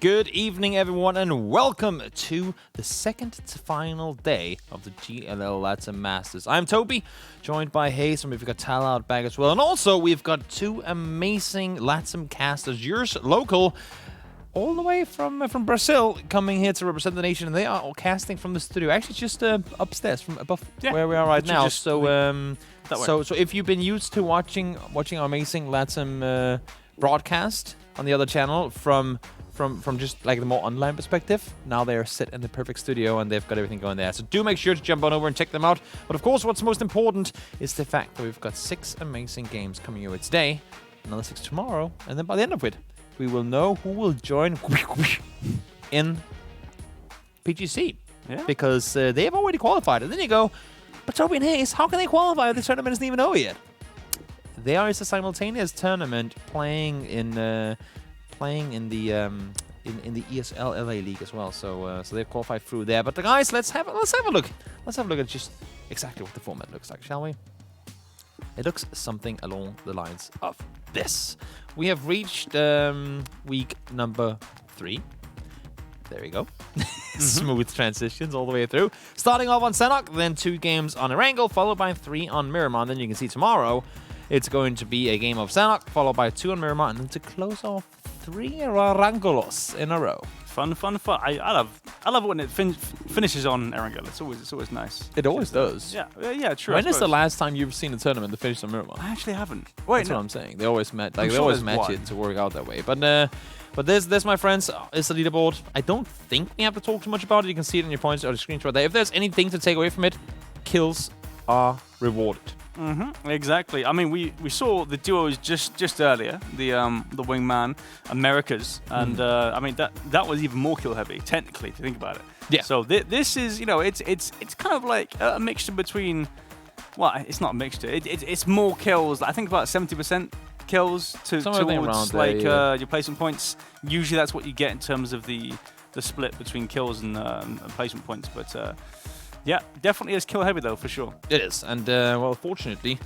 Good evening, everyone, and welcome to the second to final day of the GLL Latam Masters. I'm Toby, joined by HayZ, and we've got Talha out back as well. And also, we've got two amazing Latam casters, yours local, all the way from Brazil, coming here to represent the nation. And they are all casting from the studio, actually just upstairs, from above where we are right now. So if you've been used to watching our amazing Latam broadcast on the other channel from just like the more online perspective, now they're set in the perfect studio and they've got everything going there. So do make sure to jump on over and check them out. But of course, what's most important is the fact that we've got 6 amazing games coming your way today, another 6 tomorrow, and then by the end of it, we will know who will join in PGC. Yeah. Because they have already qualified. And then you go, but Toby and HayZ, how can they qualify if the tournament isn't even over yet? There is a simultaneous tournament playing in the ESL LA League as well, so they've qualified through there. But guys, let's have a look. Let's have a look at just exactly what the format looks like, shall we? It looks something along the lines of this. We have reached week number 3. There we go. Smooth transitions all the way through. Starting off on Sanok, then 2 games on Erangel, followed by 3 on Miramar. Then you can see tomorrow it's going to be a game of Sanok, followed by 2 on Miramar, and then to close off 3 Erangelos in a row. Fun. I love it when it finishes on Erangel. It's always nice. It always does. Yeah, true. When is the last time you've seen a tournament that finished on Miramar? I actually haven't. That's what I'm saying. They always match it to work out that way. But this, my friends, is the leaderboard. I don't think we have to talk too much about it. You can see it in your points or the screenshot there. If there's anything to take away from it, kills are rewarded. Exactly. I mean, we saw the duos just earlier, the Wingman Americas, and I mean that was even more kill heavy technically if you think about it. Yeah. So this is it's kind of like a mixture between, well, it's not a mixture. It's more kills. I think about 70% kills towards like your placement points. Usually that's what you get in terms of the split between kills and placement points, but. Yeah, definitely is kill heavy though, for sure. It is, and well, fortunately,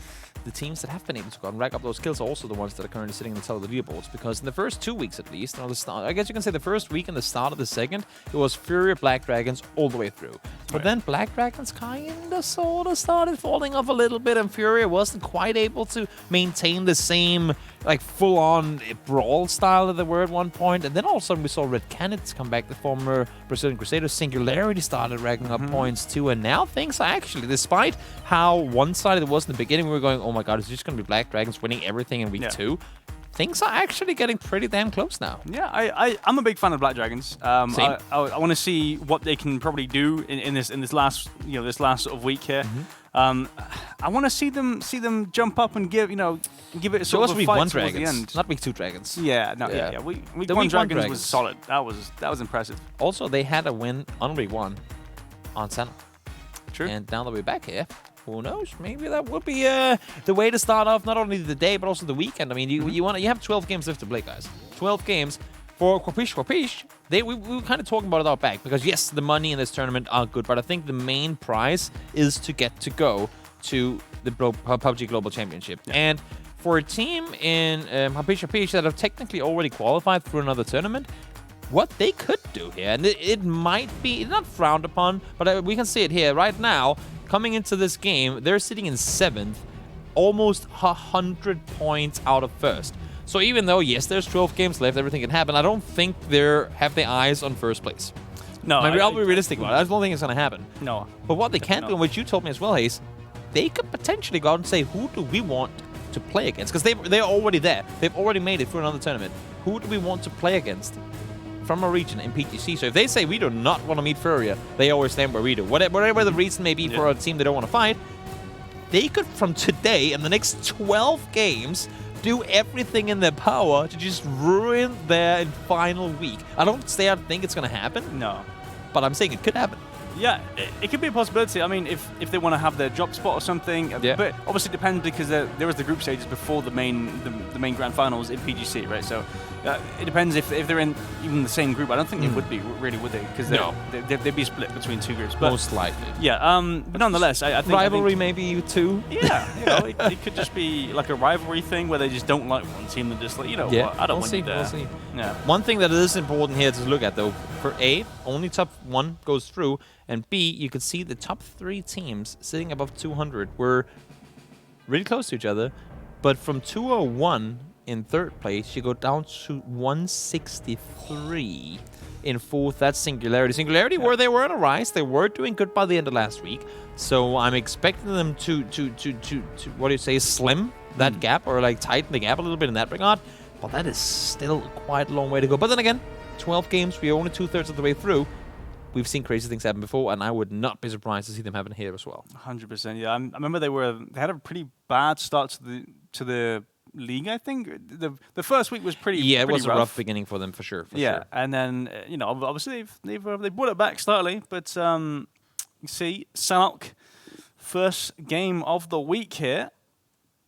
the teams that have been able to go and rack up those kills are also the ones that are currently sitting in the top of the leaderboards, because in the first 2 weeks at least, I guess you can say the first week and the start of the second, it was Fury Black Dragons all the way through. But then Black Dragons kinda sorta started falling off a little bit, and Fury wasn't quite able to maintain the same like full-on brawl style that they were at one point. And then all of a sudden we saw Red Canids come back, the former Brazilian Crusaders. Singularity started racking up points too, and now things are actually, despite how one-sided it was in the beginning, we were going, oh my god, it's just going to be Black Dragons winning everything in week 2. Things are actually getting pretty damn close now. Yeah, I'm a big fan of Black Dragons. I want to see what they can probably do in this last sort of week here. I want to see them jump up and give it a sort of a fight towards the end. Not week 2 Dragons. Yeah. Week 1 Dragons was solid. That was impressive. Also, they had a win on week 1 on Sanok. True. And now that we're back here, who knows? Maybe that would be the way to start off not only the day but also the weekend. I mean, you have 12 games left to play, guys. 12 games for Quapish. We were kind of talking about it out back, because yes, the money in this tournament are good, but I think the main prize is to get to go to the PUBG Global Championship. Yeah. And for a team in Quapish that have technically already qualified through another tournament, what they could do here, and it might be not frowned upon, but we can see it here right now. Coming into this game, they're sitting in 7th, almost 100 points out of 1st. So even though, yes, there's 12 games left, everything can happen, I don't think they have their eyes on 1st place. No, I'll be realistic about it. I don't think it's going to happen. No. But what they can do, and what you told me as well, HayZ, they could potentially go out and say, who do we want to play against? Because they're already there. They've already made it through another tournament. Who do we want to play against from a region in PGC? So if they say we do not want to meet Furia, they always stand where we do. Whatever the reason may be for a team they don't want to fight, they could, from today and the next 12 games, do everything in their power to just ruin their final week. I don't think it's going to happen. No. But I'm saying it could happen. Yeah, it could be a possibility. I mean, if they want to have their drop spot or something, but obviously it depends, because there was the group stages before the main grand finals in PGC, right? So it depends if they're in even the same group. I don't think they would be, really, would they? Because they'd be split between 2 groups. But most likely. Yeah, but nonetheless, I think rivalry maybe too. Yeah, it could just be like a rivalry thing where they just don't like one team and just like, what, I don't want you there. We'll see. Yeah. One thing that is important here to look at, though, for A, only top 1 goes through, and B, you can see the top 3 teams sitting above 200 were really close to each other, but from 201 in 3rd place, you go down to 163 in 4th. That's Singularity. Singularity, where they were on a rise, they were doing good by the end of last week, so I'm expecting them to what do you say, slim that gap, or like tighten the gap a little bit in that regard. But that is still quite a long way to go. But then again, 12 games, we're only 2/3 of the way through. We've seen crazy things happen before, and I would not be surprised to see them happen here as well. 100%. Yeah, I remember they had a pretty bad start to the league. I think the first week was pretty. Yeah, it pretty was a rough beginning for them for sure. And then obviously they brought it back slightly, but you see Sanok, first game of the week here.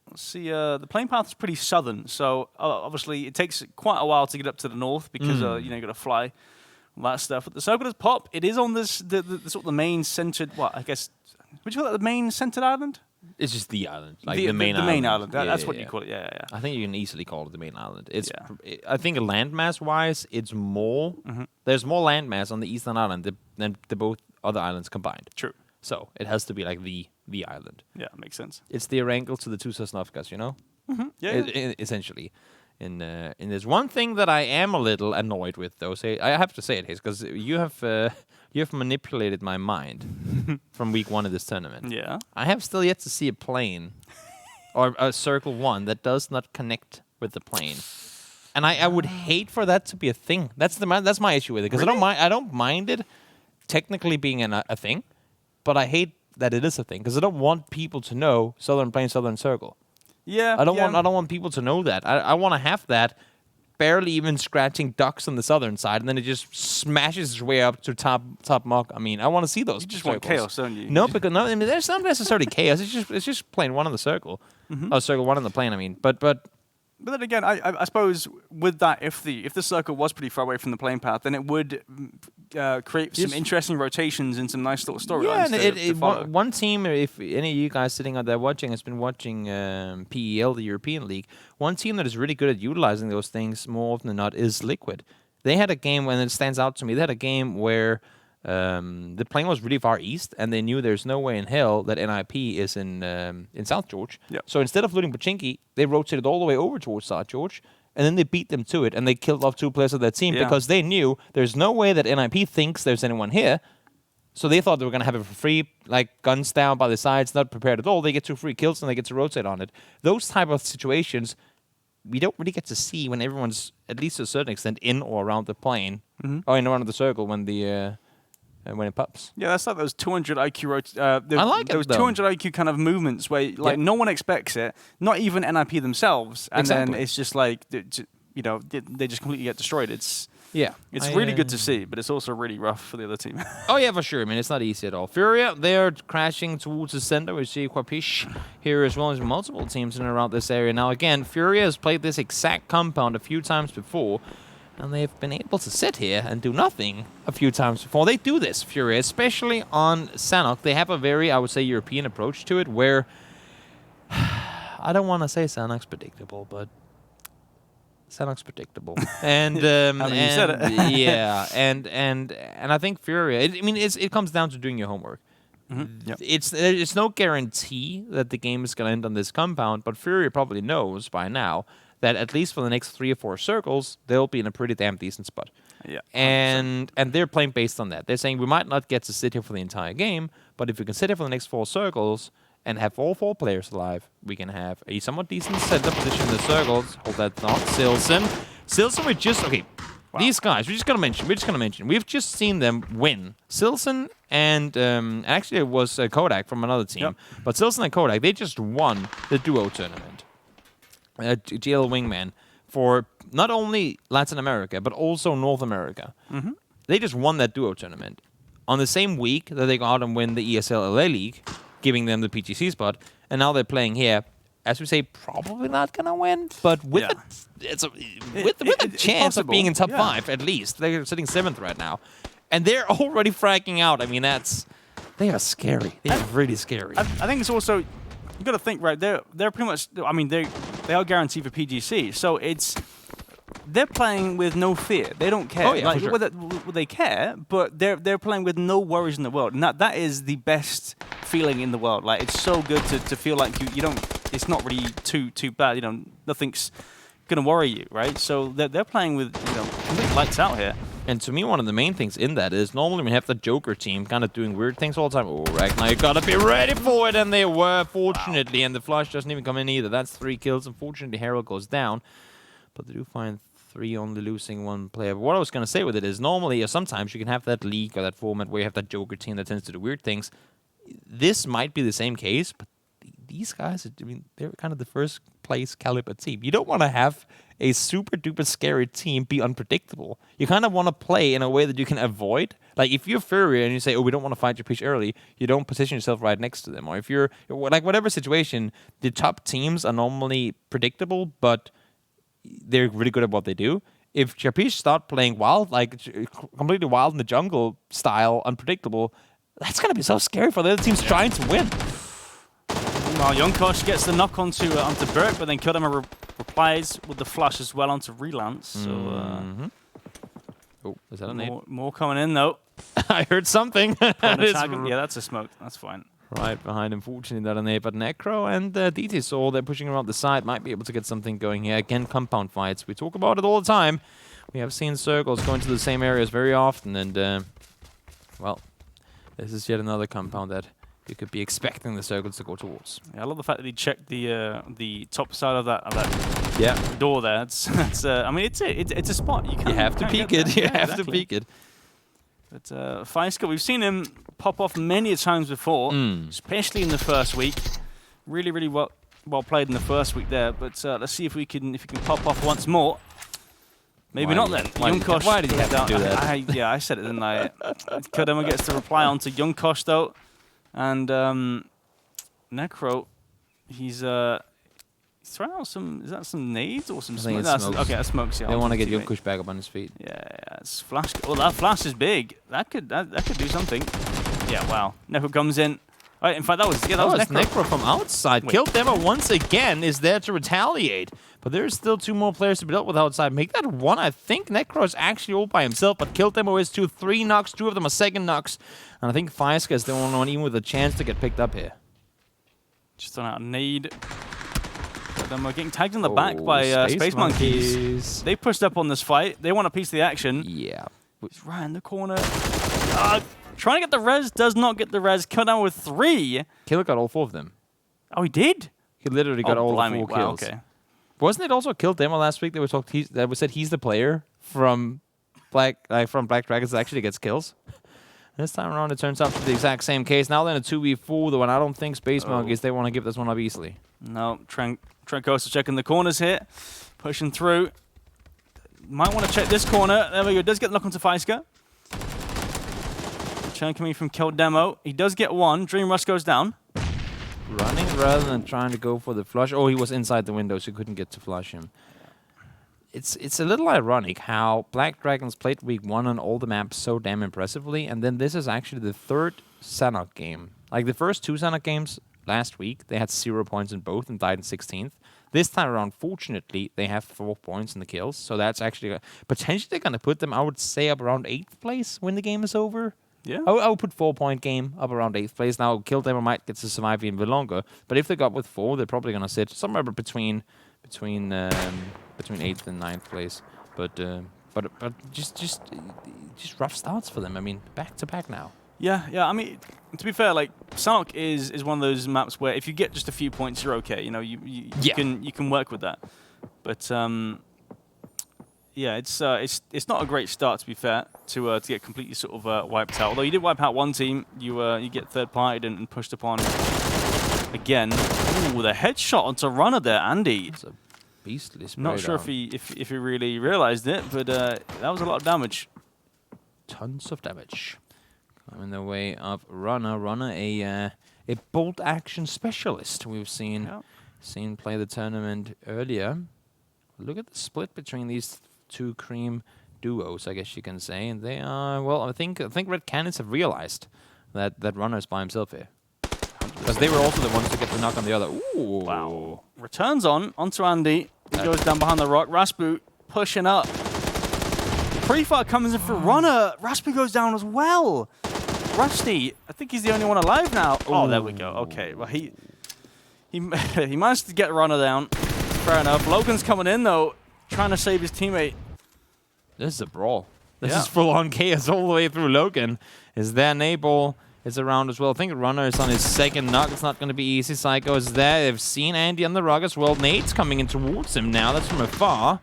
Let's see, the playing path is pretty southern, so obviously it takes quite a while to get up to the north because you got to fly, all that stuff. But the circle does pop. It is on this the sort of the main centered. What I guess would you call that the main centered island? It's just the island, like the main island. The main island. That's what you call it. Yeah. I think you can easily call it the main island. It's. I think landmass wise, it's more. There's more landmass on the eastern island than the both other islands combined. True. So it has to be like the island. Yeah, makes sense. It's the Erangel to the two Sosnovkas, you know? Essentially. In there's one thing that I am a little annoyed with, though. I have to say it, Hayz, because you have manipulated my mind from week 1 of this tournament. Yeah. I have still yet to see a plane or a circle 1 that does not connect with the plane. And I would hate for that to be a thing. That's my issue with it, because really? I don't mind it technically being a thing. But I hate that it is a thing, because I don't want people to know Southern Plane, Southern Circle. Yeah. I don't want people to know that. I want to have that barely even scratching ducks on the southern side, and then it just smashes its way up to top muck. I mean, I want to see those. You just circles. want chaos, don't you? No, because I mean, there's not necessarily chaos. It's just plane 1 on the circle. Oh, circle 1 on the plane. I mean, but then again, I suppose with that, if the circle was pretty far away from the plane path, then it would create some interesting rotations and some nice little storylines. Yeah, and one team, if any of you guys sitting out there watching has been watching PEL, the European League, one team that is really good at utilizing those things more often than not is Liquid. They had a game, and it stands out to me, they had a game where the plane was really far east, and they knew there's no way in hell that NIP is in South George. Yep. So instead of looting Pochinki, they rotated all the way over towards South George, and then they beat them to it, and they killed off 2 players of their team because they knew there's no way that NIP thinks there's anyone here. So they thought they were going to have it for free, like guns down by the sides, not prepared at all. They get 2 free kills, and they get to rotate on it. Those type of situations we don't really get to see when everyone's, at least to a certain extent, in or around the plane, or in or around the circle when it pops. Yeah, that's like those 200 IQ I like those 200 IQ kind of movements where no one expects it, not even NIP themselves, and then it's just like they just completely get destroyed. It's really good to see, but it's also really rough for the other team. Oh yeah, for sure. I mean, it's not easy at all. Furia, they're crashing towards the center. We see Quapish here as well as multiple teams in and around this area. Now again, Furia has played this exact compound a few times before, and they've been able to sit here and do nothing a few times before. They do this, Furia, especially on Sanok. They have a very, I would say, European approach to it, where I don't want to say Sanok's predictable, but Sanok's predictable. And you said it. yeah, and I think Furia. It comes down to doing your homework. Yep. It's no guarantee that the game is going to end on this compound, but Furia probably knows by now that at least for the next 3 or 4 circles, they'll be in a pretty damn decent spot. Yeah, and they're playing based on that. They're saying we might not get to sit here for the entire game, but if we can sit here for the next 4 circles and have all 4 players alive, we can have a somewhat decent center position in the circles. Hold that thought. Silson, we just... Okay, these guys, we're just going to mention. We've just seen them win. Silson and... actually, it was Kodak from another team. Yep. But Silson and Kodak, they just won the duo tournament. GL Wingman for not only Latin America, but also North America. They just won that duo tournament on the same week that they go out and win the ESL LA League, giving them the PGC spot, and now they're playing here. As we say, probably not going to win, but with a chance of being in top 5 at least. They're sitting 7th right now, and they're already fragging out. I mean, they are scary. They are really scary. I think it's also... You got to think, right? They're pretty much. I mean, they are guaranteed for PGC, so it's they're playing with no fear. They don't care. Oh, yeah, like, for sure. well, they care, but they're playing with no worries in the world. And that is the best feeling in the world. Like, it's so good to feel like you don't. It's not really too bad. You know, nothing's gonna worry you, right? So they're playing with complete lights out here. And to me, one of the main things in that is normally we have the Joker team kind of doing weird things all the time. Oh, Ragnar, you gotta be ready for it, and they were, fortunately, and the flush doesn't even come in either. That's 3 kills. Unfortunately, Herald goes down, but they do find 3 only losing 1 player. But what I was gonna say with it is normally or sometimes you can have that league or that format where you have that Joker team that tends to do weird things. This might be the same case, but these guys, I mean, they're kind of the first place caliber team. You don't want to have a super duper scary team be unpredictable. You kind of want to play in a way that you can avoid. Like if you're Furrier and you say, oh, we don't want to fight your pitch early, you don't position yourself right next to them. Or if you're, like whatever situation, the top teams are normally predictable, but they're really good at what they do. If Chapiche start playing wild, like completely wild in the jungle style, unpredictable, that's going to be so scary for the other teams trying to win. Well, Yonkosh gets the knock onto Burt, but then Kodama replies with the flush as well onto Relance. So, oh, is that a nade? More coming in though. I heard something. Yeah, that's a smoke. That's fine. Right behind him, fortunately, that a nade. But Necro and DT Soul, they're pushing around the side, might be able to get something going here. Again, compound fights. We talk about it all the time. We have seen circles going to the same areas very often, and well, this is yet another compound that you could be expecting the circles to go towards. Yeah, I love the fact that he checked the top side of that door there. That's I mean, it's a spot. You have to peek it. You have to peek it. But Feiska, we've seen him pop off many times before, especially in the first week. Really well played in the first week there. But let's see if he can pop off once more. Maybe not then. Yonkosh. Why did he have to do that? I said it, didn't I? Kodama gets to reply onto Yonkosh though. And Necro, he's throwing out some. Is that some nades or some smoke? Okay, that's smokes. Yeah, they want to get Yonkosh back up on his feet. Yeah, it's flash. Oh, that flash is big. That could do something. Yeah, wow. Necro comes in. Right, in fact, that was Necro from outside. Killed Demo once again is there to retaliate. But there's still 2 more players to be dealt with outside. Make that 1. I think Necro is actually all by himself, but Kill Demo is 2. 3 knocks, 2 of them are second knocks. And I think Feiska is the only one even with a chance to get picked up here. Just on out nade. But then we're getting tagged in the back by Space Monkeys. They pushed up on this fight. They want a piece of the action. Yeah. He's right in the corner. Trying to get the res, does not get the res. Cut down with 3. Killer got all 4 of them. Oh, he did? He literally got all 4 kills. Wow, okay. Wasn't it also Kill Demo last week? That was said he's the player from Black Dragons that actually gets kills. This time around, it turns out to be the exact same case. Now then a 2v4, the one I don't think Space Monkeys, they want to give this one up easily. No, Trenkosa checking the corners here. Pushing through. Might want to check this corner. There we go. Does get the knock onto Feiska. Churn coming from Kill Demo. He does get 1. Dream Rush goes down. Running rather than trying to go for the flush. Oh, he was inside the window, so he couldn't get to flush him. It's a little ironic how Black Dragons played week 1 on all the maps so damn impressively, and then this is actually the 3rd Sanhok game. Like the first 2 Sanhok games last week, they had 0 points in both and died in 16th. This time around, fortunately, they have 4 points in the kills, so that's actually potentially going to put them, I would say, up around 8th place when the game is over. Yeah. I would put 4-point game up around 8th place. Now, Kill Demo might get to survive even a bit longer, but if they got with 4, they're probably going to sit somewhere between 8th and 9th place. But just rough starts for them. I mean, back to back now. Yeah. I mean, to be fair, like Sanhok is one of those maps where if you get just a few points, you're okay. You know, you can work with that. But yeah, it's not a great start, to be fair, to get completely sort of wiped out. Although you did wipe out one team, you get third-partied and pushed upon again. Ooh, the headshot onto runner there, Andy. It's a beastly spray. Not sure if he really realized it, but that was a lot of damage. Tons of damage. In the way of runner, a bolt action specialist we've seen play the tournament earlier. Look at the split between these 2 cream duos, I guess you can say, and they are, well, I think Red Cannons have realized that runner is by himself here, because they were also the ones to get the knock on the other. Ooh! Wow! Returns onto Andy. He goes down behind the rock. Raspu pushing up. Pre-fire comes in for Runner. Raspy goes down as well. Rusty, I think he's the only one alive now. Oh, there we go. Okay, well, he managed to get Runner down. Fair enough. Logan's coming in, though, trying to save his teammate. This is a brawl. This is full-on chaos all the way through. Logan is there. Nabal is around as well. I think Runner is on his second knock. It's not going to be easy. Psycho is there. They've seen Andy on the rock as well. Nate's coming in towards him now. That's from afar.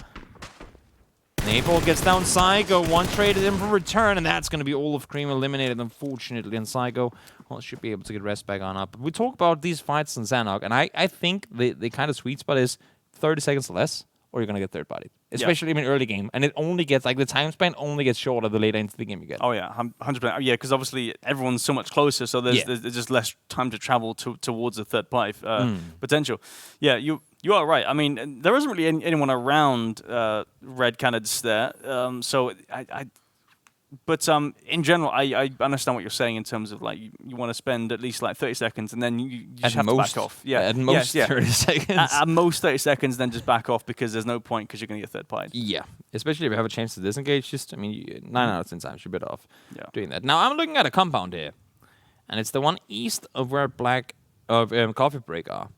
Nabal gets down Psycho. One traded in for return, and that's going to be all of Cream eliminated, unfortunately. And Psycho, well, should be able to get rest back on up. But we talk about these fights in Zanok, and I think the kind of sweet spot is 30 seconds less, or you're going to get third body. Especially in early game. And it only gets, like, the time span only gets shorter the later into the game you get. Oh, yeah, 100%. Yeah, because obviously everyone's so much closer, so there's just less time to travel towards the third party potential. Yeah, you are right. I mean, there isn't really anyone around red candidates there. But in general, I understand what you're saying in terms of, like, you want to spend at least, like, 30 seconds and then you just have to back off. Yeah, at most 30 seconds. At most 30 seconds, then just back off because there's no point because you're going to get third party. Yeah, especially if you have a chance to disengage. Just, I mean, 9 out of 10 times you're better off doing that. Now, I'm looking at a compound here, and it's the one east of where Coffee Break are.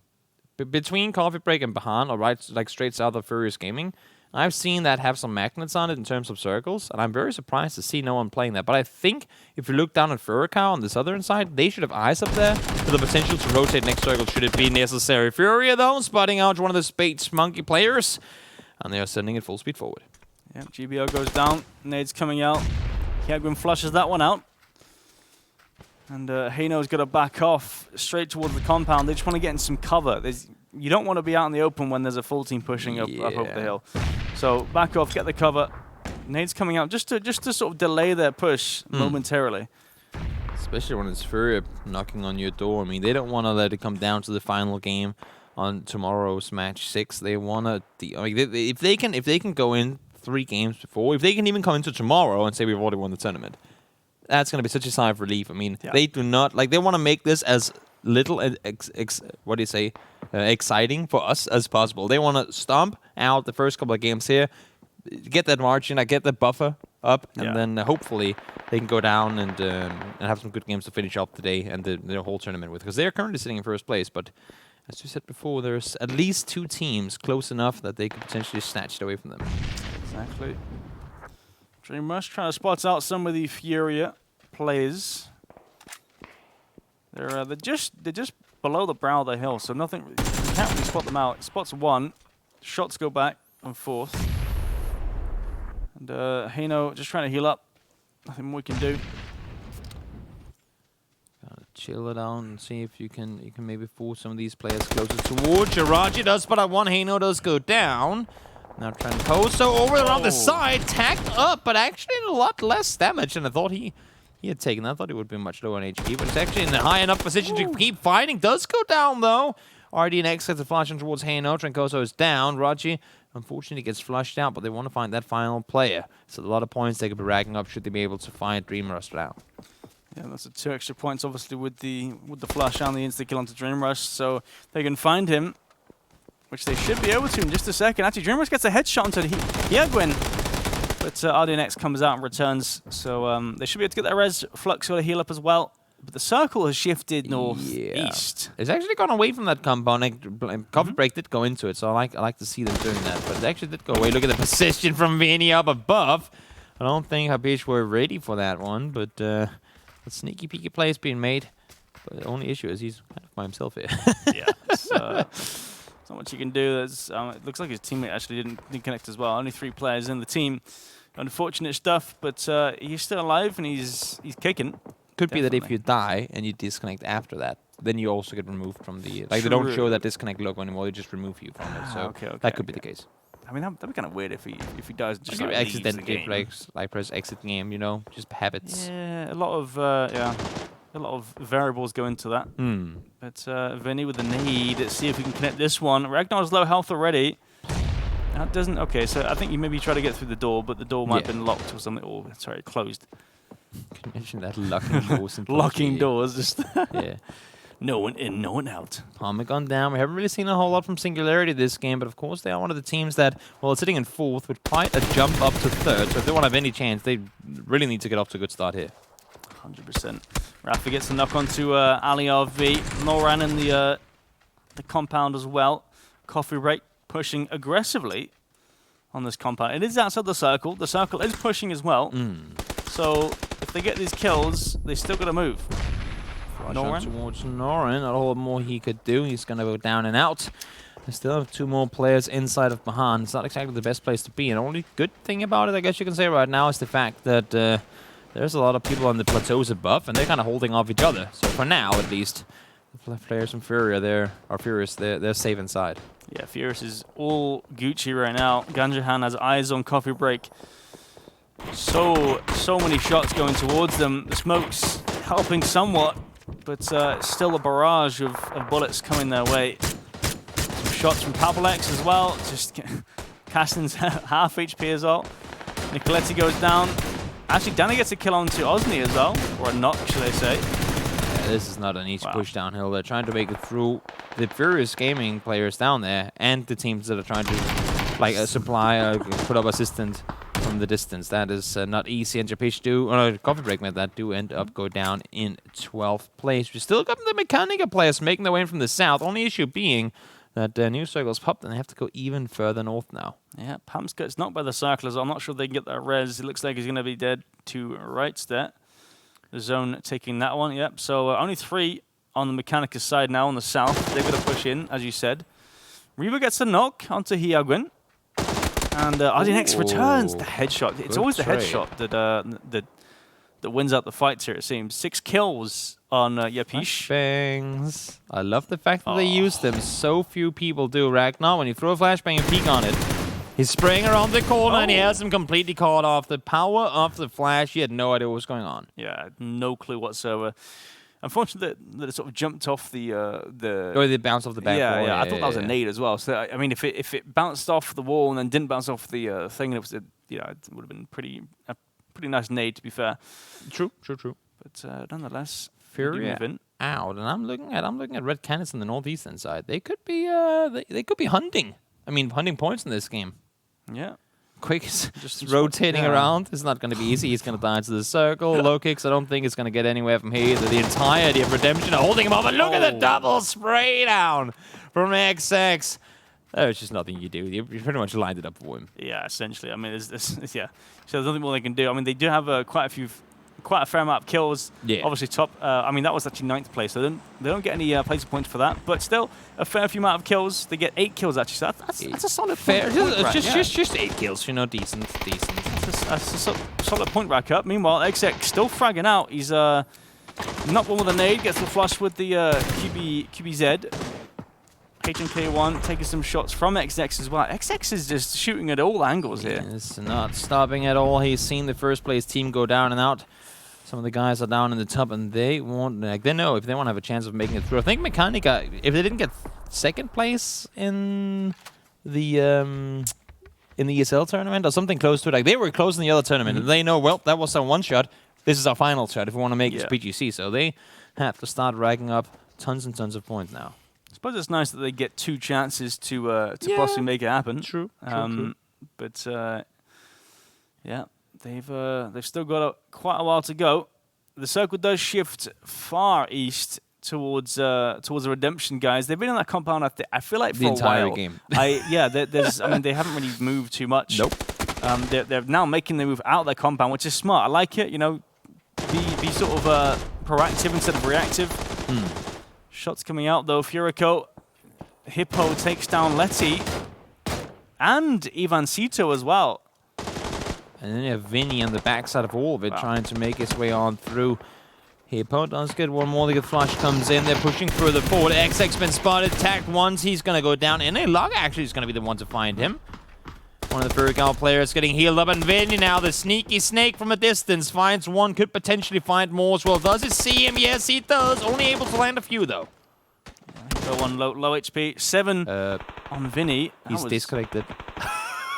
Between Coffee Break and Bahan, or right, like straight south of Furious Gaming, I've seen that have some magnets on it in terms of circles, and I'm very surprised to see no one playing that. But I think if you look down at Furicao on the southern side, they should have eyes up there for the potential to rotate next circle should it be necessary. Furia, though, spotting out one of the Space Monkey players, and they are sending it full speed forward. Yeah, GBO goes down. Nade's coming out. Hyagwin flushes that one out. And Hayno's got to back off straight towards the compound. They just want to get in some cover. You don't want to be out in the open when there's a full team pushing up over the hill. So back off, get the cover. Nade's coming out just to sort of delay their push momentarily. Especially when it's Furia knocking on your door. I mean, they don't want to let it come down to the final game on tomorrow's match 6. They want to. If they can go in 3 games before, if they can even come into tomorrow and say we've already won the tournament, that's going to be such a sigh of relief. I mean, they do not, like, they want to make this as little, exciting for us as possible. They want to stomp out the first couple of games here, get that margin, get the buffer up, and then hopefully they can go down and have some good games to finish up the day and the whole tournament with. Because they're currently sitting in first place, but as you said before, there's at least 2 teams close enough that they could potentially snatch it away from them. Exactly. Dreamrush trying to spot out some of the Furia players. They're just below the brow of the hill, so nothing. You can't really spot them out. Spots one, shots go back and forth, and Hayno just trying to heal up. Nothing more we can do. Gotta chill it down and see if you can maybe force some of these players closer towards you. Raji does spot out one. Hayno does go down. Now trying to pose, so over on the side, tacked up, but actually a lot less damage than I thought he had taken. I thought he would be much lower on HP, but it's actually in a high enough position to keep fighting. Does go down, though. RDNX gets a flash in towards Hayno. Trancoso is down. Raji, unfortunately, gets flushed out, but they want to find that final player. So a lot of points they could be racking up should they be able to find Dreamrush down. Yeah, that's 2 extra points, obviously, with the flash and the insta-kill onto Dreamrush, so they can find him, which they should be able to in just a second. Actually, Dreamrush gets a headshot onto Hyagwin, but RDNX comes out and returns, so they should be able to get that res. Flux got to heal up as well, but the circle has shifted northeast. It's actually gone away from that compound. Coffee Break did go into it, so I like to see them doing that, but it actually did go away. Look at the position from Vinny up above. I don't think Habish were ready for that one, but a sneaky peeky play is being made. But the only issue is he's kind of by himself here. Yeah. There's not much you can do. It looks like his teammate actually didn't connect as well. Only 3 players in the team. Unfortunate stuff, but he's still alive and he's kicking. Could be that if you die and you disconnect after that, then you also get removed from the... Like, they don't show that disconnect logo anymore, they just remove you from it. So that could be the case. I mean, that'd be kind of weird if he does just like accidentally press exit game, you know, just habits. Yeah, a lot of variables go into that. But Vinny with the nade. Let's see if we can connect this one. Ragnar's low health already. That doesn't. Okay, so I think you maybe try to get through the door, but the door might have been locked or something. Or sorry, closed. Can you mention that locking doors? Locking doors. Just yeah. No one in, no one out. Palmer gone down. We haven't really seen a whole lot from Singularity this game, but of course they are one of the teams that, well, it's sitting in 4th with quite a jump up to 3rd. So if they want to have any chance, they really need to get off to a good start here. 100%. Rafa gets a knock onto Ali RV. Noran in the compound as well. Coffee Break pushing aggressively on this compound. It is outside the circle. The circle is pushing as well. So if they get these kills, they still got to move. Noran towards Noran. Not a whole lot more he could do. He's going to go down and out. They still have 2 more players inside of Mahan. It's not exactly the best place to be. And the only good thing about it, I guess you can say right now, is the fact that there's a lot of people on the plateaus above, and they're kind of holding off each other. So for now, at least, the players from Furious, they're safe inside. Yeah, Furious is all Gucci right now. Ganjahan has eyes on Coffee Break. So many shots going towards them. The smoke's helping somewhat, but still a barrage of bullets coming their way. Some shots from Pablex as well. Just Caston's half HP as well. Nicoletti goes down. Actually, Danny gets a kill onto Osni as well, or a knock, should I say. Yeah, this is not an easy push downhill. They're trying to make it through the Furious Gaming players down there and the teams that are trying to like supply, put up assistance from the distance. That is not easy. And Japich Coffee Break made that do end up go down in 12th place. We still got the Mechanica players making their way in from the south. Only issue being that new circles popped and they have to go even further north now. Yeah, Pam's gets knocked by the circlers. I'm not sure they can get that res. It looks like he's going to be dead to rights there. The zone taking that one, yep. So only 3 on the Mechanica side now on the south. They're going to push in, as you said. Reba gets a knock onto Hyagwin. And RDNX returns the headshot. It's always the headshot that wins out the fights here, it seems. 6 kills on Yapish. Flashbangs. I love the fact that they use them. So few people do. Ragnar, when you throw a flashbang and peek on it, he's spraying around the corner and he has him completely caught off. The power of the flash, he had no idea what was going on. Yeah, no clue whatsoever. Unfortunately, that it sort of jumped off the... Or they bounced off the back wall. Yeah, I thought that was a nade as well. So, I mean, if it bounced off the wall and then didn't bounce off the thing, it would have been a pretty nice nade, to be fair. True. But nonetheless, Fury out, and I'm looking at Red Cannons on the northeastern side. They could be they could be hunting. I mean, hunting points in this game. Yeah. Quick, just rotating around. It's not going to be easy. He's going to die into the circle. Low kicks, I don't think it's going to get anywhere from here. The entirety of Redemption are holding him up. And look at the double spray down from XX. There's just nothing you do. You pretty much lined it up for him. Yeah, essentially. I mean, yeah. So there's nothing more they can do. I mean, they do have quite a fair amount of kills. Yeah. Obviously, top. I mean, that was actually 9th place. So they don't get any placing points for that. But still, a fair few amount of kills. They get 8 kills actually. So that's a solid fair. Point rack, just 8 kills. You know, decent. That's a solid point rack up. Meanwhile, XX still fragging out. He's not one with a nade. Gets the flush with the QBZ. HMK1 taking some shots from XX as well. XX is just shooting at all angles here. It's not stopping at all. He's seen the first place team go down and out. Some of the guys are down in the top, and they want, they know if they want to have a chance of making it through. I think Mechanica, if they didn't get 2nd place in the ESL tournament or something close to it, like they were close in the other tournament, and they know, well, that was our one shot. This is our final shot if we want to make this PGC. So they have to start racking up tons and tons of points now. I suppose it's nice that they get 2 chances to possibly make it happen. True. But yeah, they've still got quite a while to go. The circle does shift far east towards the Redemption guys. They've been in that compound, I feel like, for the entire while. game. I mean, they haven't really moved too much. Nope. They're now making the move out of their compound, which is smart. I like it. You know, be sort of proactive instead of reactive. Shots coming out though. Furico, Hippo takes down Letty and Ivancito as well. And then you have Vinny on the backside of all of it, trying to make his way on through. Hippo does get one more. The flush comes in. They're pushing further forward. XX been spotted, tagged once. He's going to go down. And Log actually is going to be the one to find him. One of the Furical players getting healed up. And Vinny now, the sneaky snake from a distance, finds one. Could potentially find more as well. Does he see him? Yes, he does. Only able to land a few, though. Hippo one low HP. 7 on Vinny. He's disconnected.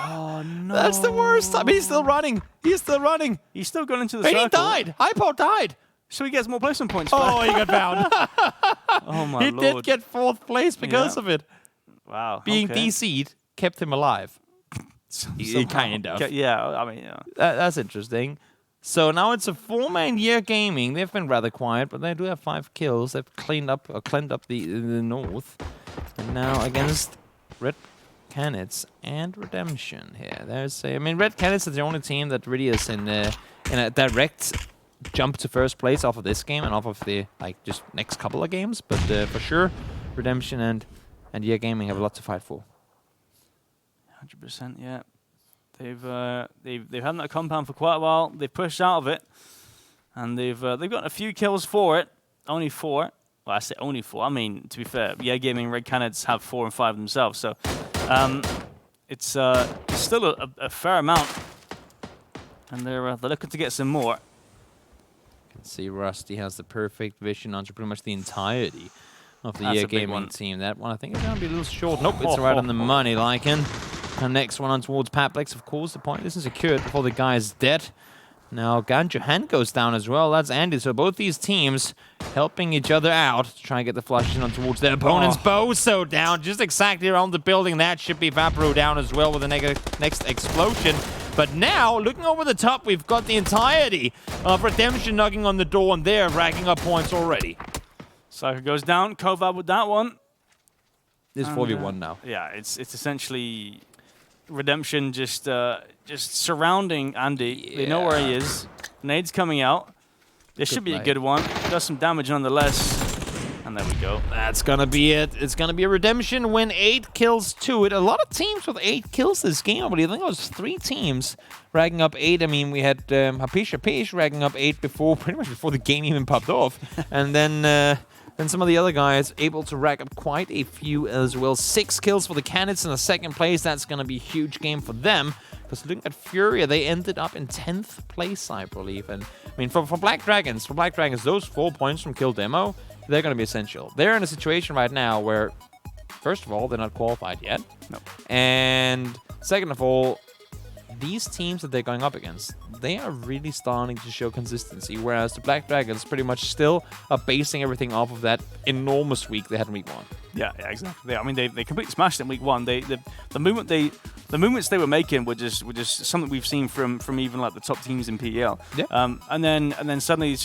Oh, no. That's the worst. I mean, he's still running. He's still running. He's still going into the circle. He died. Hypo died. So he gets more placement points. Oh, he got found. Oh my he lord. did get 4th place because of it. Wow. Being okay. DC'd kept him alive. He kind of. Yeah, I mean, yeah. That's interesting. So now it's a 4-man Year Gaming. They've been rather quiet, but they do have 5 kills. They've cleaned up the north. And now against Red Canids and Redemption here. I mean, Red Canids is the only team that really is in a direct jump to first place off of this game and off of the just next couple of games. But for sure, Redemption and Year Gaming have a lot to fight for. 100%, yeah. They've had that compound for quite a while. They've pushed out of it, and they've got a few kills for it. Only 4. Well, I say only 4. I mean, to be fair, yeah, Gaming Red Canids have 4 and 5 themselves. So it's still a fair amount, and they're looking to get some more. You can see Rusty has the perfect vision onto pretty much the entirety of the Year Gaming team. That one I think is going to be a little short. Nope, it's right on the money, Lycan. And next one on towards Paplex. Of course, the point isn't secured before the guy is dead. Now, Ganjohan goes down as well. That's Andy. So both these teams helping each other out to try and get the flushes on towards their opponent's bow. So down just exactly around the building. That should be Vapro down as well with the next explosion. But now, looking over the top, we've got the entirety of Redemption knocking on the door, and they're racking up points already. Cypher goes down. Kovac with that one. This is 4v1 now. Yeah, it's essentially Redemption just surrounding Andy. Yeah. They know where he is. Nade's coming out. This should be a good one. Does some damage nonetheless. And there we go. That's going to be it. It's going to be a Redemption win. 8 kills to it. A lot of teams with 8 kills this game. I think it was 3 teams racking up 8. I mean, we had Hapish racking up 8 pretty much before the game even popped off. And then some of the other guys able to rack up quite a few as well. 6 kills for the Canids in the 2nd place. That's going to be a huge game for them. Because looking at Furia, they ended up in 10th place, I believe. And I mean, for Black Dragons, those 4 points from Kill Demo, they're going to be essential. They're in a situation right now where, first of all, they're not qualified yet. No. And second of all, these teams that they're going up against, they are really starting to show consistency, whereas the Black Dragons pretty much still are basing everything off of that enormous week they had in week 1. Yeah, exactly. I mean, they completely smashed it in week 1. The movements they were making were just something we've seen from even like the top teams in PEL. Yeah. And then suddenly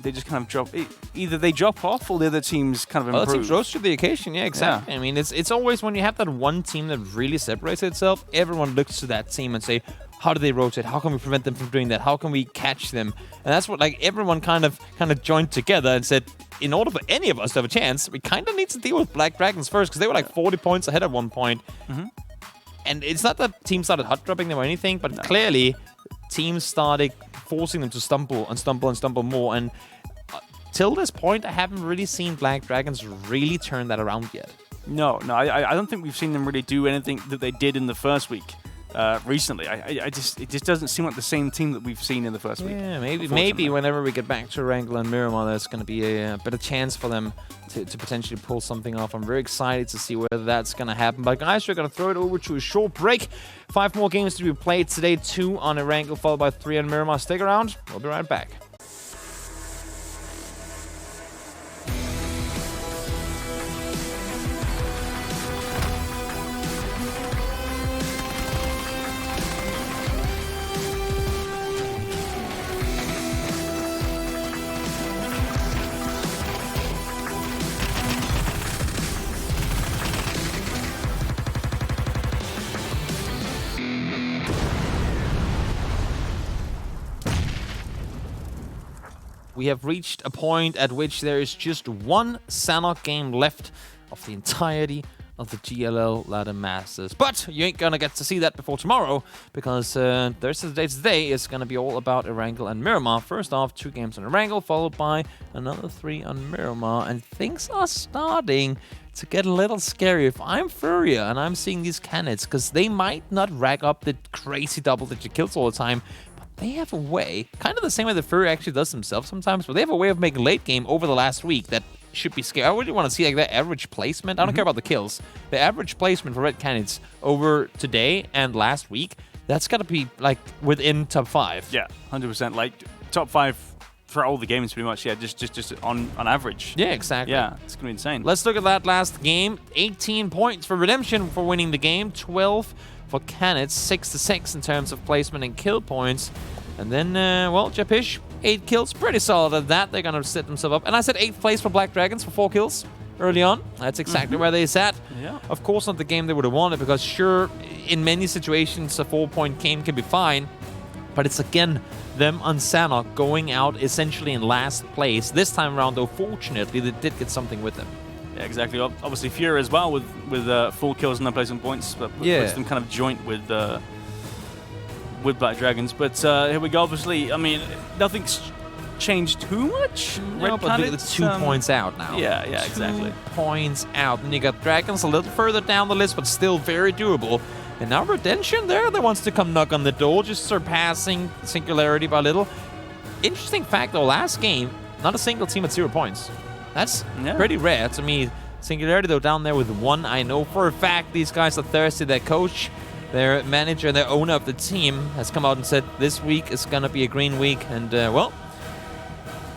they just kind of drop. Either they drop off or the other teams kind of improve. Other teams rose to the occasion. Yeah, exactly. Yeah. I mean, it's always when you have that one team that really separates itself, everyone looks to that team and say, how do they rotate? How can we prevent them from doing that? How can we catch them? And that's what everyone kind of joined together and said, in order for any of us to have a chance, we kind of need to deal with Black Dragons first, because they were 40 points ahead at one point. Mm-hmm. And it's not that teams started hot dropping them or anything, but clearly teams started forcing them to stumble more. And till this point, I haven't really seen Black Dragons really turn that around yet. No, I don't think we've seen them really do anything that they did in the first week. Recently, it just doesn't seem like the same team that we've seen in the first week. Yeah, maybe whenever we get back to Wrangler and Miramar, there's going to be a better chance for them to potentially pull something off. I'm very excited to see whether that's going to happen. But guys, we're going to throw it over to a short break. 5 more games to be played today, 2 on Wrangler, followed by 3 on Miramar. Stick around. We'll be right back. We have reached a point at which there is just one Sanok game left of the entirety of the GLL Latam Masters. But you ain't gonna get to see that before tomorrow, because the rest of the day today is gonna be all about Erangel and Miramar. First off, 2 games on Erangel, followed by another 3 on Miramar, and things are starting to get a little scary. If I'm Furia and I'm seeing these Canids, because they might not rack up the crazy double-digit kills all the time, they have a way, kind of the same way that Fury actually does themselves sometimes, but they have a way of making late game over the last week that should be scary. I really want to see that average placement. I don't care about the kills. The average placement for Red Canids over today and last week, that's got to be within top 5. Yeah, 100%. Top 5 throughout all the games pretty much. Yeah, just on average. Yeah, exactly. Yeah, it's gonna be insane. Let's look at that last game. 18 points for Redemption for winning the game. 12 for Canet. 6-6 in terms of placement and kill points. And then, well, Japish, 8 kills. Pretty solid at that. They're gonna set themselves up. And I said 8th place for Black Dragons for 4 kills early on. That's exactly where they sat. Yeah. Of course, not the game they would have wanted, because sure, in many situations, a 4-point game can be fine. But it's again them on Sanok going out essentially in last place. This time around, though, fortunately, they did get something with them. Yeah, exactly. Obviously, Fury as well with 4 kills and no placement points, but puts them kind of joint with Black Dragons. But here we go. Obviously, I mean, nothing's changed too much. No, but it's 2 points out now. Yeah, exactly. 2 points out. And you got Dragons a little further down the list, but still very doable. And now Redemption, they're the ones to come knock on the door, just surpassing Singularity by a little. Interesting fact, though, last game, not a single team at 0 points. That's pretty rare to me. Singularity, though, down there with 1. I know for a fact these guys are thirsty. Their coach, their manager, their owner of the team has come out and said this week is going to be a green week. And, well,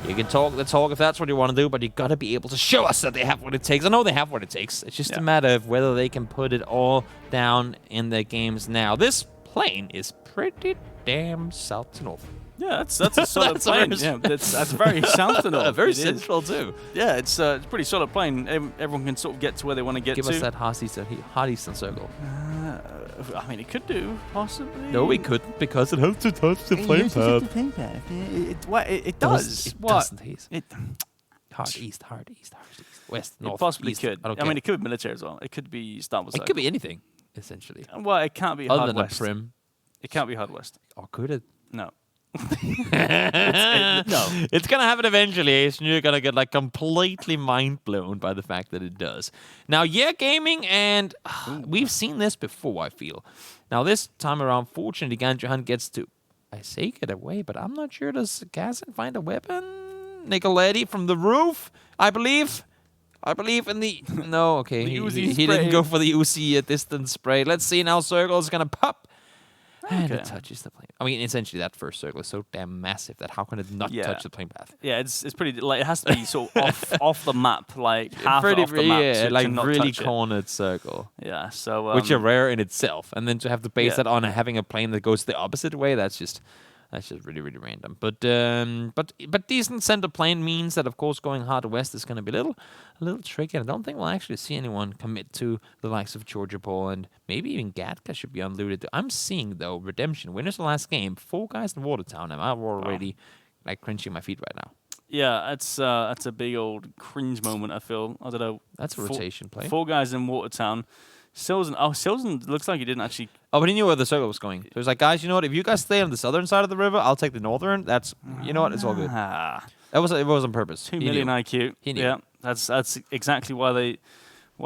you can talk the talk if that's what you want to do, but you got to be able to show us that they have what it takes. I know they have what it takes. It's just a matter of whether they can put it all down in their games now. This plane is pretty damn south to north. Yeah, that's a solid plane. That's very south to north. Very central too. Yeah, it's a pretty solid plane. Everyone can sort of get to where they want to get to. Give us that hot eastern circle. I mean, it could do, possibly. No, we couldn't, because it has to touch the plane path. It does. It doesn't. Hard east, west, north, it possibly east. could. I mean, it could be military as well. It could be Star Wars. It could be anything, essentially. Well, it can't be other hard than west. a prim. It can't be hard west. Or could it? No. No. It's gonna happen eventually, Ace, and you're gonna get like completely mind blown by the fact that it does. Now, gaming, and we've seen this before, I feel. Now, this time around, fortunately, Ganjahan gets to, I say get away, but I'm not sure. Does Gazin find a weapon? Nicoletti from the roof, I believe in the... No, okay, he didn't go for the Uzi distance spray. Let's see now, Circle is gonna pop. And it touches the plane. I mean, essentially, that first circle is so damn massive that how can it not touch the plane path? Yeah, it's pretty, like, it has to be sort of off the map, like half off the map. Yeah, like not really touch cornered circle. Yeah, so... which are rare in itself. And then to have to base that on having a plane that goes the opposite way, that's just really, really random. But decent center plane means that, of course, going hard west is going to be a little tricky. And I don't think we'll actually see anyone commit to the likes of Georgia Paul, and maybe even Gatka should be unlooted. I'm seeing, though, Redemption. Winners the last game. 4 guys in Watertown. I'm already like cringing my feet right now. Yeah, that's a big old cringe moment, I feel. I don't know. That's a rotation play. 4 guys in Watertown. Silson looks like he didn't actually... Oh, but he knew where the circle was going. So he was like, guys, you know what? If you guys stay on the southern side of the river, I'll take the northern. That's, you know what? It's all good. It was on purpose. 2 million IQ. He knew. Yeah, that's exactly why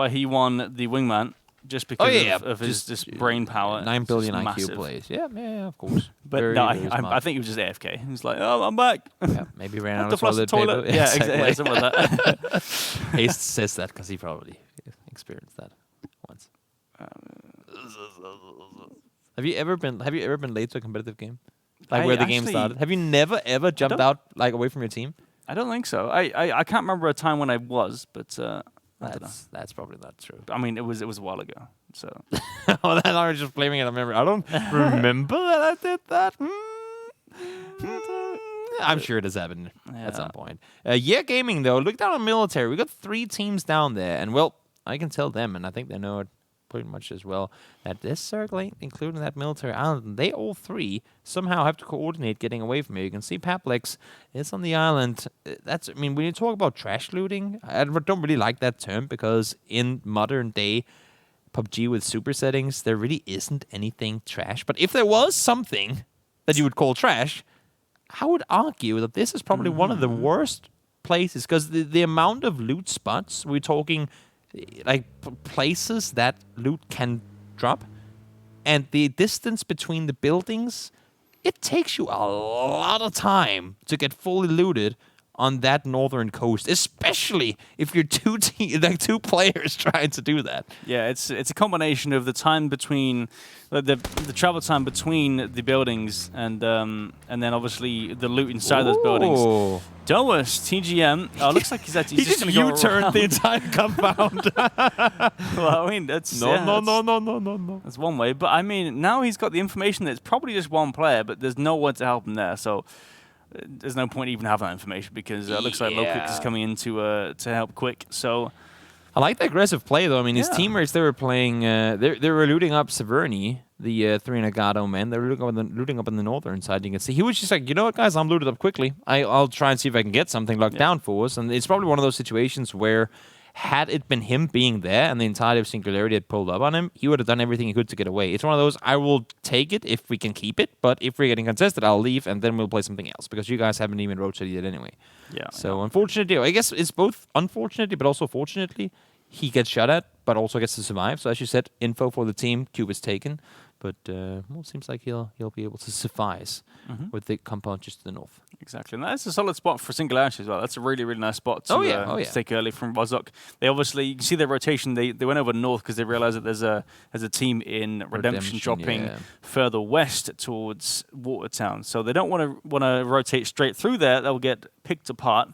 he won the wingman, just because of his brain power. 9 billion IQ massive. Plays. Yeah, of course. But I think he was just AFK. He was like, oh, I'm back. Yeah, maybe ran out of toilet paper. Yeah, exactly. Something like that. HayZ says that because he probably experienced that once. Have you ever been late to a competitive game? Like where the game started? Have you never ever jumped out like away from your team? I don't think so. I can't remember a time when I was, but that's probably not true. I mean, it was a while ago. So well, then I was just blaming it on memory. I don't remember that I did that. I'm sure it has happened at some point. Gaming though, look down on military. We got 3 teams down there, and well, I can tell them, and I think they know it pretty much as well, that this circle ain't including that military island. And they all 3 somehow have to coordinate getting away from here. You can see Paplex is on the island. When you talk about trash looting, I don't really like that term, because in modern day PUBG with super settings, there really isn't anything trash. But if there was something that you would call trash, I would argue that this is probably one of the worst places, because the amount of loot spots, we're talking like places that loot can drop, and the distance between the buildings, it takes you a lot of time to get fully looted on that northern coast, especially if you're two players trying to do that. Yeah, it's a combination of the time between the travel time between the buildings and then obviously the loot inside those buildings. Doas, TGM. Oh, looks like he's just going to go U-turned the entire compound. Well, I mean, that's no. That's one way, but I mean, now he's got the information that it's probably just one player, but there's no one to help him there. So there's no point even having that information because it looks like Low-Quick is coming in to help Quick. So I like the aggressive play though. I mean, his teammates, they were playing. They were looting up Severny, the 3 Nagato man. They were looting up in the northern side. You can see he was just like, you know what, guys, I'm looted up quickly. I'll try and see if I can get something locked down for us. And it's probably one of those situations where, had it been him being there and the entirety of Singularity had pulled up on him, he would have done everything he could to get away. It's one of those, I will take it if we can keep it, but if we're getting contested, I'll leave and then we'll play something else because you guys haven't even rotated yet anyway. Yeah. So unfortunately, I guess it's both unfortunately, but also fortunately, he gets shot at, but also gets to survive. So as you said, info for the team, Cube is taken, but well, it seems like he'll be able to suffice with the compound just to the north. Exactly, and that's a solid spot for Singularity as well. That's a really, really nice spot to take early from Wazok. They obviously, you can see their rotation. They went over north because they realized that there's a team in Redemption dropping further west towards Watertown. So they don't want to rotate straight through there. They'll get picked apart.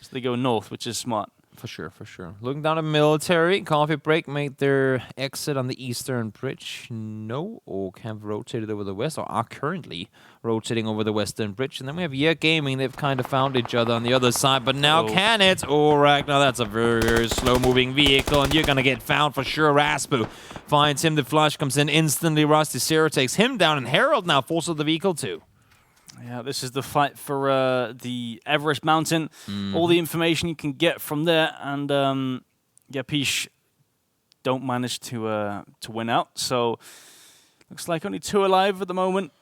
So they go north, which is smart. For sure. Looking down at military, Coffee Break made their exit on the eastern bridge. No, Oak have rotated over the west, or are currently rotating over the western bridge. And then we have Year Gaming. They've kind of found each other on the other side, but now can it? Oh, Ragnar, that's a very, very slow-moving vehicle, and you're going to get found for sure. Raspu finds him. The flush comes in instantly. Rusty Zero takes him down, and Harold now forces the vehicle too. Yeah, this is the fight for the Everest Mountain. All the information you can get from there, and Pish don't manage to win out. So looks like only 2 alive at the moment,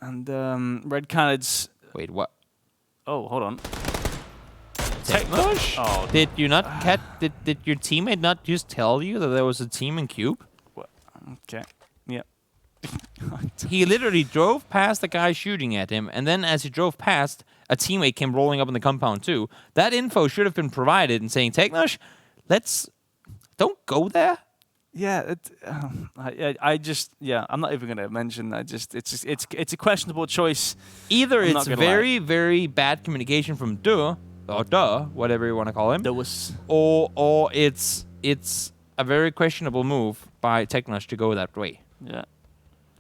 and Red Canids. Wait, what? Oh, hold on. Technosh? Oh, did you not did your teammate not just tell you that there was a team in Cube? What? Okay. Yeah. He literally drove past the guy shooting at him, and then as he drove past, a teammate came rolling up in the compound too. That info should have been provided and saying, Technosh, don't go there. Yeah, I'm not even going to mention that. It's a questionable choice. Either it's very, very bad communication from whatever you want to call him, or it's a very questionable move by Technosh to go that way. Yeah.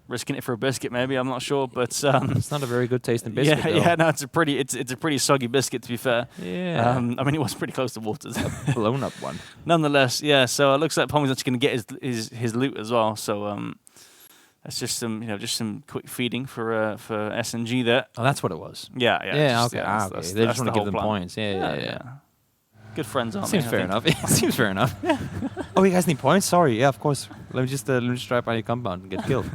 Risking it for a biscuit, maybe, I'm not sure, but it's not a very good tasting biscuit. No, it's a pretty soggy biscuit, to be fair. Yeah, I mean, it was pretty close to water. A blown up one. Nonetheless, yeah. So it looks like Pommy's actually going to get his loot as well. So that's just some quick feeding for SNG there. Oh, that's what it was. Yeah. Okay. They just want to give them points. Yeah. Good friends, aren't they? Seems fair enough. Seems fair enough. Oh, you guys need points? Sorry. Yeah, of course. Let me just drive by your compound and get killed.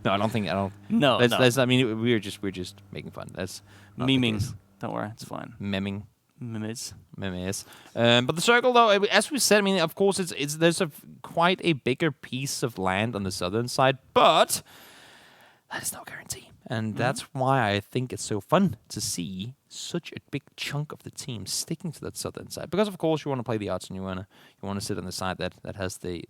No, I don't. No, that's, I mean, we're just making fun. That's memeing. Don't worry, it's fine. Memes. But the circle, though, as we said, I mean, of course, there's quite a bigger piece of land on the southern side, but that is no guarantee, and that's why I think it's so fun to see such a big chunk of the team sticking to that southern side. Because of course you want to play the odds, and you want to sit on the side that has the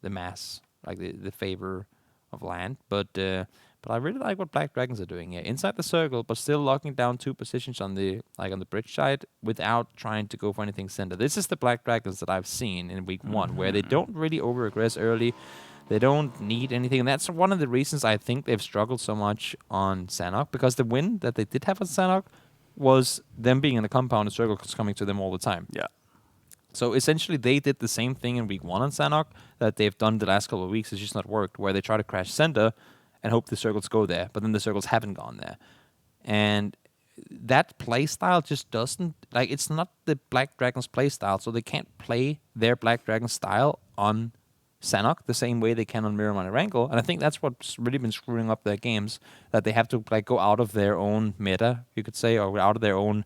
mass, like the favor of land, but I really like what Black Dragons are doing here inside the circle, but still locking down 2 positions on the bridge side without trying to go for anything center. This is the Black Dragons that I've seen in week 1, where they don't really over-aggress early. They don't need anything, and that's one of the reasons I think they've struggled so much on Sanhok, because the win that they did have on Sanhok was them being in the compound and circle coming to them all the time. Yeah. So essentially, they did the same thing in week 1 on Sanhok that they've done the last couple of weeks. It's just not worked, where they try to crash center and hope the circles go there, but then the circles haven't gone there. And that play style just doesn't, like, it's not the Black Dragons play style, so they can't play their Black Dragon style on Sanhok the same way they can on Miramar and Wrangel. And I think that's what's really been screwing up their games, that they have to go out of their own meta, you could say, or out of their own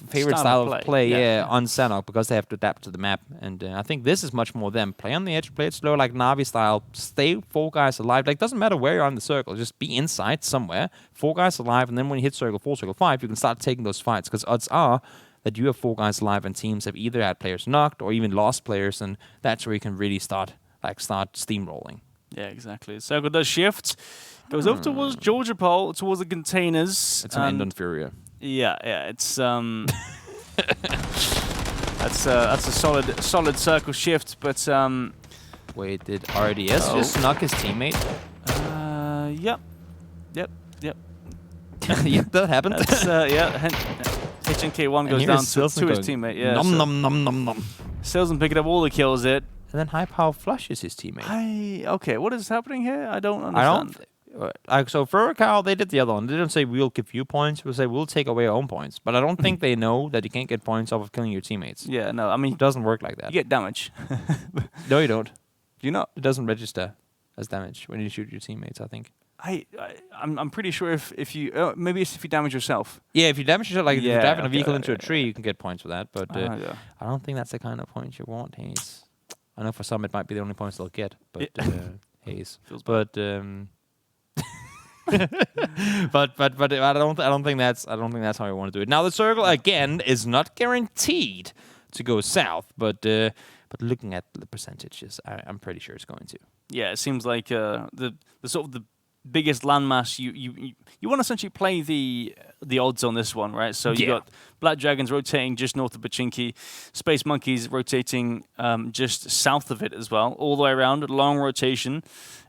favorite style of play on Sanok, because they have to adapt to the map. And I think this is much more them. Play on the edge, play it slow, like Na'Vi style. Stay 4 guys alive. Like, doesn't matter where you're on the circle. Just be inside somewhere. 4 guys alive, and then when you hit circle 4, circle 5, you can start taking those fights. Because odds are that you have 4 guys alive, and teams have either had players knocked or even lost players, and that's where you can really start steamrolling. Yeah, exactly. Circle does shift. Goes over towards Georgia Pole, towards the containers. It's an end on Furia. Yeah, it's that's a solid circle shift, but wait, did RDS just knock his teammate? Yep. Yep, that happened. HNK1 goes down to his teammate. Yeah. Nom. Silson picking up all the kills. And then High Power flushes his teammate. Okay, what is happening here? I don't understand. So for Cal, they did the other one. They didn't say we'll give you points. They say we'll take away our own points. But I don't think they know that you can't get points off of killing your teammates. Yeah, no. I mean, it doesn't work like that. You get damage. No, you don't. Do you not? It doesn't register as damage when you shoot your teammates, I think. I'm pretty sure if you maybe it's if you damage yourself. Yeah, if you damage yourself, like if you're driving a vehicle into a tree, you can get points for that. But I don't think that's the kind of points you want, HayZ. I know for some it might be the only points they'll get, but HayZ. But but I don't think that's how I want to do it. Now the circle again is not guaranteed to go south, but looking at the percentages, I'm pretty sure it's going to. Yeah, it seems like the sort of the biggest landmass. You want to essentially play the odds on this one, right? So you got Black Dragons rotating just north of Pachinki, Space Monkeys rotating just south of it as well, all the way around. A long rotation.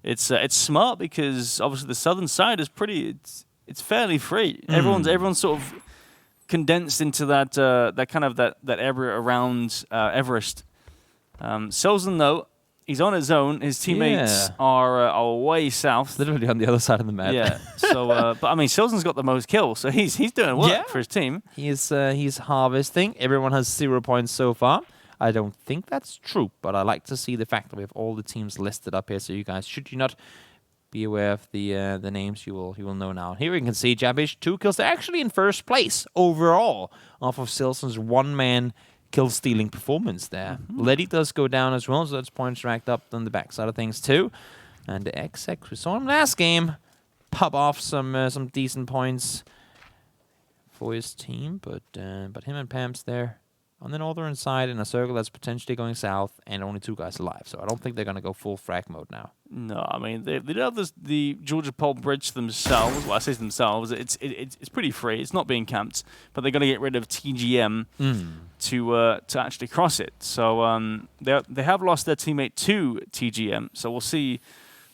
It's smart because obviously the southern side is pretty. It's fairly free. Everyone's sort of condensed into that that area around Everest. Silson though. He's on his own. His teammates are way south. Literally on the other side of the map. Yeah. So, but I mean, Silson's got the most kills, so he's doing work for his team. He's harvesting. Everyone has 0 points so far. I don't think that's true, but I like to see the fact that we have all the teams listed up here. So you guys, should you not be aware of the names, you will know now. Here we can see Jabish 2 kills. They're actually in first place overall off of Silson's 1-man kill-stealing performance there. Letty does go down as well, so that's points racked up on the backside of things too. And the XX, we saw him last game, pop off some decent points for his team, but him and Pam's there on the northern side in a circle that's potentially going south, and only 2 guys alive. So I don't think they're going to go full frag mode now. No, I mean they do have the Georgia Pole Bridge themselves. Well, I say themselves. It's pretty free. It's not being camped, but they're going to get rid of TGM to actually cross it. So they have lost their teammate to TGM. So we'll see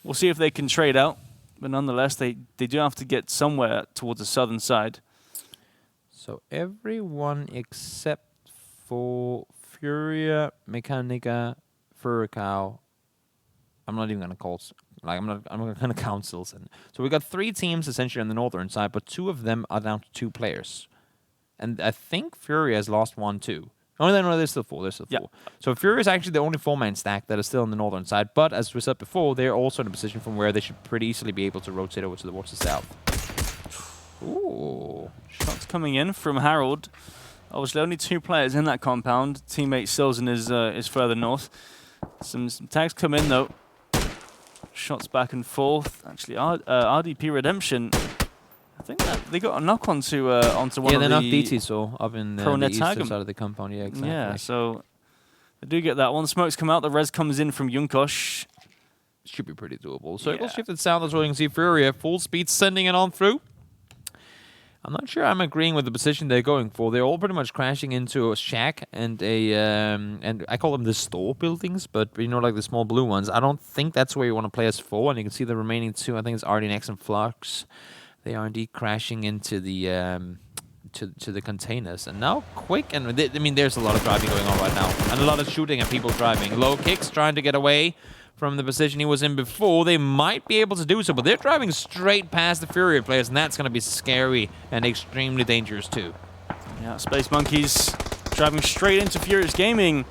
if they can trade out. But nonetheless, they do have to get somewhere towards the southern side. So everyone except for Furia, Mechanica, Furicao. I'm not even gonna call. I'm gonna count Silson. So we got 3 teams essentially on the northern side, but 2 of them are down to 2 players, and I think Furia has lost 1 too. Oh no, there's still 4. There's still 4. So Furia is actually the only 4-man stack that is still on the northern side. But as we said before, they're also in a position from where they should pretty easily be able to rotate over towards the south. Ooh, shots coming in from Harold. Obviously, only 2 players in that compound. Teammate Silson is further north. Some tags come in though. Shots back and forth. Actually, RDP Redemption. I think that they got a knock onto one of the. Yeah, they knocked DT so up in the eastern side of the compound. Yeah, exactly. Yeah, so they do get that one. Smokes come out. The res comes in from Junkosh. Should be pretty doable. Circle shifted south as well. You can see Furia full speed sending it on through. I'm not sure I'm agreeing with the position they're going for. They're all pretty much crashing into a shack and and I call them the store buildings, but you know, like the small blue ones. I don't think that's where you want to play as 4. And you can see the remaining 2. I think it's RDNX and Flux. They are indeed crashing into the to the containers. And now quick, and I mean, there's a lot of driving going on right now, and a lot of shooting and people driving. Low kicks trying to get away from the position he was in before. They might be able to do so, but they're driving straight past the Furia players, and that's going to be scary and extremely dangerous too. Yeah, Space Monkeys driving straight into Furious Gaming.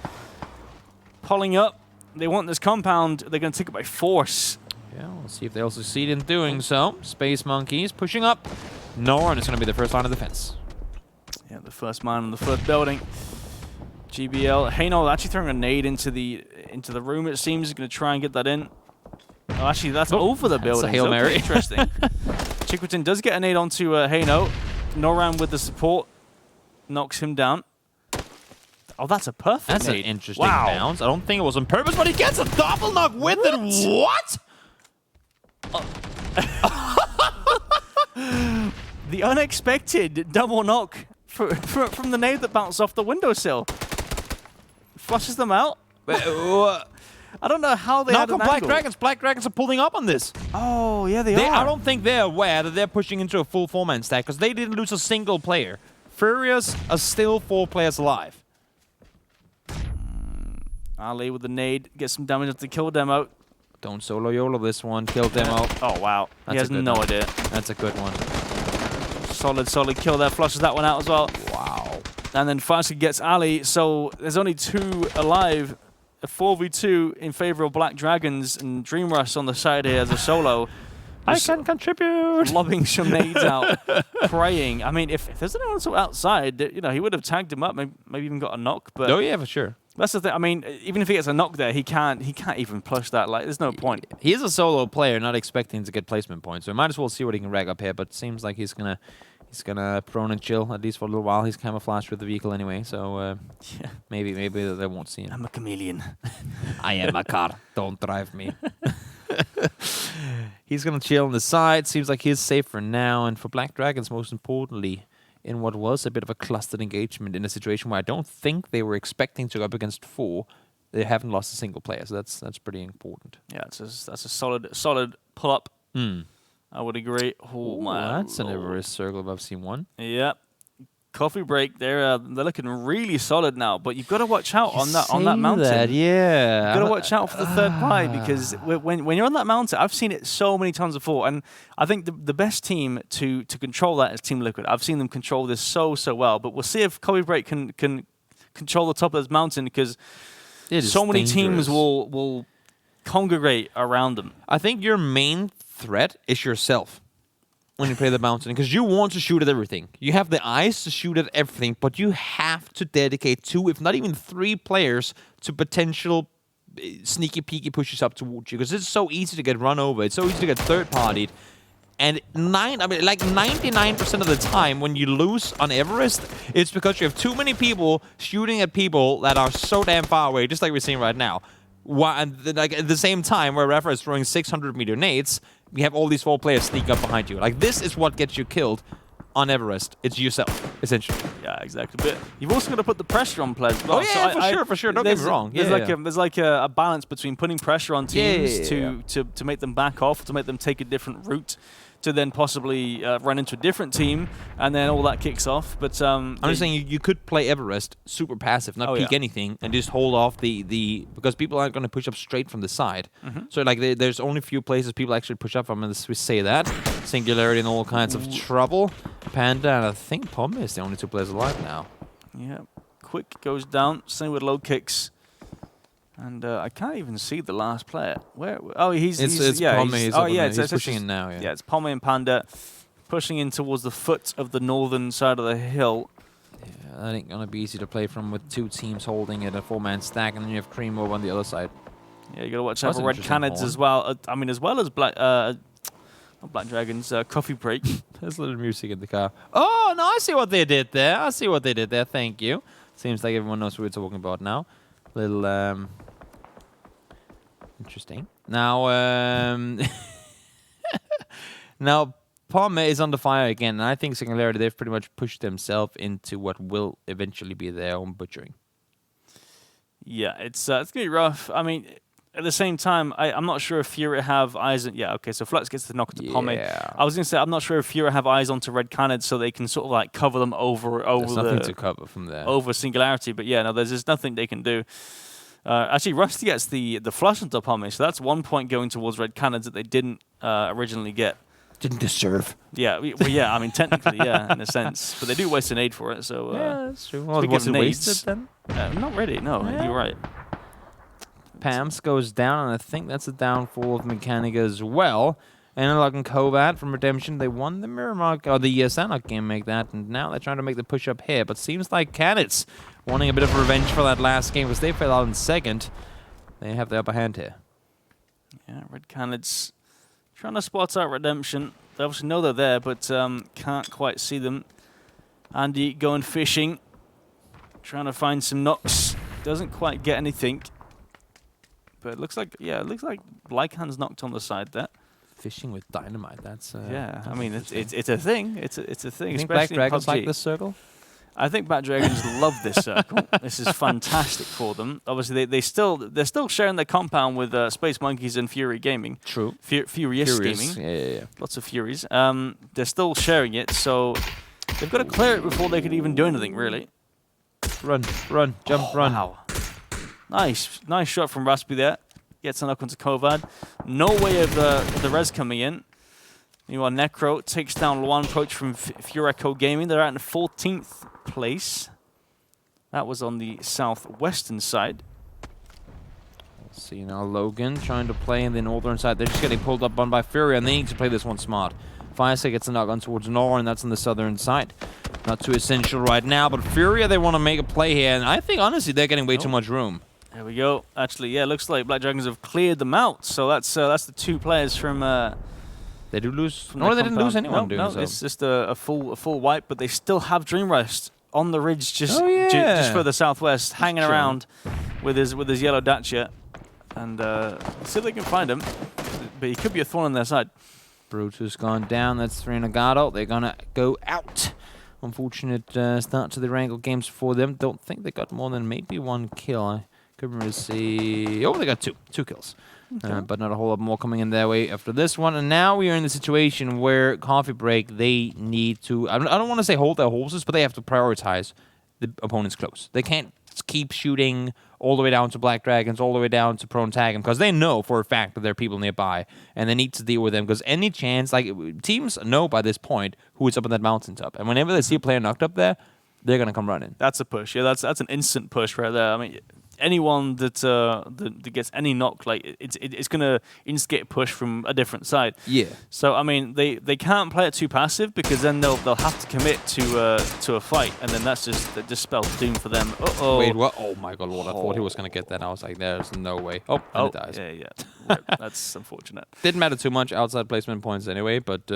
Pulling up. They want this compound. They're going to take it by force. Yeah, we'll see if they'll succeed in doing so. Space Monkeys pushing up Noran is going to be the first line of defense. Yeah, the first man on the first building. GBL. HayZ actually throwing a nade into the room. It seems he's going to try and get that in. Oh, actually, that's over the building. That's a Hail Mary. Interesting. Chiquitin does get a nade onto HayZ. Noran with the support knocks him down. Oh, that's a perfect That's nade. an interesting bounce. I don't think it was on purpose, but he gets a double knock with it. What? The unexpected double knock from the nade that bounced off the windowsill. Flushes them out. I don't know how they had an Black angle. Dragons. Black Dragons are pulling up on this. Oh, yeah, they are. I don't think they're aware that they're pushing into a full 4-man stack because they didn't lose a single player. Furious are still 4 players alive. Ali with the nade gets some damage to kill demo. Don't solo YOLO this one. Kill demo. Oh, wow. He has no idea. That's a good one. Solid kill there. Flushes that one out as well. Wow. And then Farsky gets Ali. So there's only 2 alive. A 4v2 in favor of Black Dragons, and Dream Rush on the side here as a solo. I can contribute. Lobbing some nades out, praying. I mean, if there's anyone else outside, you know, he would have tagged him up, maybe even got a knock. But oh yeah, for sure. That's the thing. I mean, even if he gets a knock there, he can't even push that. Like, there's no point. He is a solo player, not expecting to get placement points, so we might as well see what he can rag up here. But it seems like he's gonna prone and chill at least for a little while. He's camouflaged with the vehicle anyway, so yeah. maybe they won't see him. I'm a chameleon. I am a car. Don't drive me. He's gonna chill on the side. Seems like he's safe for now, and for Black Dragons, most importantly, in what was a bit of a clustered engagement in a situation where I don't think they were expecting to go up against 4. They haven't lost a single player, so that's pretty important. Yeah, that's a solid pull up. I would agree. Oh, man. That's an Everest circle if I've seen one. Yeah. Coffee break. They're looking really solid now, but you've got to watch out on that mountain. Yeah. You've got to watch out for the third pie, because when you're on that mountain, I've seen it so many times before, and I think the best team to control that is Team Liquid. I've seen them control this so well, but we'll see if Coffee break can control the top of this mountain, because so many teams will congregate around them. I think your main threat is yourself when you play the mountain, because you want to shoot at everything. You have the eyes to shoot at everything, but you have to dedicate 2, if not even 3 players to potential sneaky peeky pushes up towards you, because it's so easy to get run over. It's so easy to get third-partied. And 99% of the time when you lose on Everest, it's because you have too many people shooting at people that are so damn far away, just like we're seeing right now. Like at the same time where Rafa is throwing 600-meter nades, we have all these 4 players sneak up behind you. Like, this is what gets you killed on Everest. It's yourself, essentially. Yeah, exactly. But you've also got to put the pressure on players as well. Oh, yeah, so for sure. Don't get me wrong. There's like a balance between putting pressure on teams to make them back off, to make them take a different route, to then possibly run into a different team, and then all that kicks off. But I'm just saying you could play Everest super passive, not peek anything, and just hold off the because people aren't going to push up straight from the side. So like there's only few places people actually push up from, and we say that Singularity and all kinds of trouble. Panda and I think Pomme is the only 2 players alive now. Yeah, Quick goes down. Same with low kicks. And I can't even see the last player. Where? Oh, he's Pomme. He's pushing in now. Yeah, it's Pomme and Panda pushing in towards the foot of the northern side of the hill. Yeah, that ain't gonna be easy to play from with 2 teams holding it, a 4-man stack, and then you have Cream over on the other side. Yeah, you gotta watch out for Red Canids as well. I mean, as well as Black Dragons, Coffee Break. There's a little music in the car. Oh no, I see what they did there. Thank you. Seems like everyone knows what we're talking about now. Little interesting. Now now Pomme is under fire again, and I think Singularity, they've pretty much pushed themselves into what will eventually be their own butchering. Yeah, it's gonna be rough. I mean, at the same time, I'm not sure if Fury have eyes on... Yeah, okay, so Flux gets the knock to Pomme. I was going to say, I'm not sure if Fury have eyes onto Red Canids, so they can sort of like cover them over there's nothing to cover from there. Over Singularity, but yeah, no, there's just nothing they can do. Actually, Rusty gets the flush onto Pomme, so that's 1 point going towards Red Canids that they didn't originally get. Didn't deserve. Yeah, well, yeah, I mean, technically, yeah, in a sense. But they do waste an aid for it, so... yeah, that's true. Well, was it wasted then? Not really, no, yeah. You're right. Pams goes down, and I think that's a downfall of Mechanica as well. Analog and Kovat from Redemption, they won the Miramar, or the Sanok game, make that, and now they're trying to make the push up here. But seems like Canets wanting a bit of revenge for that last game, because they fell out in second. They have the upper hand here. Yeah, Red Canets trying to spot out Redemption. They obviously know they're there, but can't quite see them. Andy going fishing, trying to find some knocks. Doesn't quite get anything. But it looks like, yeah, it looks like Lycan's knocked on the side there. Fishing with dynamite, that's... yeah, that's I mean, it's a thing. It's a thing, you think especially Black Dragons in PUBG. like this circle? I think Black Dragons love this circle. This is fantastic for them. Obviously, they're still sharing their compound with Space Monkeys and Fury Gaming. True. Furious Gaming. Yeah. Lots of Furies. They're still sharing it, so they've got to clear it before they could even do anything, really. Run, jump, run. Wow. Nice shot from Raspy there. Gets a knock onto Kovad. No way of the res coming in. Meanwhile, Necro takes down one approach from Fureco Gaming. They're at in 14th place. That was on the southwestern side. Let's see now, Logan trying to play in the northern side. They're just getting pulled up on by Fury, and they need to play this one smart. Firesight gets a knock on towards Nora, and that's on the southern side. Not too essential right now, but Fury, they want to make a play here, and I think, honestly, they're getting way too much room. There we go. Actually, yeah, looks like Black Dragons have cleared them out. So that's the two players from. They do lose. No, they didn't lose anyone. No, it's just a full wipe, but they still have Dream Rest on the ridge, just further southwest, hanging around with his yellow Dacia, and see if they can find him. But he could be a thorn on their side. Brutus gone down. That's 3 Nagato. They're gonna go out. Unfortunate start to the Wrangle games for them. Don't think they got more than maybe 1 kill. I couldn't really see. Oh, they got 2 kills. Okay. But not a whole lot more coming in their way after this one. And now we are in the situation where Coffee Break, they need to, I don't want to say hold their horses, but they have to prioritize the opponents close. They can't keep shooting all the way down to Black Dragons, all the way down to Prone Tag 'em, because they know for a fact that there are people nearby, and they need to deal with them, because any chance, like, teams know by this point who is up on that mountaintop, and whenever they see a player knocked up there, they're going to come running. That's a push. Yeah, that's an instant push right there. I mean, anyone that gets any knock, like it's gonna instigate a push from a different side. Yeah. So I mean, they can't play it too passive, because then they'll have to commit to a fight, and then that just spells doom for them. Uh-oh. Wait, what? Oh my god, Lord! I thought he was gonna get that. I was like, there's no way. Oh, and it dies. Yeah. That's unfortunate. Didn't matter too much outside placement points anyway, but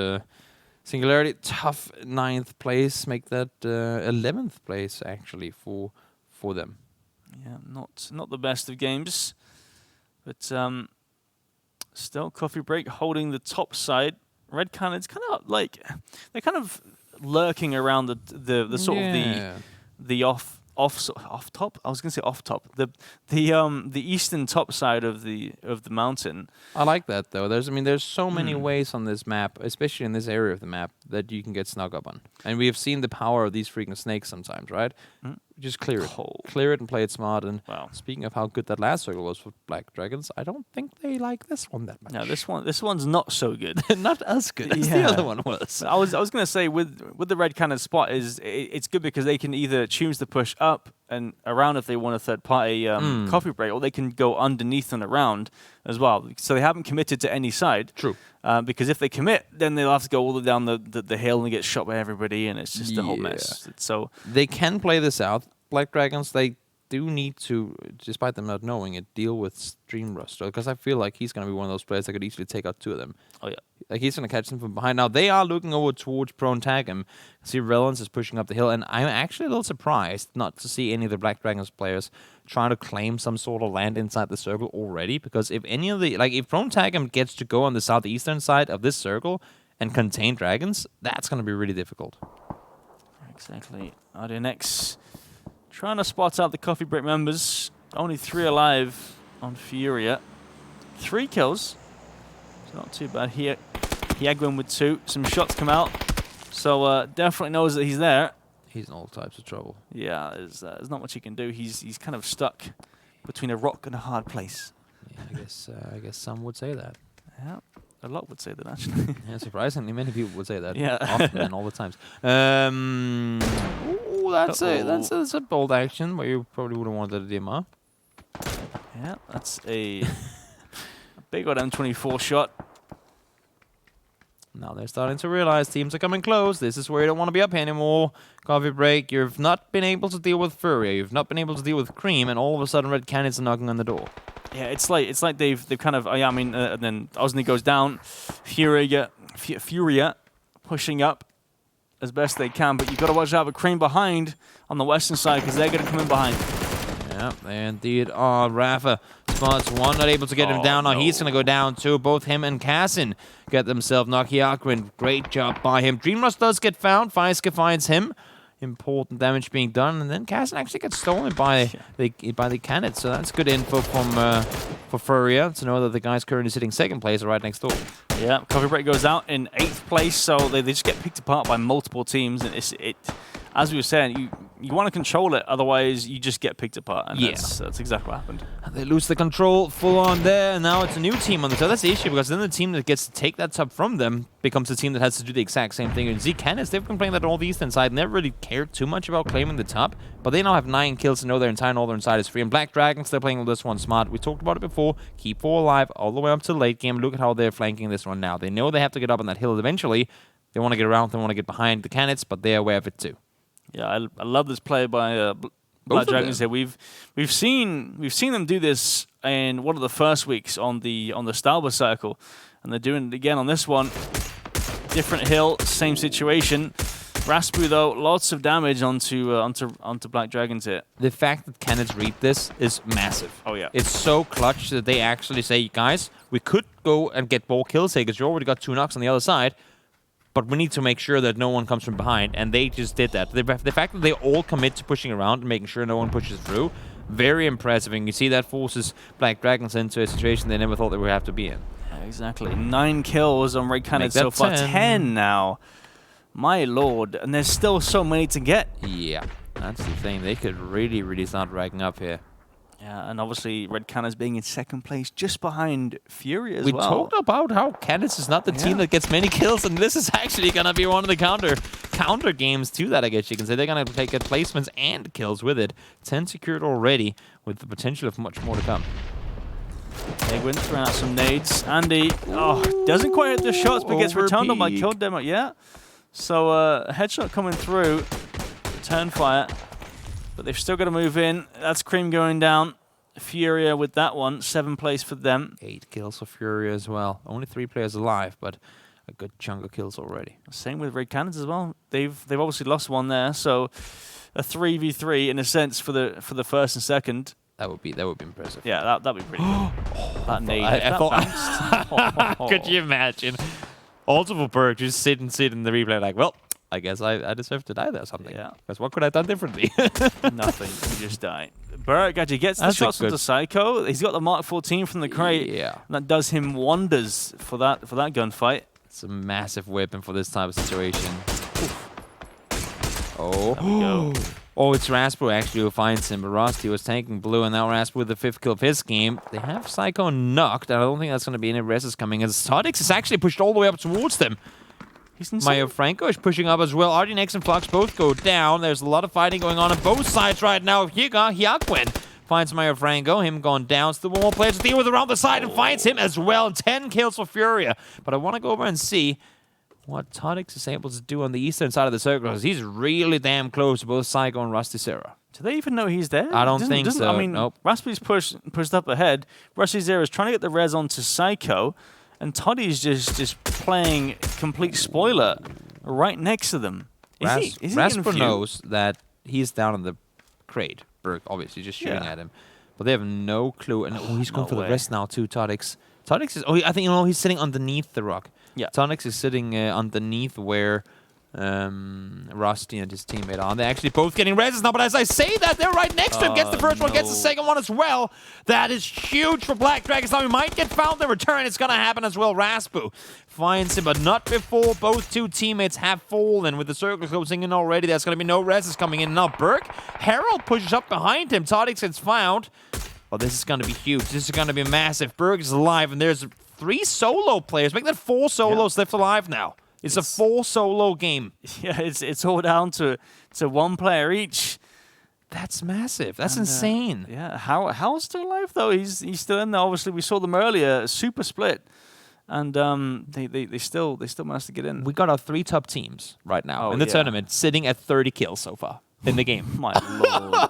Singularity, tough 9th place, make that 11th place actually for them. Yeah, not the best of games, but still Coffee Break holding the top side. Red Cannon's kind of like they're kind of lurking around the sort of the off top. I was gonna say off top. The eastern top side of the mountain. I like that though. There's so many ways on this map, especially in this area of the map, that you can get snuck up on. And we have seen the power of these freaking snakes sometimes, right? Just clear it. Clear it and play it smart. And speaking of how good that last circle was for Black Dragons, I don't think they like this one that much. No, this one's not so good. Not as good as the other one was. I was gonna say with the Red Cannon spot it's good because they can either choose to push up and around if they want a third party Coffee Break, or they can go underneath and around as well. So they haven't committed to any side. True. Because if they commit, then they'll have to go all the way down the hill and get shot by everybody, and it's just a whole mess. So they can play this out. Black Dragons, they do need to, despite them not knowing it, deal with Stream Rust, because I feel like he's going to be one of those players that could easily take out 2 of them. Oh, yeah. Like, he's going to catch them from behind. Now, they are looking over towards Prone Tag him. See, Relance is pushing up the hill, and I'm actually a little surprised not to see any of the Black Dragons players trying to claim some sort of land inside the circle already, because if any of the, like, if Prone Tag him gets to go on the southeastern side of this circle and contain dragons, that's going to be really difficult. Exactly. RDNX trying to spot out the Coffee Break members. Only 3 alive on Furia. 3 kills. It's not too bad here. Yagwin with 2. Some shots come out. So definitely knows that he's there. He's in all types of trouble. Yeah, there's not much he can do. He's kind of stuck between a rock and a hard place. Yeah, I guess some would say that. Yeah, a lot would say that, actually. Yeah, surprisingly, many people would say that. Yeah. Often and all the times. That's a bold action where you probably wouldn't want that at DMR. Yeah, that's a big old M24 shot. Now they're starting to realize teams are coming close. This is where you don't want to be up here anymore. Coffee break. You've not been able to deal with Furia. You've not been able to deal with Cream, and all of a sudden Red Canids are knocking on the door. Yeah, it's like they've kind of. Yeah, I mean, and then Osni goes down. Furia pushing up as best they can, but you've got to watch out for Cream behind on the western side because they're going to come in behind. Yeah, they indeed are. Rafa spots one, not able to get him down. Now he's going to go down too. Both him and Kassin get themselves knocked. Hyakuen, great job by him. Dreamrush does get found. Faiska finds him. Important damage being done, and then Kassin actually gets stolen by the Canids. So that's good info from for Furia to know that the guy's currently sitting second place right next door. Yeah, Coffee Break goes out in 8th place, so they just get picked apart by multiple teams, and as we were saying, you want to control it, otherwise you just get picked apart, and that's exactly what happened. They lose the control full on there, and now it's a new team on the top. That's the issue, because then the team that gets to take that top from them becomes the team that has to do the exact same thing. And Canids, they've been playing that all the eastern side, never really cared too much about claiming the top, but they now have 9 kills to know their entire northern side is free. And Black Dragons, they're playing this one smart. We talked about it before. Keep 4 alive all the way up to the late game. Look at how they're flanking this one now. They know they have to get up on that hill eventually. They want to get around, they want to get behind the Canids, but they're aware of it too. Yeah, I love this play by Black Dragons here. We've seen them do this in one of the first weeks on the Stalber Circle, and they're doing it again on this one. Different hill, same situation. Raspu though, lots of damage onto Black Dragons here. The fact that Canids read this is massive. Oh yeah, it's so clutch that they actually say, guys, we could go and get more kills here because you already got 2 knocks on the other side. But we need to make sure that no one comes from behind, and they just did that. The fact that they all commit to pushing around and making sure no one pushes through, very impressive. And you see that forces Black Dragons into a situation they never thought they would have to be in. Yeah, exactly. 9 kills on Red Canids so far. 10 now. My lord. And there's still so many to get. Yeah, that's the thing. They could really, really start racking up here. Yeah, and obviously Red Canids being in second place just behind Fury as well. We talked about how Canids is not the team that gets many kills, and this is actually going to be one of the counter games to that, I guess you can say. They're going to take placements and kills with it. 10 secured already, with the potential of much more to come. Egwin throwing out some nades. Andy, doesn't quite hit the shots, but gets returned on by Kill Demo. Yeah. So a headshot coming through. Return fire. But they've still got to move in. That's Cream going down. Furia with that one. 7th place for them. 8 kills for Furia as well. Only 3 players alive, but a good chunk of kills already. Same with Red Canids as well. They've obviously lost one there, so a 3v3 in a sense for the first and second. That would be impressive. Yeah, that'd be pretty good. That nade. I thought. Could you imagine? Also for Berg, just sit in the replay like, well, I guess I deserve to die there or something. Yeah. Because what could I have done differently? Nothing. You just die. Burke actually gets the shots onto Psycho. He's got the Mark 14 from the crate. Yeah. And that does him wonders for that gunfight. It's a massive weapon for this type of situation. Oh. There we go. Oh, it's Raspu actually who finds him, but Rusty was tanking blue, and now Raspu with the 5th kill of his game. They have Psycho knocked, and I don't think that's going to be any reses coming, as Todix is actually pushed all the way up towards them. Mayo Franco is pushing up as well. RDNX and Flux both go down. There's a lot of fighting going on both sides right now. Hyakuen finds Mayo Franco. Him gone down. Still one more player to deal with around the side and finds him as well. 10 kills for Furia. But I want to go over and see what Todix is able to do on the eastern side of the circle, because he's really damn close to both Psycho and Rusty Serra. Do they even know he's there? I don't think so. I mean, nope. Raspi's pushed up ahead. Rusty Serra is trying to get the res onto Psycho. And Toddy's just playing complete spoiler right next to them. Rasper knows that he's down in the crate. Berg obviously just shooting at him. But they have no clue. And he's going for the rest now too, Todix. Todix is, I think, he's sitting underneath the rock. Yeah. Todix is sitting underneath where Rusty and his teammate are. They're actually both getting reses now, but as I say that, they're right next to him. Gets the first one, gets the second one as well. That is huge for Black Dragons. Now he might get found in return. It's going to happen as well. Raspu finds him, but not before both two teammates have fallen. With the circle closing in already, there's going to be no reses coming in. Now Burke, Harold pushes up behind him. Todix gets found. Oh, this is going to be huge. This is going to be massive. Burke is alive, and there's 3 solo players. Make that 4 solos left alive now. It's a 4 solo game. Yeah, it's all down to 1 player each. That's massive. That's insane. Yeah, How's still alive though? He's still in there. Obviously, we saw them earlier. Super split. and they still managed to get in. We got our 3 top teams right now in the tournament, sitting at 30 kills so far in the game. My lord.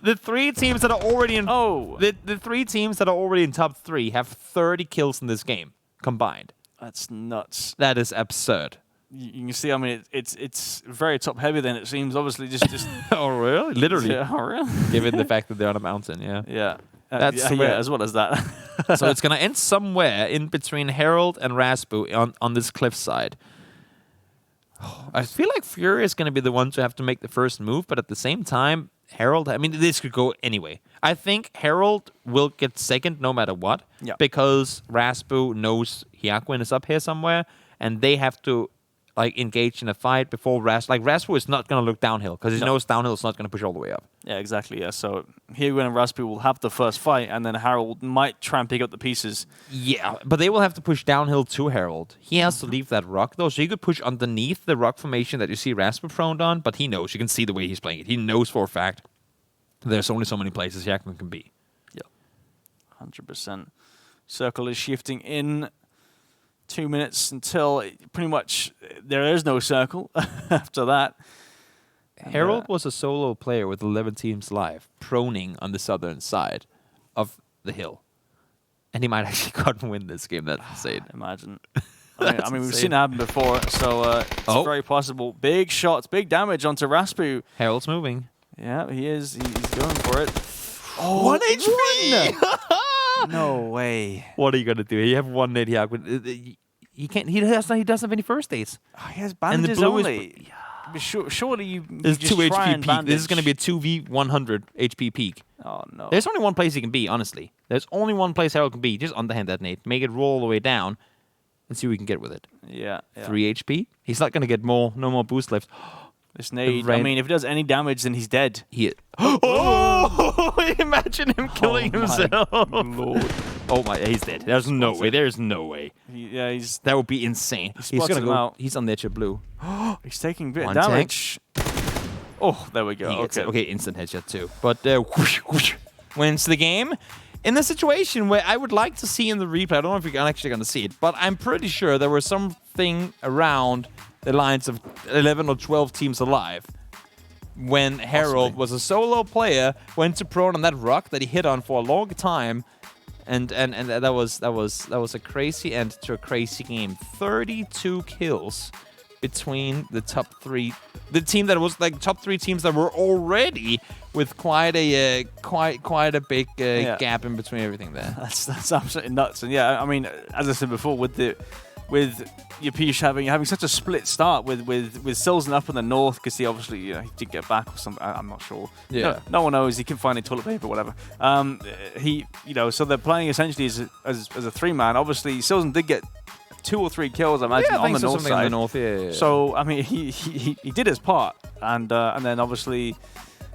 The 3 teams that are already in the 3 teams that are already in top 3 have 30 kills in this game combined. That's nuts. That is absurd. You can see, I mean, it's very top heavy. Then it seems, obviously, just. Oh really? Literally. Yeah, oh really? Given the fact that they're on a mountain, yeah. Yeah. That's as well as that. So it's gonna end somewhere in between Harold and Raspu on this cliffside. I feel like Fury is gonna be the one to have to make the first move, but at the same time, Harold. I mean, this could go anyway. I think Harold will get second no matter what, because Raspu knows Hyakuin is up here somewhere, and they have to engage in a fight before Raspu is not going to look downhill because he knows downhill is not going to push all the way up. Yeah, exactly. Yeah, so Hyakuin and Raspu will have the first fight, and then Harold might try and pick up the pieces. Yeah, but they will have to push downhill to Harold. He has to leave that rock though, so you could push underneath the rock formation that you see Raspu prone on. But he knows. You can see the way he's playing it. He knows for a fact there's only so many places Hyakuin can be. Yeah, 100%. Circle is shifting in. 2 minutes until pretty much there is no circle after that. Harold was a solo player with 11 teams live, proning on the southern side of the hill. And he might actually go and win this game. That's insane. Imagine. I mean we've seen it happen before, so it's very possible. Big shots, big damage onto Raspu. Harold's moving. Yeah, he is. He's going for it. Oh, 1 HP! No way. What are you gonna do? You have 1 nade Hyakuin. He can't. He doesn't have any first aids. Oh, he has bandages only. Surely you. There's just 2 HP peak. bandage. This is gonna be a 2v100 HP peak. Oh no. There's only one place he can be. Honestly, there's only one place Harold can be. Just underhand that nade, make it roll all the way down, and see what we can get with it. Yeah. 3 HP. He's not gonna get no more boost left. This nade. I mean, if he does any damage, then he's dead. Oh! Imagine him killing himself. Lord. Oh my! He's dead. There's no way. There's no way. That would be insane. He's gonna go out. He's on the edge of blue. He's taking a bit of damage. Oh, there we go. Okay, instant headshot too. But whoosh, whoosh, wins the game. In a situation where I would like to see in the replay, I don't know if you're actually going to see it, but I'm pretty sure there was something around the lines of 11 or 12 teams alive when Harold was a solo player, went to prone on that rock that he hit on for a long time, and that was a crazy end to a crazy game. 32 kills between the top 3, the team that was top 3 teams that were already with quite a big gap in between everything there. That's absolutely nuts. And yeah, I mean, as I said before, with Yapish having such a split start with Silzen up in the north, because he obviously he didn't get back or something. I'm not sure. Yeah, no one knows. He can find a toilet paper or whatever. So they're playing essentially as a 3-man. Obviously, Silzen did get 2 or 3 kills, I imagine, on the north side. On the north, yeah. So I mean, he did his part, and then obviously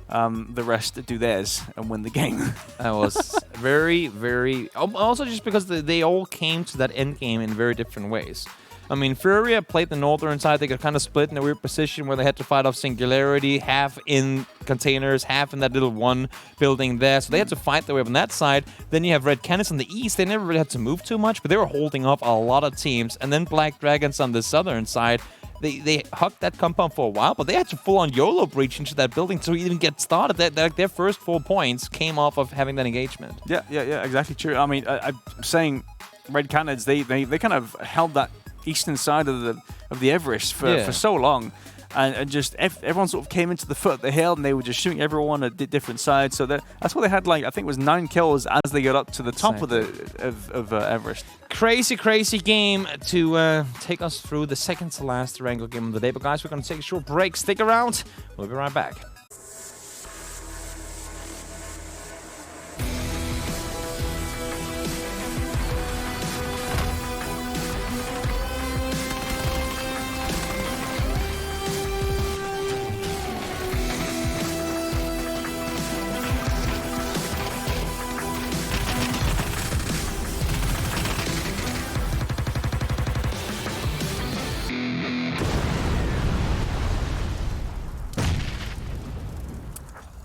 the rest do theirs and win the game. That was very, very. Also, just because they all came to that end game in very different ways. I mean, Furia played the northern side. They got kind of split in a weird position where they had to fight off Singularity, half in containers, half in that little one building there. So they had to fight their way up on that side. Then you have Red Canids on the east. They never really had to move too much, but they were holding off a lot of teams. And then Black Dragons on the southern side. They hugged that compound for a while, but they had to full-on YOLO breach into that building to even get started. Their first 4 points came off of having that engagement. Yeah, exactly true. I mean, I'm saying Red Canids, they kind of held that eastern side of the Everest for so long, and just everyone sort of came into the foot of the hill, and they were just shooting everyone at different sides. So that's why they had, I think it was 9 kills as they got up to the top of Everest. Crazy game to take us through the second to last Wrangle game of the day. But guys, we're going to take a short break. Stick around. We'll be right back.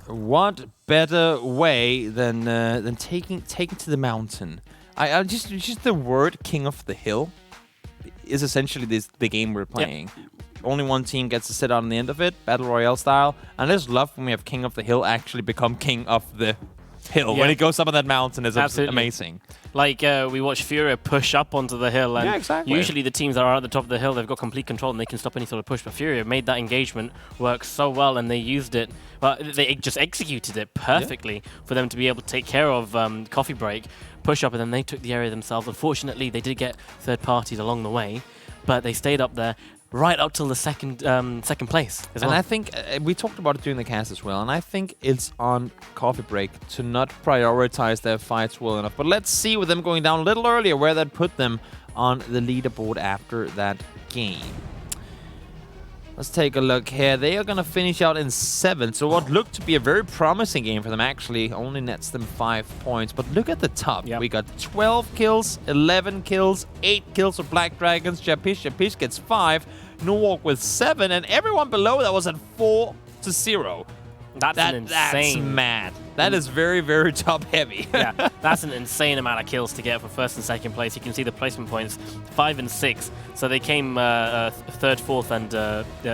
What better way than taking to the mountain I just the word King of the Hill is essentially the game we're playing. Yep. Only one team gets to sit on the end of it, Battle Royale style. And I just love when we have King of the Hill actually become King of the Hill. When it goes up on that mountain, it's amazing. Like, we watch Furia push up onto the hill, and usually the teams that are at the top of the hill, they've got complete control and they can stop any sort of push. But Furia made that engagement work so well, and they used it. Well, they just executed it perfectly for them to be able to take care of Coffee Break, push up, and then they took the area themselves. Unfortunately, they did get third parties along the way, but they stayed up there right up till the second place as well. And I think we talked about it during the cast as well, and I think it's on Coffee Break to not prioritize their fights well enough. But let's see with them going down a little earlier where that put them on the leaderboard after that game. Let's take a look here. They are going to finish out in 7th. So what looked to be a very promising game for them actually only nets them 5 points. But look at the top. Yep. We got 12 kills, 11 kills, 8 kills for Black Dragons. Japish gets 5. Nuwalk with 7. And everyone below that was at 4-0. That's insane. That's mad. That is very, very top heavy. Yeah, that's an insane amount of kills to get for first and second place. You can see the placement points, 5 and 6. So they came third, fourth, and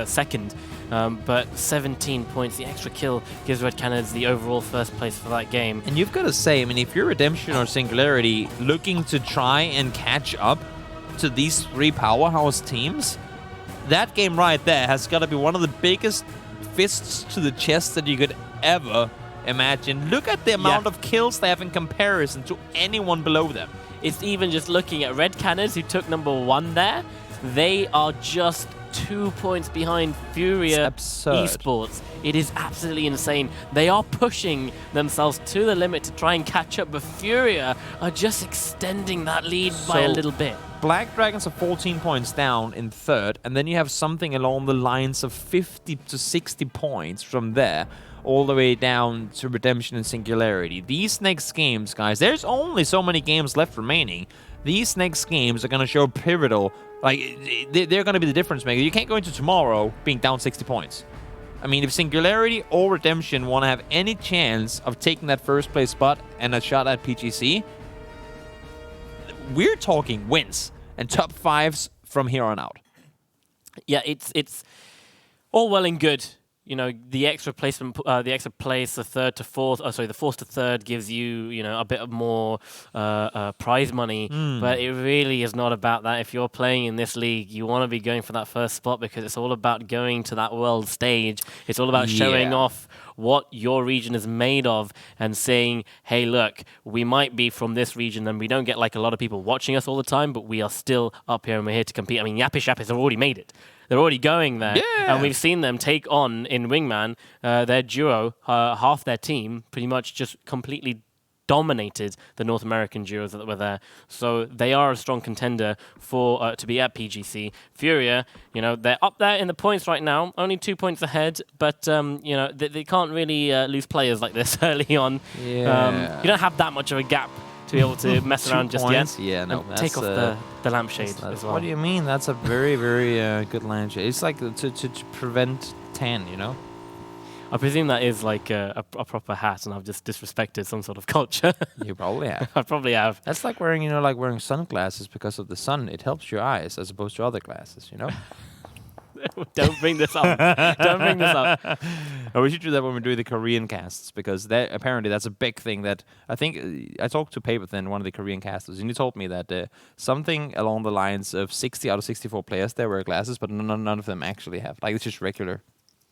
second. But 17 points. The extra kill gives Red Canids the overall first place for that game. And you've got to say, I mean, if you're Redemption or Singularity looking to try and catch up to these 3 powerhouse teams, that game right there has got to be one of the biggest fists to the chest that you could ever imagine. Look at the amount of kills they have in comparison to anyone below them. It's even just looking at Red Canids, who took number 1 there. They are just 2 points behind Furia Esports. It is absolutely insane. They are pushing themselves to the limit to try and catch up, but Furia are just extending that lead by a little bit. Black Dragons are 14 points down in 3rd, and then you have something along the lines of 50 to 60 points from there, all the way down to Redemption and Singularity. These next games, guys, there's only so many games left remaining. These next games are going to show pivotal, like, they're going to be the difference maker. You can't go into tomorrow being down 60 points. I mean, if Singularity or Redemption want to have any chance of taking that first place spot and a shot at PGC, we're talking wins and top 5s from here on out. Yeah, it's all well and good. You know, the extra placement, the extra place, the 3rd to 4th, the 4th to 3rd gives you, a bit of more prize money. But it really is not about that. If you're playing in this league, you want to be going for that first spot because it's all about going to that world stage. It's all about showing off what your region is made of and saying, hey, look, we might be from this region and we don't get like a lot of people watching us all the time, but we are still up here and we're here to compete. I mean, Yapish have already made it. They're already going there. Yeah. And we've seen them take on, in Wingman, their duo, half their team, pretty much just completely dominated the North American duos that were there. So they are a strong contender for to be at PGC. Furia, they're up there in the points right now, only 2 points ahead, but they can't really lose players like this early on. Yeah. You don't have that much of a gap to be able to mess around just yet. Yeah, no. And take off the lampshade as well. What do you mean? That's a very, very good lampshade. It's like to prevent tan, I presume that is like a proper hat, and I've just disrespected some sort of culture. You probably have. I probably have. That's like wearing, wearing sunglasses because of the sun. It helps your eyes as opposed to other glasses, Don't bring this up. Don't bring this up. Oh, we should do that when we do the Korean casts, because apparently that's a big thing that I think I talked to Paperthin, one of the Korean casters, and he told me that something along the lines of 60 out of 64 players there wear glasses, but none of them actually have. Like, it's just regular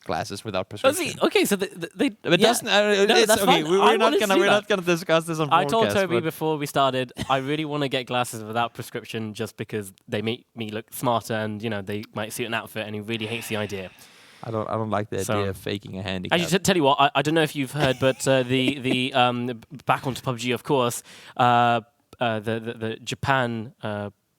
glasses without prescription. Okay, so they it doesn't. It's that's okay. fine. We're not gonna discuss this on podcast. I told Toby before we started, I really want to get glasses without prescription just because they make me look smarter, and they might suit an outfit, and he really hates the idea. I don't like the idea of faking a handicap. I tell you what, I don't know if you've heard, but the back onto PUBG, of course, the Japan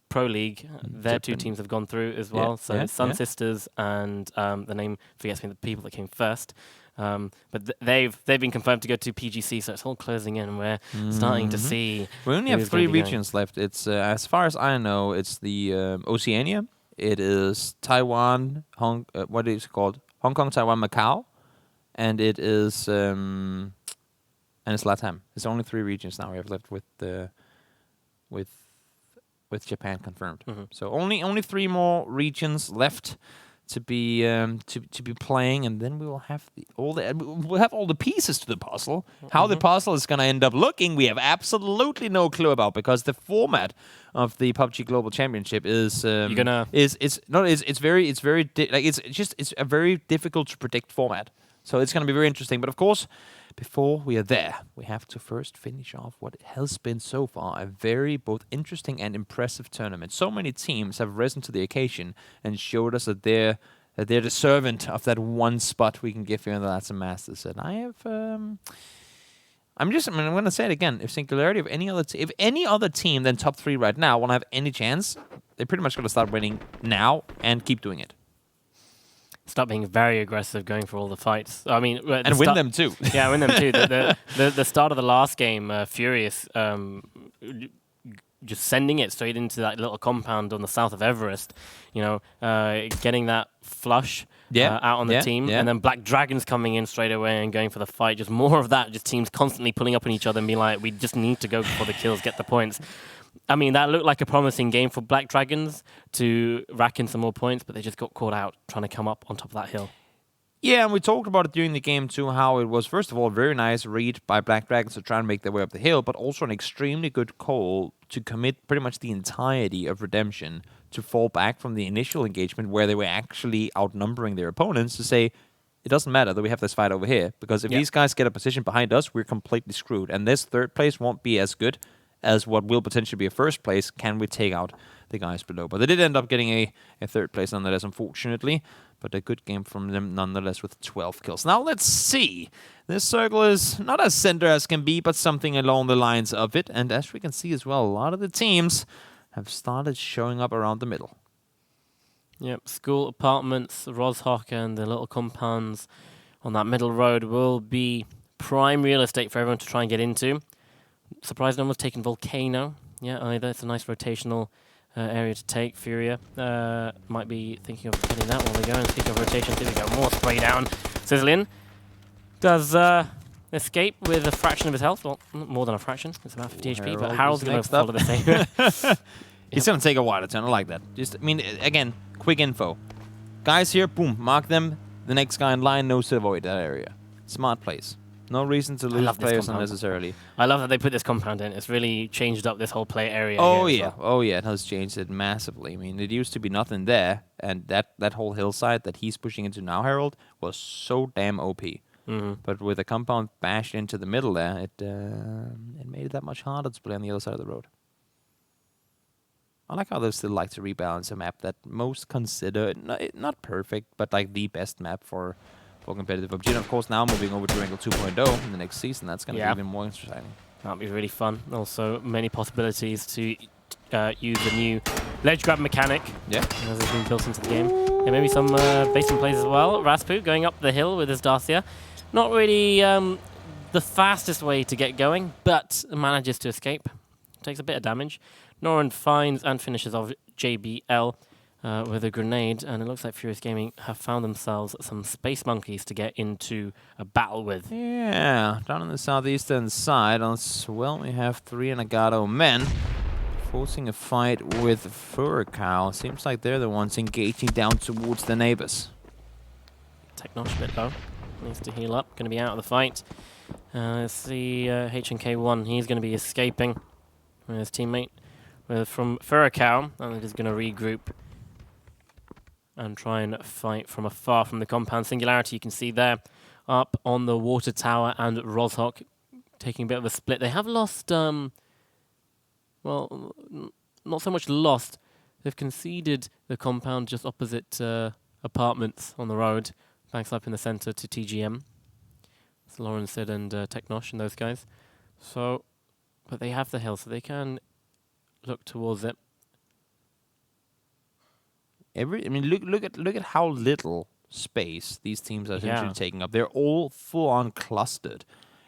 Pro League, their 2 teams have gone through as well. Sun Sisters and the name forgets me, the people that came first. But they've been confirmed to go to PGC, so it's all closing in, and we're starting to see. We only have 3 regions left. It's as far as I know, it's the Oceania. It is Taiwan, what is it called? Hong Kong, Taiwan, Macau, and it is and it's Latam. It's only 3 regions now we have left with the. with Japan confirmed. So only 3 more regions left to be playing, and then we will have all the pieces to the puzzle. How the puzzle is going to end up looking, we have absolutely no clue about, because the format of the PUBG Global Championship is it's a very difficult to predict format. So it's going to be very interesting. But of course, before we are there, we have to first finish off what has been so far a very both interesting and impressive tournament. So many teams have risen to the occasion and showed us that they're deserving of that one spot we can give here in the Latam Masters. And I have, I'm going to say it again. If Singularity, if any other team than top 3 right now want to have any chance, they're pretty much going to start winning now and keep doing it. Start being very aggressive, going for all the fights. I mean, and win them too. Yeah, win them too. The start of the last game, Furious, just sending it straight into that little compound on the south of Everest. You know, getting that flush out on the team, and then Black Dragons coming in straight away and going for the fight. Just more of that. Just teams constantly pulling up on each other and being like, we just need to go for the kills, get the points. I mean, that looked like a promising game for Black Dragons to rack in some more points, but they just got caught out trying to come up on top of that hill. Yeah, and we talked about it during the game too, how it was, first of all, a very nice read by Black Dragons to try and make their way up the hill, but also an extremely good call to commit pretty much the entirety of Redemption to fall back from the initial engagement where they were actually outnumbering their opponents to say, it doesn't matter that we have this fight over here, because if these guys get a position behind us, we're completely screwed, and this third place won't be as good as what will potentially be a first place. Can we take out the guys below? But they did end up getting a third place nonetheless, unfortunately. But a good game from them nonetheless with 12 kills. Now let's see. This circle is not as center as can be, but something along the lines of it. And as we can see as well, a lot of the teams have started showing up around the middle. Yep, school apartments, Roshok and the little compounds on that middle road will be prime real estate for everyone to try and get into. Surprised no one's taken Volcano. Yeah, either. It's a nice rotational area to take. Furia might be thinking of getting that while they go. And speak of rotation, see if we got more spray down. Sizzlin does escape with a fraction of his health. Well, more than a fraction. It's about 50 HP, but Harold's going to follow the same. He's going to take a while to turn. I like that. Just, I mean, again, quick info. Guys here, boom, mark them. The next guy in line knows to avoid that area. Smart plays. No reason to lose players unnecessarily. I love that they put this compound in. It's really changed up this whole play area. Oh yeah, oh yeah, it has changed it massively. I mean, it used to be nothing there, and that whole hillside that he's pushing into now, Harold, was so damn OP. But with a compound bashed into the middle there, it made it that much harder to play on the other side of the road. I like how they still like to rebalance a map that most consider not perfect, but like the best map for competitive PUBG. And of course, now moving over to Wrangle 2.0 in the next season, that's going to be even more interesting. That'll be really fun. Also, many possibilities to use the new ledge grab mechanic. Yeah. As it's been built into the game. Yeah, maybe some basement plays as well. Raspu going up the hill with his Dacia. Not really the fastest way to get going, but manages to escape. Takes a bit of damage. Noran finds and finishes off JBL. With a grenade, and it looks like Furious Gaming have found themselves some space monkeys to get into a battle with. Yeah, down on the southeastern side, well, we have 3 Nagato men forcing a fight with Furcow. Seems like they're the ones engaging down towards the neighbors. Technosh a bit low. Needs to heal up. Going to be out of the fight. Let's see HNK1. He's going to be escaping with his teammate from Furcow, and they're just going to regroup and try and fight from afar from the compound. Singularity, you can see there, up on the water tower, and Roshok taking a bit of a split. They have lost, well, not so much lost. They've conceded the compound just opposite apartments on the road. Banks up in the center to TGM. It's Lauren Sid and Technosh and those guys. So, but they have the hill, so they can look towards it. I mean, look at how little space these teams are essentially taking up. They're all full on clustered.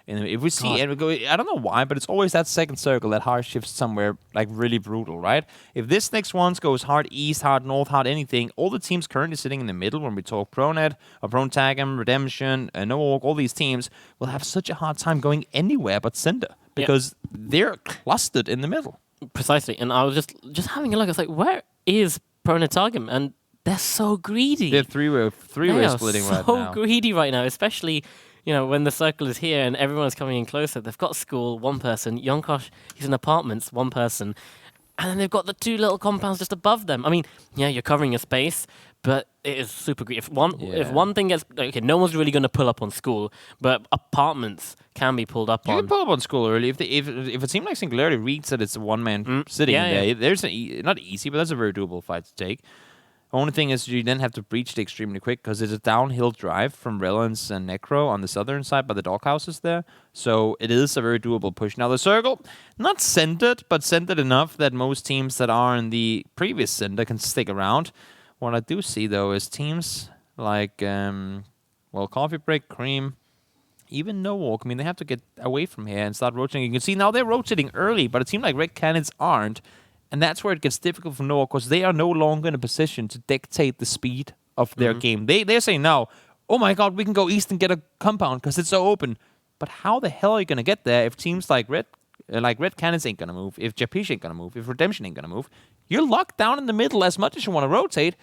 And if we see, and we go, I don't know why, but it's always that second circle that hard shifts somewhere like really brutal, right? If this next one goes hard east, hard north, hard anything, all the teams currently sitting in the middle when we talk ProNet, or ProTagem, Redemption, Noorg, all these teams will have such a hard time going anywhere but center because they're clustered in the middle. Precisely. And I was just having a look. I was like, where is Pronatagam? And they're so greedy. They're three-way splitting right now. So greedy right now, especially, you know, when the circle is here and everyone's coming in closer. They've got school, one person. Yonkosh, he's in apartments, one person. And then they've got the two little compounds just above them. I mean, yeah, you're covering your space, but it is super greedy. If one thing gets... Okay, no one's really going to pull up on school, but apartments can be pulled up on. You can pull up on school early. If it seemed like Singularity reads that it's a one-man sitting there, there's not easy, but that's a very doable fight to take. Only thing is you then have to breach it extremely quick because it's a downhill drive from Relance and Necro on the southern side by the doghouses there. So it is a very doable push. Now the circle, not centered, but centered enough that most teams that are in the previous center can stick around. What I do see though is teams like, Coffee Break, Cream, even No Walk. I mean, they have to get away from here and start rotating. You can see now they're rotating early, but it seems like Red Cannons aren't. And that's where it gets difficult for Noah because they are no longer in a position to dictate the speed of their game. They're saying now, oh my god, we can go east and get a compound because it's so open. But how the hell are you going to get there if teams like Red Cannons ain't going to move, if Japish ain't going to move, if Redemption ain't going to move? You're locked down in the middle as much as you want to rotate.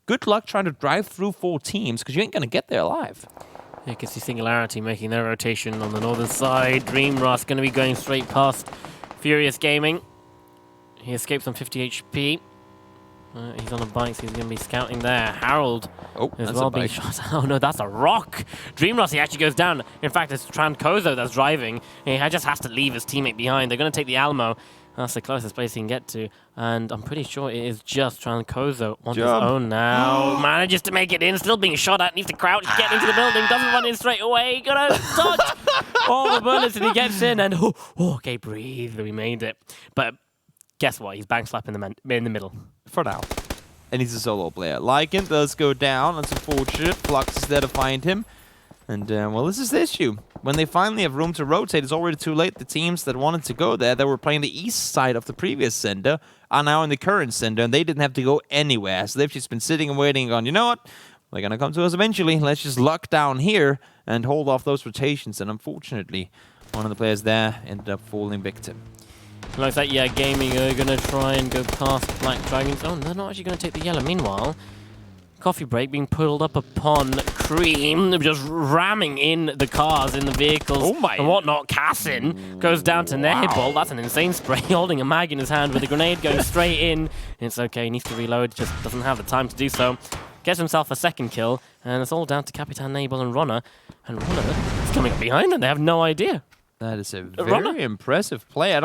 Good luck trying to drive through 4 teams because you ain't going to get there alive. Yeah, you can see Singularity making their rotation on the northern side. Dreamrust going to be going straight past Furious Gaming. He escapes on 50 HP. He's on a bike, so he's going to be scouting there. Harold as well being shot. Oh no, that's a rock. Dreamrust, he actually goes down. In fact, it's Trancozo that's driving. He just has to leave his teammate behind. They're going to take the Alamo. That's the closest place he can get to. And I'm pretty sure it is just Trancozo on his own now. Manages to make it in, still being shot at. Needs to crouch, get into the building. Doesn't run in straight away. Gonna dodge all the bullets, and he gets in. And okay, breathe. We made it. But guess what? He's bang slapping in the middle. For now. And he's a solo player. Lycan does go down. That's unfortunate. Flux is there to find him. And, this is the issue. When they finally have room to rotate, it's already too late. The teams that wanted to go there, that were playing the east side of the previous sender, are now in the current sender, and they didn't have to go anywhere. So they've just been sitting and waiting and going, you know what? They're going to come to us eventually. Let's just lock down here and hold off those rotations. And unfortunately, one of the players there ended up falling victim. Looks like, Gaming are going to try and go past Black Dragons. Oh, they're not actually going to take the yellow. Meanwhile, Coffee Break being pulled up upon Cream, just ramming in the cars, in the vehicles and whatnot. Cassin goes down to Nehibol. That's an insane spray, holding a mag in his hand with a grenade going straight in. It's okay, he needs to reload, just doesn't have the time to do so. Gets himself a second kill, and it's all down to Capitan Nehibol and Ronna. And Ronna is coming up behind them, they have no idea. That is a very impressive play. I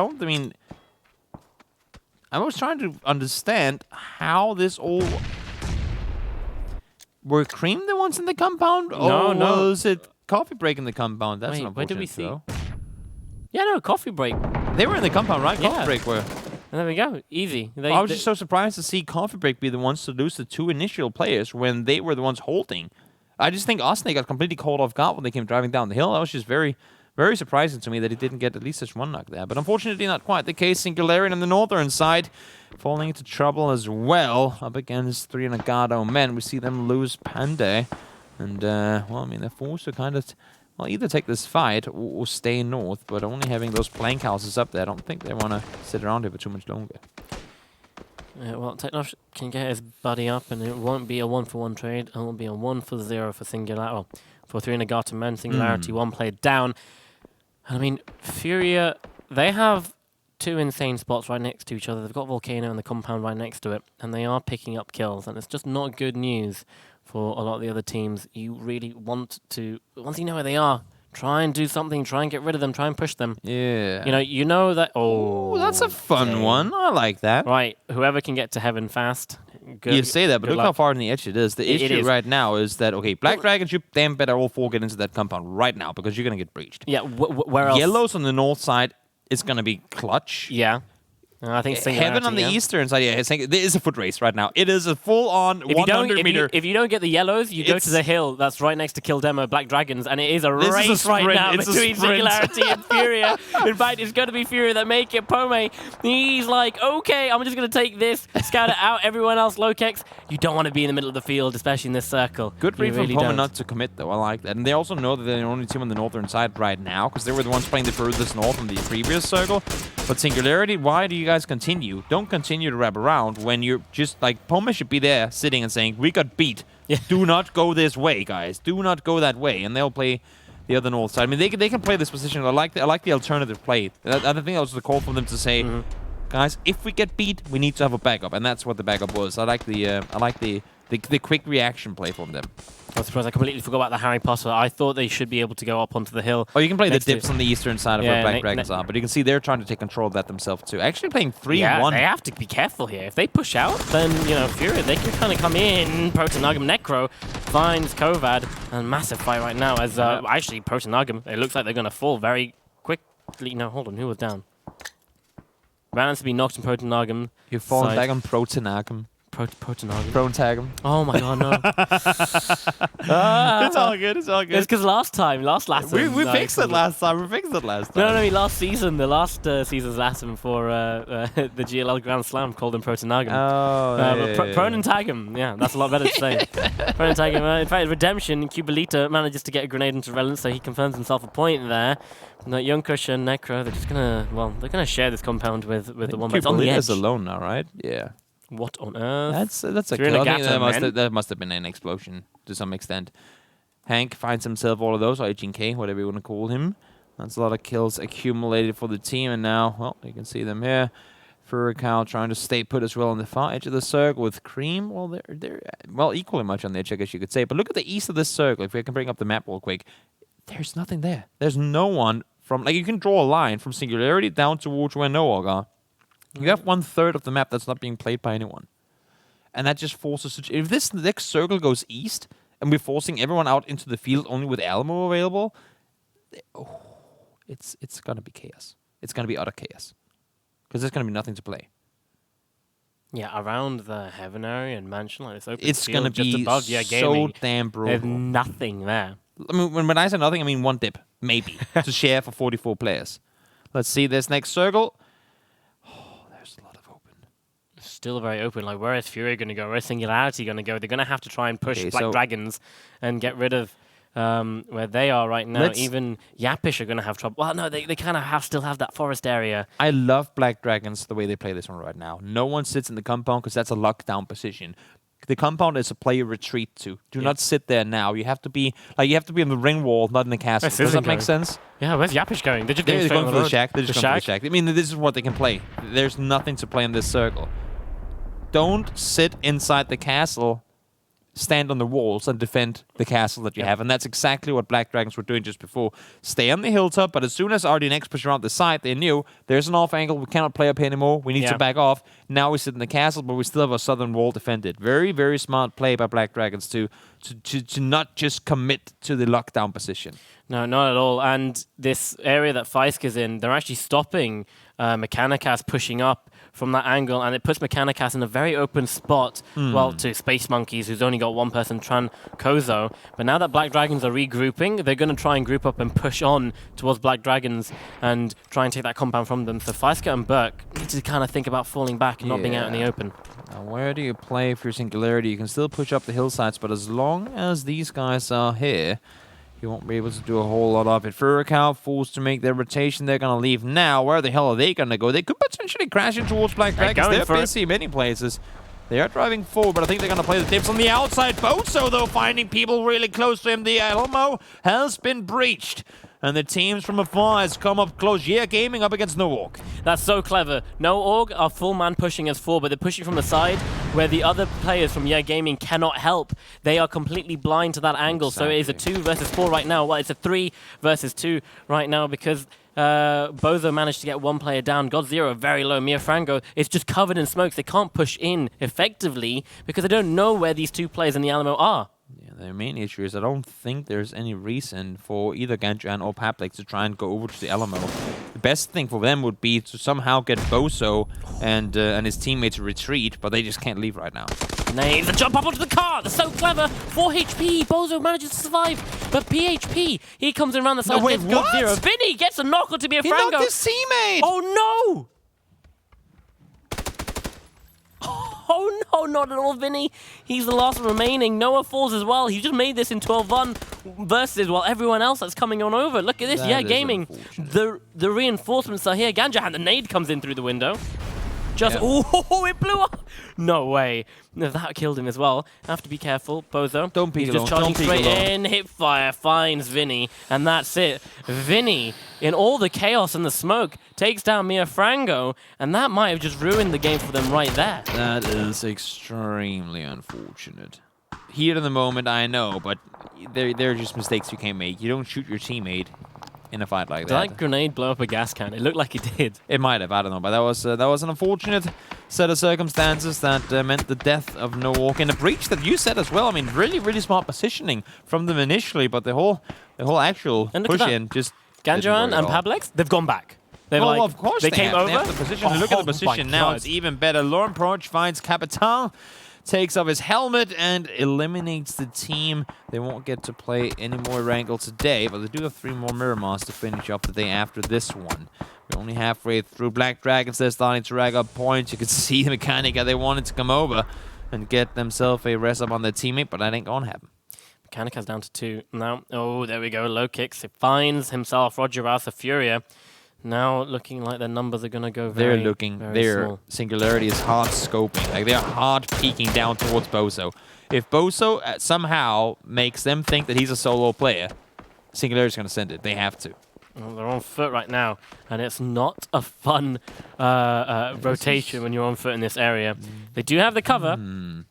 was trying to understand how this all... Were Cream the ones in the compound? No. Was it Coffee Break in the compound? That's not where did we see? Though. Yeah, no, Coffee Break. They were in the compound, right? Yeah. Coffee Break were. And there we go. Easy. I was just so surprised to see Coffee Break be the ones to lose the 2 initial players when they were the ones holding. I just think Osney got completely caught off guard when they came driving down the hill. That was just very, very surprising to me that he didn't get at least such one knock there. But unfortunately, not quite the case. Singularity on the northern side falling into trouble as well up against 3 Nagado men. We see them lose Pandey. And, they're forced to kind of, either take this fight or stay north. But only having those plank houses up there, I don't think they want to sit around here for too much longer. Technosh can get his buddy up, and it won't be a 1-for-1 trade. It will be a 1-for-0 for Singularity. Well, for 3 Nagata men, Singularity 1 player down. And I mean, Furia, they have 2 insane spots right next to each other. They've got Volcano and the compound right next to it, and they are picking up kills. And it's just not good news for a lot of the other teams. You really want to, once you know where they are, try and do something, try and get rid of them, try and push them. Yeah. You know that... Oh, that's a fun one. I like that. Right, whoever can get to heaven fast. Good, you say that, but look how far in the edge it is. The issue right now is that, Black Dragons, you damn better all 4 get into that compound right now because you're going to get breached. Yeah, where else? Yellows on the north side is going to be clutch. Yeah. I think Heaven on the eastern side, there is a foot race right now. It is a full-on 100 meter. If you don't get the yellows, you go to the hill that's right next to Kildemo Black Dragons, and it is a race right now between Singularity and Furia. In fact, it's going to be Furia that make it. Pome, he's like, okay, I'm just going to take this, scout it out, everyone else, Lokex. You don't want to be in the middle of the field, especially in this circle. Good read from Pome not to commit, though. I like that. And they also know that they're the only team on the northern side right now, because they were the ones playing the furthest north in the previous circle. But Singularity, why do you guys guys continue. Don't continue to wrap around when you're just like, Poma should be there sitting and saying, we got beat. Yeah. Do not go this way, guys. Do not go that way. And they'll play the other north side. I mean, they can play this position. I like the alternative play. I think that was the call for them to say, guys, if we get beat, we need to have a backup. And that's what the backup was. I like the quick reaction play from them. I was surprised. I completely forgot about the Harry Potter. I thought they should be able to go up onto the hill. Oh, you can play the dips on the eastern side of where Black Dragons are, but you can see they're trying to take control of that themselves too. Actually playing 3-1. Yeah, they have to be careful here. If they push out, then, you know, Fury, they can kind of come in. Protonagum Necro finds Kovad, and massive fight right now as actually Protonagum, it looks like they're going to fall very quickly. No, hold on, who was down? Random to be knocked in Protonagum. You've fallen back on Protonagum. Protonagum. Protagum. Oh my god, no. It's all good, it's all good. It's because last lesson. We fixed it last time, No, last season, the last season's lesson for the GLL Grand Slam called him Protonagum. Oh, Pronantagum, yeah, that's a lot better to say. Pronantagum, in fact, Redemption, Cubalita manages to get a grenade into Relance, so he confirms himself a point there. No, Young Kush and Necro, they're just gonna, well, they're gonna share this compound with the one that's on the edge. Cubalita's alone now, right? Yeah. What on earth? That's a kill. I think that must have been an explosion to some extent. Hank finds himself all of those, or 18K, whatever you want to call him. That's a lot of kills accumulated for the team, and now, well, you can see them here. Furikal trying to stay put as well on the far edge of the circle with Cream. Well, they're well equally much on the edge, I guess you could say. But look at the east of this circle. If we can bring up the map real quick, there's nothing there. There's no one from, like, you can draw a line from Singularity down towards where Noog are. You have 1/3 of the map that's not being played by anyone. And that just forces... If this next circle goes east, and we're forcing everyone out into the field only with Alamo available, it's going to be chaos. It's going to be utter chaos. Because there's going to be nothing to play. Yeah, around the Heaven area and Mansion, like this open it's field gonna just be above so damn brutal. There's nothing there. I mean, when I say nothing, I mean one dip, maybe, to share for 44 players. Let's see this next circle. Still very open. Like, where is Fury going to go? Where is Singularity going to go? They're going to have to try and push Black Dragons and get rid of where they are right now. Even Yapish are going to have trouble. Well, no, they kind of still have that forest area. I love Black Dragons the way they play this one right now. No one sits in the compound because that's a lockdown position. The compound is a player retreat to. Do not sit there now. You have to be in the ring wall, not in the castle. Does that make sense? Yeah, where's Yapish going? They're just going for the shack. They're just going for the shack. I mean, this is what they can play. There's nothing to play in this circle. Don't sit inside the castle, stand on the walls and defend the castle that you have. And that's exactly what Black Dragons were doing just before. Stay on the hilltop, but as soon as RDNX pushed around the side, they knew there's an off angle. We cannot play up here anymore. We need to back off. Now we sit in the castle, but we still have a southern wall defended. Very, very smart play by Black Dragons to not just commit to the lockdown position. No, not at all. And this area that Feiska's in, they're actually stopping Mechanicas pushing up from that angle, and it puts Mechanicas in a very open spot, well, to Space Monkeys, who's only got one person, Tran Kozo. But now that Black Dragons are regrouping, they're going to try and group up and push on towards Black Dragons and try and take that compound from them. So Feiska and Burke need to kind of think about falling back and not being out in the open. Now, where do you play for your Singularity? You can still push up the hillsides, but as long as these guys are here, you won't be able to do a whole lot of it. Furikal forced to make their rotation. They're going to leave now. Where the hell are they going to go? They could potentially crash in towards Black Dragons. They're busy in many places. They are driving forward, but I think they're going to play the tips on the outside. Bozo, though, finding people really close to him. The Elmo has been breached. And the teams from afar has come up close. Yeah, Gaming up against No Org. That's so clever. No Org are full man pushing us forward, but they're pushing from the side where the other players from Yeah Gaming cannot help. They are completely blind to that angle. Exactly. So it is a 2 versus 4 right now. Well, it's a 3 versus 2 right now because Bozo managed to get one player down. GodZero very low. Mia Frango is just covered in smokes. They can't push in effectively because they don't know where these two players in the Alamo are. The main issue is I don't think there's any reason for either Ganjan or Paplex to try and go over to the Alamo. The best thing for them would be to somehow get Bozo and his teammates to retreat, but they just can't leave right now. Names and jump up onto the car. They're so clever. 4 HP. Bozo manages to survive, but PHP, he comes in around the side. No, wait, what? GodZero. Vinny gets a knock onto Mia Frango. He knocked his teammate. Oh no! Oh no, not at all, Vinny. He's the last remaining. Noah falls as well. He just made this in 12-1 versus, well, everyone else that's coming on over. Look at this. Yeah, Gaming. The reinforcements are here. Ganja and the nade comes in through the window. Just oh, it blew up! No way. No, that killed him as well. Have to be careful, Bozo. Don't peek He's alone. just charging Don't peek straight alone. in. Hipfire finds Vinny, and that's it. Vinny, in all the chaos and the smoke, takes down Mia Frango, and that might have just ruined the game for them right there. That is extremely unfortunate. Here in the moment, I know, but there are just mistakes you can't make. You don't shoot your teammate in a fight like Did that. that grenade blow up a gas can? It looked like it did. It might have, I don't know, but that was an unfortunate set of circumstances that meant the death of Nook and a breach that you said as well. I mean, really, really smart positioning from them initially, but the whole actual push in just Ganjoran and Pablex, they've gone back. They've well, of course they came over. They have the position. Look at the position now. It's even better. Lauren Proch finds Capital, takes off his helmet, and eliminates the team. They won't get to play any more Wrangle today, but they do have 3 more Miramars to finish up the day after this one. We're only halfway through. Black Dragons, they're starting to rag up points. You can see the Mechanica. They wanted to come over and get themselves a rest up on their teammate, but that ain't gonna happen. Mechanica's down to 2 now. Oh, there we go. Low kicks. He finds himself Roger Rausa Furia. Now looking like their numbers are going to go very, Their small. Singularity is hard scoping. Like, they're hard peeking down towards Bozo. If Bozo somehow makes them think that he's a solo player, Singularity's going to send it. They have to. Well, they're on foot right now, and it's not a fun rotation when you're on foot in this area. They do have the cover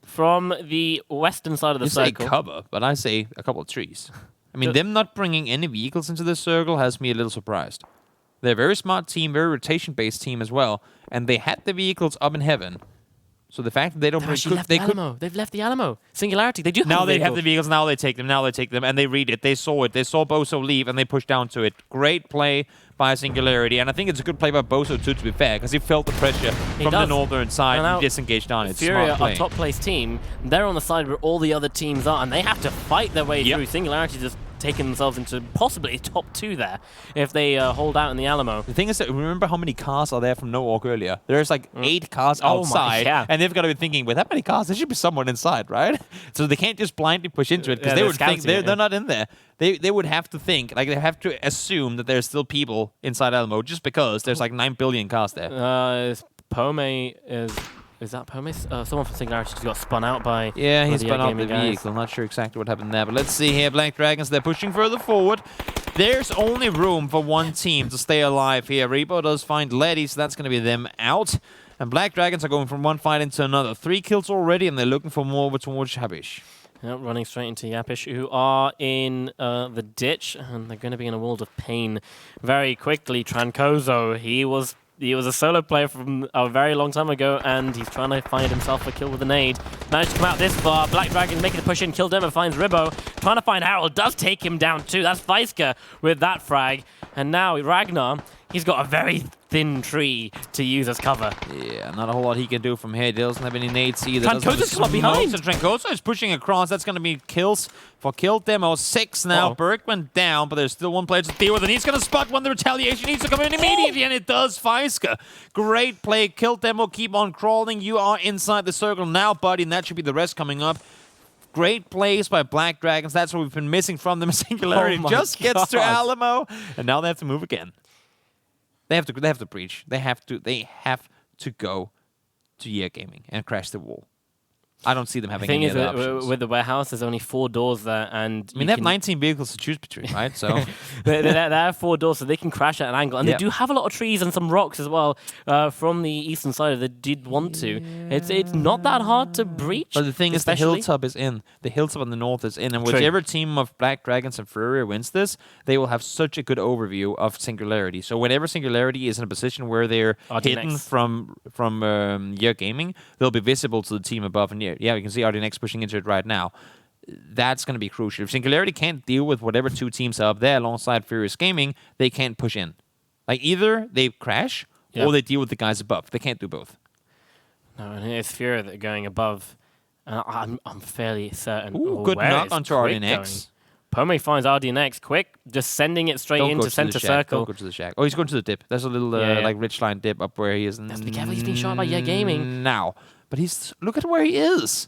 from the western side of the circle. You say cover, but I say a couple of trees. I mean, them not bringing any vehicles into this circle has me a little surprised. They're a very smart team, very rotation-based team as well, and they had the vehicles up in heaven. So the fact that they don't They've left the Alamo. Singularity. They do have now the they have the vehicles. Now they take them. And they read it. They saw it. They saw Bozo leave, and they pushed down to it. Great play by Singularity, and I think it's a good play by Bozo too, to be fair, because he felt the pressure from the northern side and disengaged on it. Furia, our top place team, they're on the side where all the other teams are, and they have to fight their way through. Singularity just taking themselves into possibly top 2 there if they hold out in the Alamo. The thing is that remember how many cars are there from Nook earlier? There's like 8 cars outside, and they've got to be thinking, with that many cars, there should be someone inside, right? So they can't just blindly push into it, because they would think they're not in there. They would have to think, like they have to assume that there's still people inside Alamo just because there's like 9 billion cars there. Is that Pome? Someone from Singularity just got spun out by... Yeah, he spun out the vehicle. I'm not sure exactly what happened there, but let's see here. Black Dragons, they're pushing further forward. There's only room for one team to stay alive here. Repo does find Letty, so that's going to be them out. And Black Dragons are going from one fight into another. 3 kills already, and they're looking for more over towards Habish. Yep, running straight into Yapish, who are in the ditch, and they're going to be in a world of pain very quickly. Trancozo, he was a solo player from a very long time ago, and he's trying to find himself a kill with a nade. Managed to come out this far. Black Dragon making a push in, killed him and finds Ribbo. Trying to find Harold, does take him down too. That's Weiska with that frag. And now Ragnar, he's got a very thin tree to use as cover. Yeah, not a whole lot he can do from here. He doesn't have any nades either. Trancozo's come up behind. So Trancozo is pushing across. That's going to be kills for Kill Demo. 6 now. Bergman down, but there's still one player to deal with, and he's going to spot when the retaliation needs to come in immediately, and it does. Weiska. Great play. Kill Demo, keep on crawling. You are inside the circle now, buddy, and that should be the rest coming up. Great plays by Black Dragons. That's what we've been missing from them. Singularity just gets to Alamo, and now they have to move again. They have to breach. They have to go to Year Gaming and crash the wall. I don't see them having any other options. With the warehouse, there's only 4 doors there, and I mean, they have 19 vehicles to choose between, right? So they have 4 doors, so they can crash at an angle, and they do have a lot of trees and some rocks as well from the eastern side. If they did want to, it's not that hard to breach. But the thing is, the hilltop is in. The hilltop on the north is in, and whichever team of Black Dragons and Furia wins this, they will have such a good overview of Singularity. So whenever Singularity is in a position where they're hidden from Year Gaming, they'll be visible to the team above. And yeah, we can see RDNX pushing into it right now. That's going to be crucial. If Singularity can't deal with whatever 2 teams are up there alongside Furious Gaming, they can't push in. Like, either they crash or they deal with the guys above. They can't do both. No, and it's Furia that are going above. I'm fairly certain. Ooh, good knock onto RDNX. Pome finds RDNX quick, just sending it straight into center circle. Don't go to the shack. Oh, he's going to the dip. There's a little like ridgeline dip up where he is. Let's be careful. He's being shot by Year Gaming now. But look at where he is.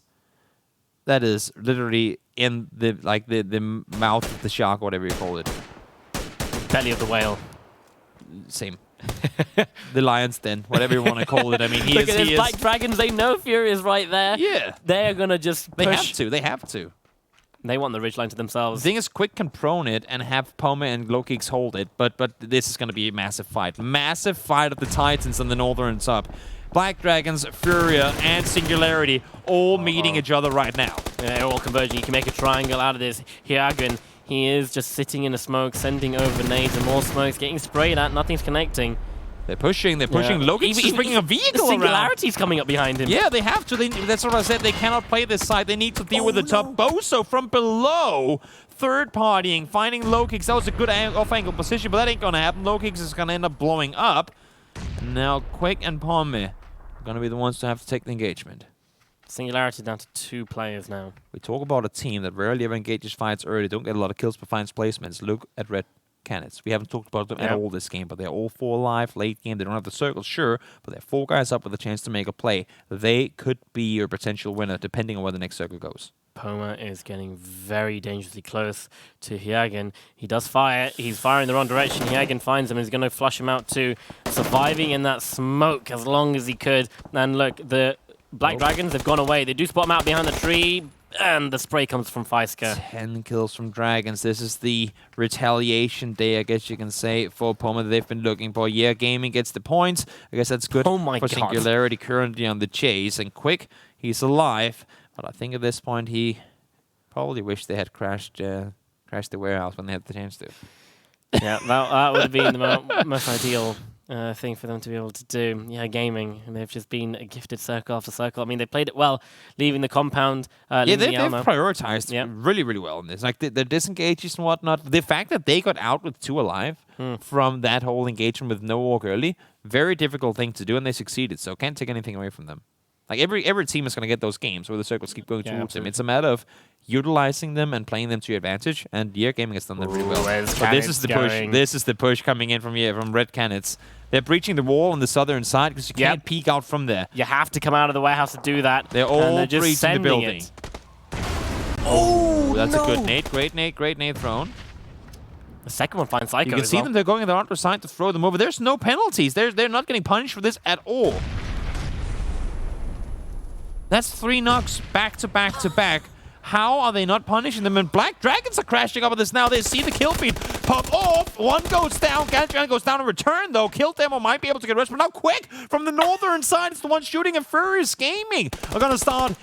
That is literally in the mouth of the shark, whatever you call it. Belly of the whale. Same. the lion's den, whatever you want to call it. I mean, he is. Black Dragons, they know Fury is right there. Yeah. They're going to just push. They have to. They want the ridgeline to themselves. The thing is, Quick can prone it and have Poma and Low-Kicks hold it, but this is going to be a massive fight. Massive fight of the Titans on the northern top. Black Dragons, Furia, and Singularity all meeting each other right now. Yeah, they're all converging. You can make a triangle out of this. Hyagin, he is just sitting in the smoke, sending over nades and more smokes, getting sprayed at. Nothing's connecting. They're pushing. Low-Kicks is bringing a vehicle around. Singularity's coming up behind him. Yeah, they have to. That's what I said. They cannot play this side. They need to deal with the top. Boso from below, third-partying, finding Low-Kicks. That was a good off-angle position, but that ain't going to happen. Low-Kicks is going to end up blowing up. Now, Quick and Pome are going to be the ones to have to take the engagement. Singularity down to 2 players now. We talk about a team that rarely ever engages fights early, don't get a lot of kills but finds placements. Look at Red Canids. We haven't talked about them at all this game, but they're all 4 alive, late game. They don't have the circle, sure, but they're 4 guys up with a chance to make a play. They could be your potential winner, depending on where the next circle goes. Poma is getting very dangerously close to Hyagin. He does fire. He's firing the wrong direction. Hyagin finds him and he's going to flush him out too. Surviving in that smoke as long as he could. And look, the Black Dragons have gone away. They do spot him out behind the tree. And the spray comes from Feisker. 10 kills from Dragons. This is the retaliation day, I guess you can say, for Poma that they've been looking for. Yeah, Gaming gets the points. I guess that's good for Singularity currently on the chase. And Quick, he's alive. But I think at this point he probably wished they had crashed the warehouse when they had the chance to. Yeah, that would have been the most ideal thing for them to be able to do. Yeah, Gaming, and they've just been gifted circle after circle. I mean, they played it well, leaving the compound. They've prioritized really, really well in this. Like, the disengages and whatnot. The fact that they got out with 2 alive from that whole engagement with no walk early, very difficult thing to do, and they succeeded, so can't take anything away from them. Like, every team is going to get those games where the circles keep going towards them. It's a matter of utilizing them and playing them to your advantage, and Gaming has done that pretty well. But this is the push. This is the push coming in from Red Canids. They're breaching the wall on the southern side because you can't peek out from there. You have to come out of the warehouse to do that. They're all just breaching the building. Oh, that's a good nade. Great nade thrown. The second one finds Psycho. You can see them. They're going on the other side to throw them over. There's no penalties. They're not getting punished for this at all. That's 3 knocks back to back to back. How are they not punishing them? And Black Dragons are crashing up with this now. They see the kill feed pop off. One goes down. Ganjan goes down in return, though. Kill Demo might be able to get rest, but now Quick from the northern side is the one shooting, and Furious Gaming are going to start.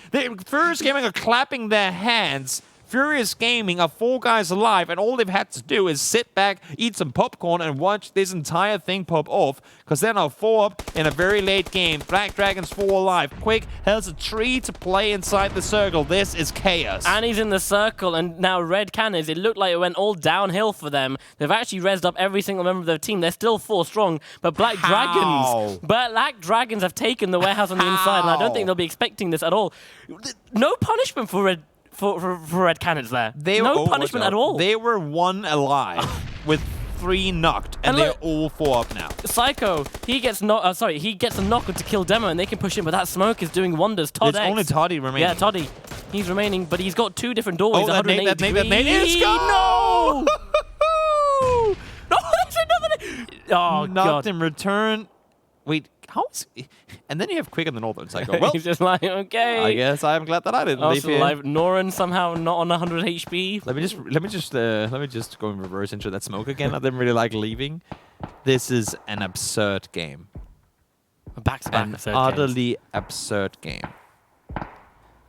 Furious Gaming are clapping their hands. Furious Gaming are 4 guys alive, and all they've had to do is sit back, eat some popcorn, and watch this entire thing pop off, because they're now 4 up in a very late game. Black Dragons 4 alive. Quick has a tree to play inside the circle. This is chaos. And he's in the circle, and now Red Cannons, it looked like it went all downhill for them. They've actually rezzed up every single member of their team. They're still 4 strong, but Black Dragons have taken the warehouse on the inside, and I don't think they'll be expecting this at all. No punishment for Red Cannons there. No punishment at all. They were 1 alive with 3 knocked, and they're all 4 up now. Psycho, he gets a knock to kill Demo, and they can push him, but that smoke is doing wonders. There's only Toddy remaining. Yeah, Toddy. He's remaining, but he's got 2 different doorways. That nade is gone! No! No, there's another. Oh, Knocked God. in return. Wait, how is... And then you have Quick on the northern side. Well, he's just like, okay. I guess I'm glad that I didn't leave here. Norin somehow not on 100 HP. Let me just go in reverse into that smoke again. I didn't really like leaving. This is an absurd game. Back-to-back absurd utterly absurd game.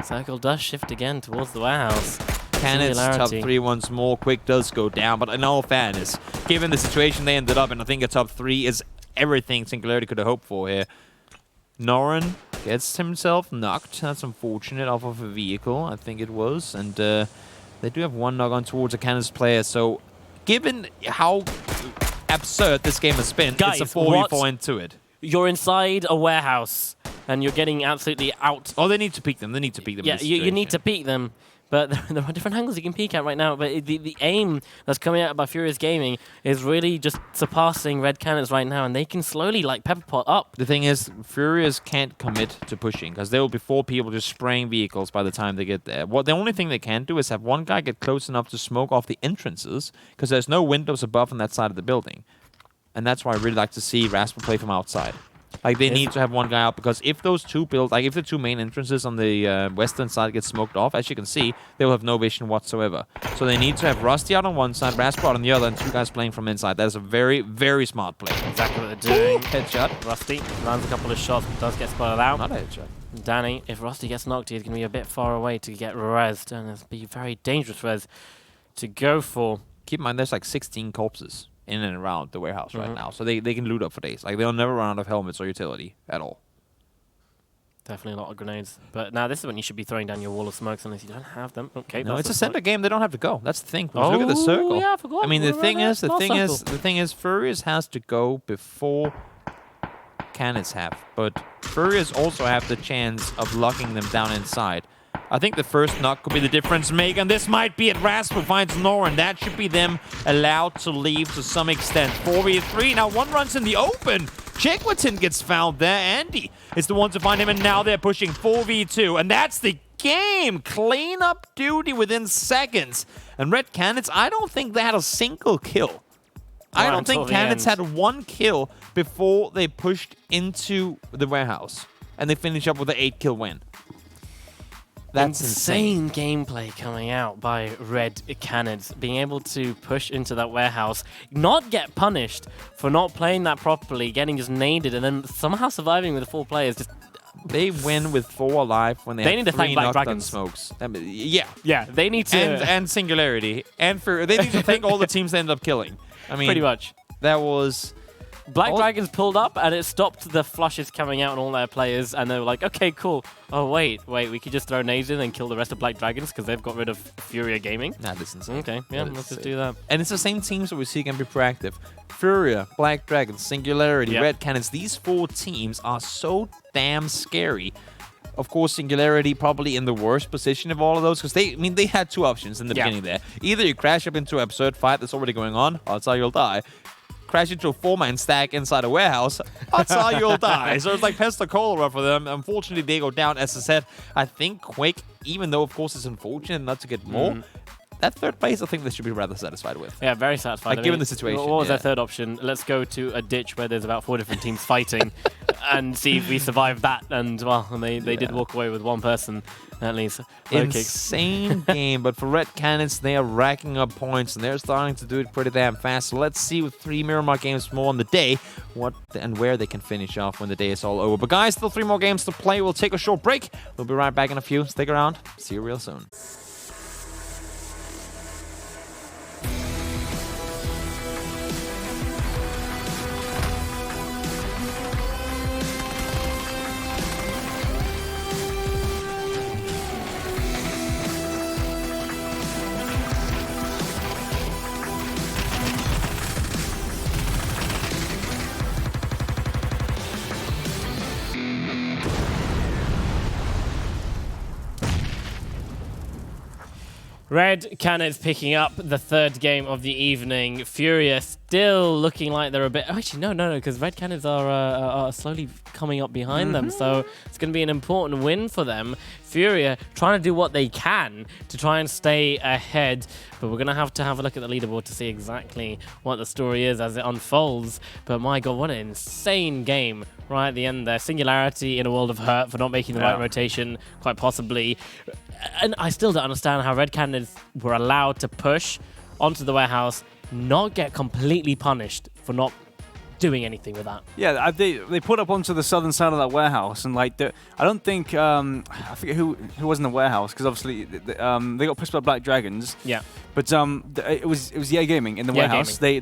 Circle does shift again towards the warehouse. Cannons top 3 once more. Quick does go down, but in all fairness, given the situation they ended up in, I think a top 3 is everything Singularity could have hoped for here. Norin gets himself knocked. That's unfortunate, off of a vehicle, I think it was. And they do have 1 knock on towards a Cannons player. So, given how absurd this game has been, guys, it's a 4v4 into it. You're inside a warehouse, and you're getting absolutely out. Oh, they need to peek them. They need to peek them. Yeah, you need to peek them. But there are different angles you can peek at right now. But the aim that's coming out by Furious Gaming is really just surpassing Red Cannons right now. And they can slowly, like, pepper pot up. The thing is, Furious can't commit to pushing because there will be 4 people just spraying vehicles by the time they get there. The only thing they can do is have 1 guy get close enough to smoke off the entrances because there's no windows above on that side of the building. And that's why I really like to see Rasper play from outside. Like, they need to have one guy out, because if those two build, like, if the two main entrances on the western side get smoked off, as you can see, they will have no vision whatsoever. So they need to have Rusty out on one side, Rasper out on the other, and two guys playing from inside. That is a very, very smart play. Exactly what they're doing. Headshot. Rusty lands a couple of shots, but does get spotted out. Not a headshot. Danny, if Rusty gets knocked, he's going to be a bit far away to get rezzed, and it's be very dangerous res to go for. Keep in mind, there's like 16 corpses in and around the warehouse right now, so they can loot up for days. Like, they'll never run out of helmets or utility at all. Definitely a lot of grenades. But now this is when you should be throwing down your wall of smokes unless you don't have them. Okay, no, it's a center game. They don't have to go. That's the thing. Look at the circle. Yeah, I forgot. I mean, the thing is, Furious has to go before Canids have, but Furious also have the chance of locking them down inside. I think the first knock could be the difference maker, and this might be it. Rasper finds Norin. That should be them allowed to leave to some extent. 4v3. Now one runs in the open. Chigwatin gets found there. Andy is the one to find him, and now they're pushing 4v2, and that's the game. Clean up duty within seconds. And Red Canids, I don't think they had a single kill. I don't think Canids had one kill before they pushed into the warehouse, and they finished up with an 8-kill win. That's insane gameplay coming out by Red Canids, being able to push into that warehouse, not get punished for not playing that properly, getting just naded, and then somehow surviving with 4 players. Just they win with 4 alive when they need to thank Black Dragons. Smokes. I mean, yeah, they need to and Singularity and they need to thank all the teams they end up killing. I mean, pretty much. That was. Black Dragons pulled up, and it stopped the flushes coming out on all their players, and they were like, okay, cool. Oh, wait, we could just throw nades in and kill the rest of Black Dragons because they've got rid of Furia Gaming. Nah, this is insane. Okay, yeah, let's just do that. And it's the same teams that we see can be proactive. Furia, Black Dragons, Singularity, Red Canids. These 4 teams are so damn scary. Of course, Singularity probably in the worst position of all of those, because they had 2 options in the beginning there. Either you crash up into an absurd fight that's already going on, odds are you'll die. Crash into a 4-man stack inside a warehouse, odds are you'll die. So it's like pest or cholera for them. Unfortunately, they go down. As I said, I think Quake, even though, of course, it's unfortunate not to get more, that 3rd place, I think they should be rather satisfied with. Yeah, very satisfied. Like, given the situation. What was their 3rd option? Let's go to a ditch where there's about 4 different teams fighting and see if we survive that. And, well, they did walk away with 1 person, at least. Insane game, but for Red Canids, they are racking up points, and they're starting to do it pretty damn fast. So let's see with 3 Miramar games more on the day, what and where they can finish off when the day is all over. But guys, still 3 more games to play. We'll take a short break. We'll be right back in a few. Stick around. See you real soon. Red Canids picking up the 3rd game of the evening. Furia still looking like they're a bit... Oh, actually, no, because Red Canids are slowly coming up behind them, so it's going to be an important win for them. Furia trying to do what they can to try and stay ahead, but we're going to have a look at the leaderboard to see exactly what the story is as it unfolds. But my God, what an insane game right at the end there. Singularity in a world of hurt for not making the right rotation, quite possibly. And I still don't understand how Red Canids were allowed to push onto the warehouse, not get completely punished for not doing anything with that. Yeah, they put up onto the southern side of that warehouse, and like I don't think I forget who was in the warehouse, because obviously they got pushed by Black Dragons. Yeah. But it was YEA Gaming in the warehouse. They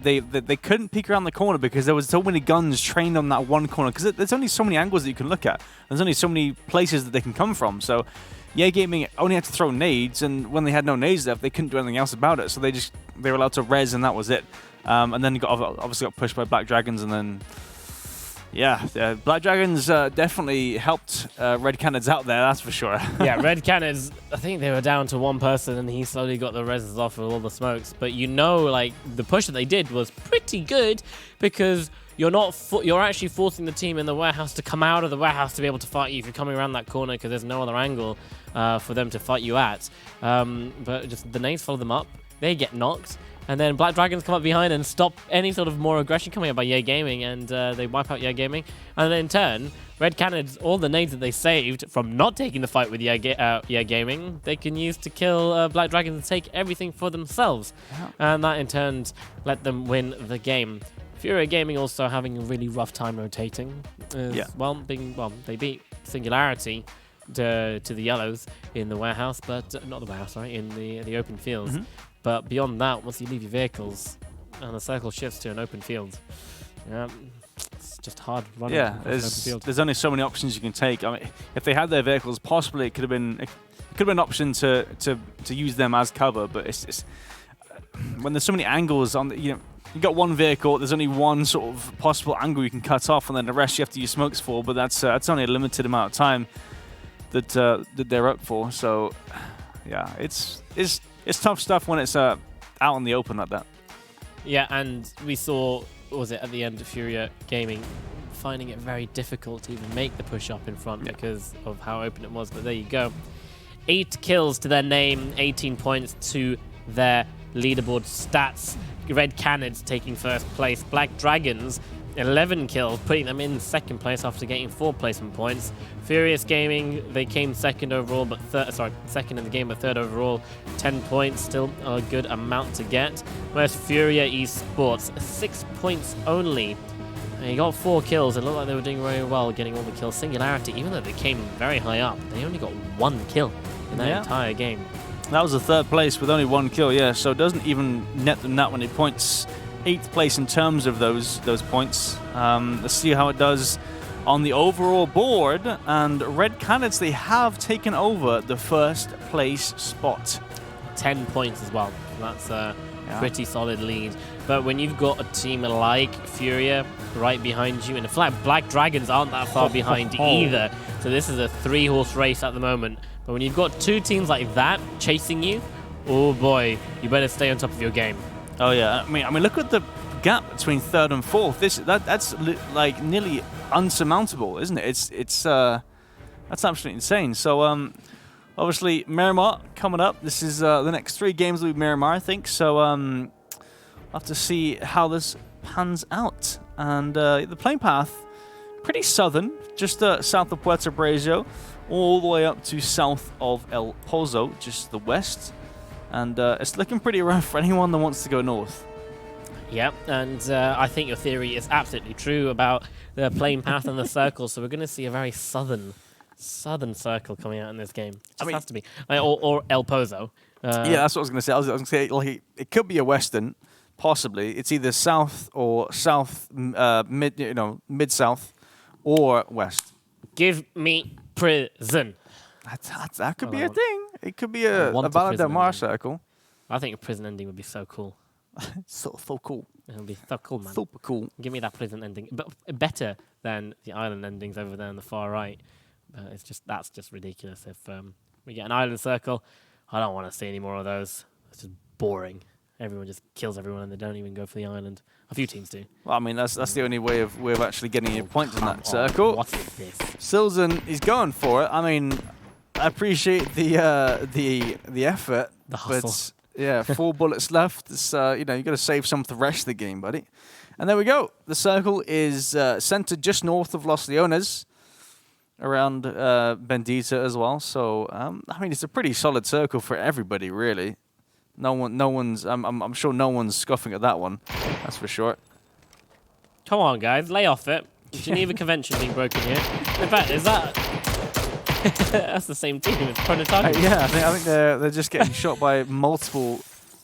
couldn't peek around the corner because there was so many guns trained on that one corner, because there's only so many angles that you can look at. There's only so many places that they can come from. So YEA Gaming only had to throw nades, and when they had no nades left, they couldn't do anything else about it. So they were allowed to res, and that was it. And then obviously got pushed by Black Dragons, and then Black Dragons definitely helped Red Canids out there, that's for sure. Yeah, Red Canids, I think they were down to 1 person, and he slowly got the reses off with all the smokes. But like the push that they did was pretty good, because you're actually forcing the team in the warehouse to come out of the warehouse to be able to fight you if you're coming around that corner, because there's no other angle. for them to fight you at. But just the nades follow them up. They get knocked. And then Black Dragons come up behind and stop any sort of more aggression coming up by Yeah Gaming, and they wipe out Yeah Gaming. And then in turn, Red Cannons, all the nades that they saved from not taking the fight with Yeah Gaming, they can use to kill Black Dragons and take everything for themselves. Yeah. And that in turn let them win the game. Furia Gaming also having a really rough time rotating. Well, they beat Singularity to the yellows in the warehouse, but not the warehouse, sorry, in the open fields. But beyond that, once you leave your vehicles and the circle shifts to an open field, it's just hard running. Yeah, there's only so many options you can take. I mean, if they had their vehicles, possibly it could have been an option to use them as cover. But it's when there's so many angles on you got one vehicle, there's only one sort of possible angle you can cut off, and then the rest you have to use smokes for. But that's only a limited amount of time that they're up for. So yeah, it's tough stuff when it's out in the open like that. Yeah, and we saw, what was it, at the end of Furia Gaming, finding it very difficult to even make the push up in front because of how open it was. But there you go. 8 kills to their name, 18 points to their leaderboard stats. Red Cannons taking first place. Black Dragons, 11 kills, putting them in second place after getting 4 placement points. Furious Gaming, they came second overall, but second in the game, but third overall. 10 points, still a good amount to get. Whereas Furia Esports, 6 points only. They got 4 kills. It looked like they were doing very well, getting all the kills. Singularity, even though they came very high up, they only got 1 kill in that entire game. That was the third place with only 1 kill, yeah. So it doesn't even net them that many points. 8th place in terms of those points. Let's see how it does on the overall board. And Red Cannons, they have taken over the first place spot. 10 points as well. That's a pretty solid lead. But when you've got a team like Furia right behind you, and in fact, Black Dragons aren't that far behind either. So this is a 3-horse race at the moment. But when you've got 2 teams like that chasing you, oh boy, you better stay on top of your game. Oh yeah, I mean, look at the gap between 3rd and 4th. That's like nearly unsurmountable, isn't it? That's absolutely insane. So obviously Miramar coming up. This is the next 3 games will be Miramar, I think. So we'll have to see how this pans out. And the playing path, pretty southern, just south of Puerto Brejo, all the way up to south of El Pozo, just the west. And it's looking pretty rough for anyone that wants to go north. Yep, and I think your theory is absolutely true about the playing path and the circle. So we're going to see a very southern circle coming out in this game. It just has to be, or El Pozo. Yeah, that's what I was going to say. I was going to say like it could be a western, possibly. It's either south or south, mid south, or west. Give me prison. That could be a thing. It could be a Valle del Mar circle. I think a prison ending would be so cool. so cool. It would be so cool, man. Super cool. Give me that prison ending, but better than the island endings over there on the far right. That's just ridiculous. If we get an island circle, I don't want to see any more of those. It's just boring. Everyone just kills everyone and they don't even go for the island. A few teams do. Well, I mean, that's the only way of actually getting your points in that circle. What's this? Silzen is going for it. I mean, I appreciate the effort, the hustle. But yeah, 4 bullets left. It's, you got to save some for the rest of the game, buddy. And there we go. The circle is centered just north of Los Leones, around Bendita as well. So I mean, it's a pretty solid circle for everybody, really. No one's. I'm sure no one's scoffing at that one. That's for sure. Come on, guys, lay off it. Geneva Convention being broken here. In fact, is that? That's the same team. It's Prototype. Yeah, I think they're just getting shot by multiple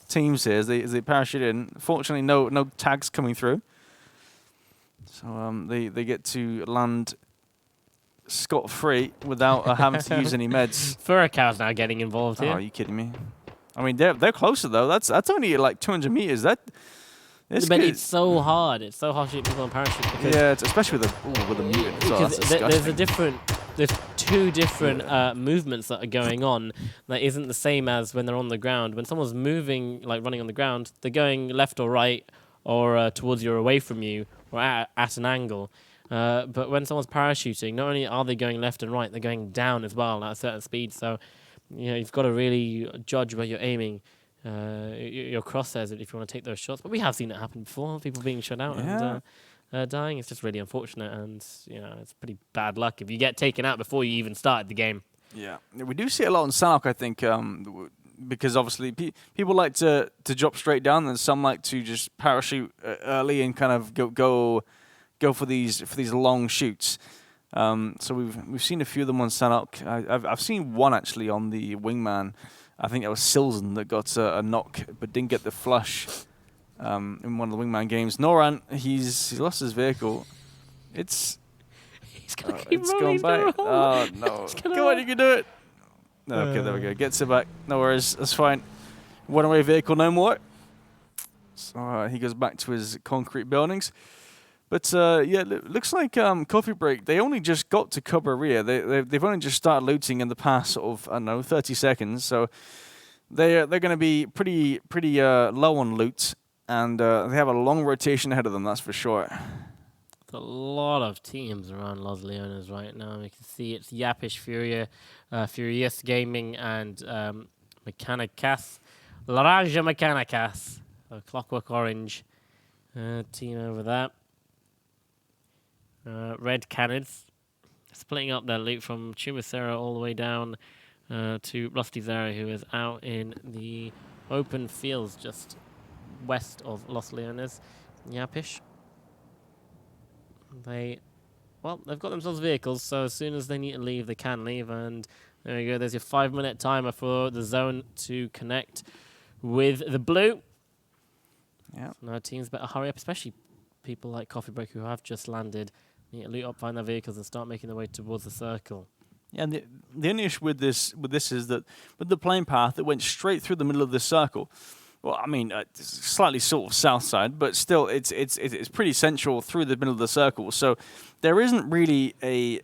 teams here as they parachute in. Fortunately, no tags coming through. So they get to land scot-free without having to use any meds. Furicow's now getting involved here. Oh, are you kidding me? I mean, they're closer though. That's only like 200 meters. But it's so hard. It's so hard to shoot people on parachute. Yeah, especially with a mutant as well. There's 2 different movements that are going on that isn't the same as when they're on the ground. When someone's moving, like running on the ground, they're going left or right or towards you or away from you or at an angle. But when someone's parachuting, not only are they going left and right, they're going down as well at a certain speed. So you've got to really judge where you're aiming your crosshairs if you want to take those shots. But we have seen it happen before, people being shut out and dying. It's just really unfortunate, and it's pretty bad luck if you get taken out before you even started the game. Yeah, we do see it a lot in Sanhok, I think, because obviously people like to drop straight down, and some like to just parachute early and kind of go for these long shoots. So we've seen a few of them on Sanhok. I've seen one actually on the wingman. I think that was Silzen that got a knock, but didn't get the flush in one of the wingman games. Noran, he's lost his vehicle. He's gonna keep rolling back. Oh no! Come on, you can do it. Okay, there we go. Gets it back. No worries. That's fine. One-away vehicle, no more. So he goes back to his concrete buildings. But yeah, looks like Coffee Break, they only just got to Cabrera. They've only just started looting in the past sort of, I don't know, 30 seconds. So they're going to be pretty low on loot, and they have a long rotation ahead of them, that's for sure. There's a lot of teams around Los Leones right now. You can see it's Yapish, Furious Gaming, and Mechanicas. Laranja Mechanicas, Clockwork Orange team over there. Red Cannons splitting up their loot from Chumacera all the way down to Rusty Zara, who is out in the open fields just west of Los Leones. Yapish. They've got themselves vehicles, so as soon as they need to leave, they can leave. And there you go. There's your 5-minute timer for the zone to connect with the blue. Yeah. So now teams better hurry up, especially people like Coffee Break who have just landed. Need to loot up, find their vehicles, and start making their way towards the circle. Yeah, and the only issue with this is that with the plane path, it went straight through the middle of the circle. Well, I mean, slightly sort of south side, but still, it's pretty central through the middle of the circle. So there isn't really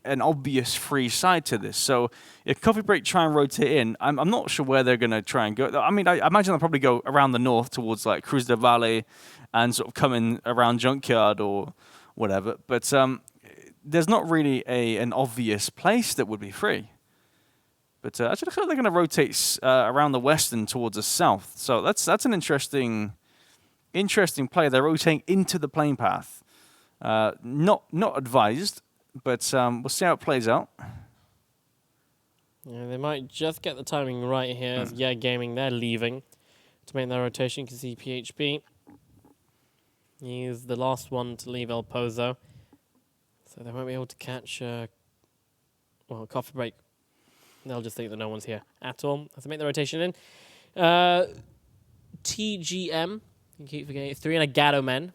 an obvious free side to this. So if Coffee Break try and rotate in, I'm not sure where they're going to try and go. I mean, I imagine they'll probably go around the north towards like Cruz del Valle and sort of come in around Junkyard or whatever. But there's not really an obvious place that would be free. But actually, I feel like they're going to rotate around the west and towards the south. So that's an interesting play. They're rotating into the plane path. Not advised, but we'll see how it plays out. Yeah, they might just get the timing right here. As Gaming, they're leaving to make their rotation. You can see PHP. He's the last one to leave El Pozo. So they won't be able to catch Coffee Break. They'll just think that no one's here at all. As they make the rotation in. TGM, you keep forgetting, 3 and a Gatto men.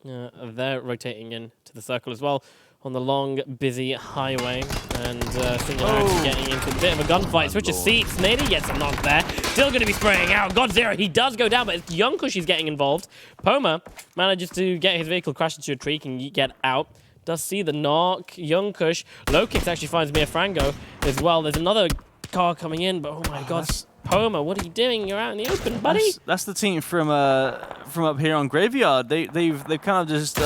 They're rotating in to the circle as well on the long, busy highway. And Single actually getting into a bit of a gunfight. Switches seats. Nady gets a knock there. Still going to be spraying out. Godzilla, he does go down, but it's Youngkush is getting involved. Poma manages to get his vehicle crashed into a tree, can get out. Does see the knock. Youngkush. Low kicks actually finds Mia Frango as well. There's another car coming in, but oh my god. Poma, what are you doing? You're out in the open, buddy. That's the team from up here on Graveyard. They've kind of just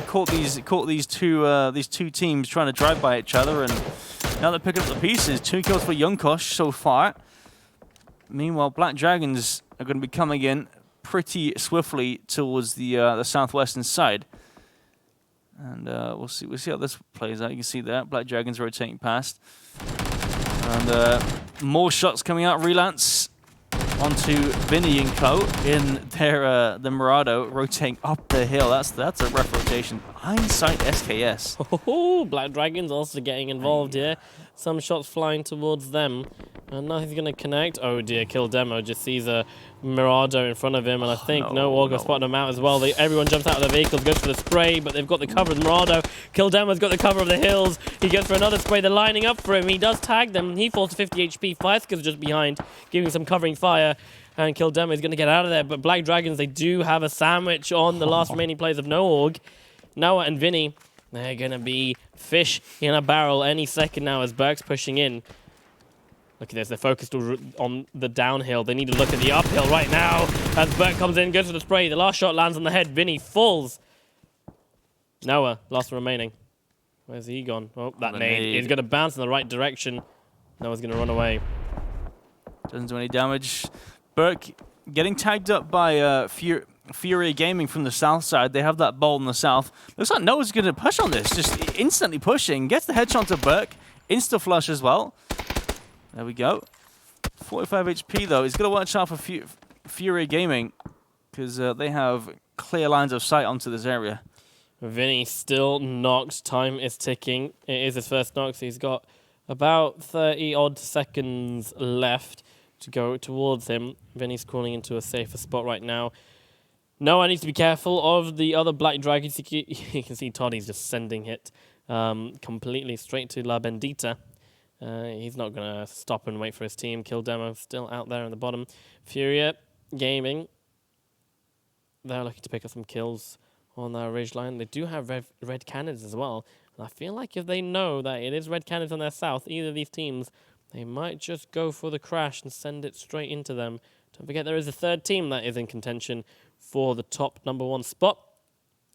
caught these two teams trying to drive by each other, and now they're picking up the pieces. 2 kills for Youngkush so far. Meanwhile, Black Dragons are going to be coming in pretty swiftly towards the southwestern side. And we'll see how this plays out. You can see that Black Dragons rotating past, and more shots coming out. Relance onto Vinny and Co in their the Murado, rotating up the hill. That's a rough rotation. Hindsight SKS. Oh, Black Dragons also getting involved here. Some shots flying towards them. And nothing's going to connect. Oh dear, Kill Demo just sees a Mirado in front of him, and I think no Orga spotted him out as well. Everyone jumps out of their vehicles, goes for the spray, but they've got the cover of Mirado. Kill Demo's got the cover of the hills. He goes for another spray. They're lining up for him. He does tag them. He falls to 50 HP. Fireska's just behind, giving some covering fire. And Kill Demo is going to get out of there. But Black Dragons, they do have a sandwich on the last remaining players of No Org. Noah and Vinny, they're going to be fish in a barrel any second now as Burke's pushing in. Look at this, they're focused on the downhill. They need to look at the uphill right now. As Burke comes in, goes for the spray. The last shot lands on the head. Vinny falls. Noah, last remaining. Where's he gone? Oh, that nade is going to bounce in the right direction. Noah's going to run away. Doesn't do any damage. Burke getting tagged up by Fury Gaming from the south side. They have that ball in the south. Looks like Noah's going to push on this. Just instantly pushing. Gets the headshot to Burke. Insta flush as well. There we go. 45 HP though. He's got to watch out for Fury Gaming because they have clear lines of sight onto this area. Vinny still knocked. Time is ticking. It is his first knock, so he's got about 30-odd seconds left to go towards him. Vinny's crawling into a safer spot right now. No, I need to be careful of the other Black Dragons. You can see Toddy's just sending it completely straight to La Bendita. He's not going to stop and wait for his team. Kill Demo still out there on the bottom. Furia Gaming, they're looking to pick up some kills on their ridgeline. They do have red cannons as well. And I feel like if they know that it is red cannons on their south, either of these teams, they might just go for the crash and send it straight into them. Don't forget there is a third team that is in contention for the top #1 spot.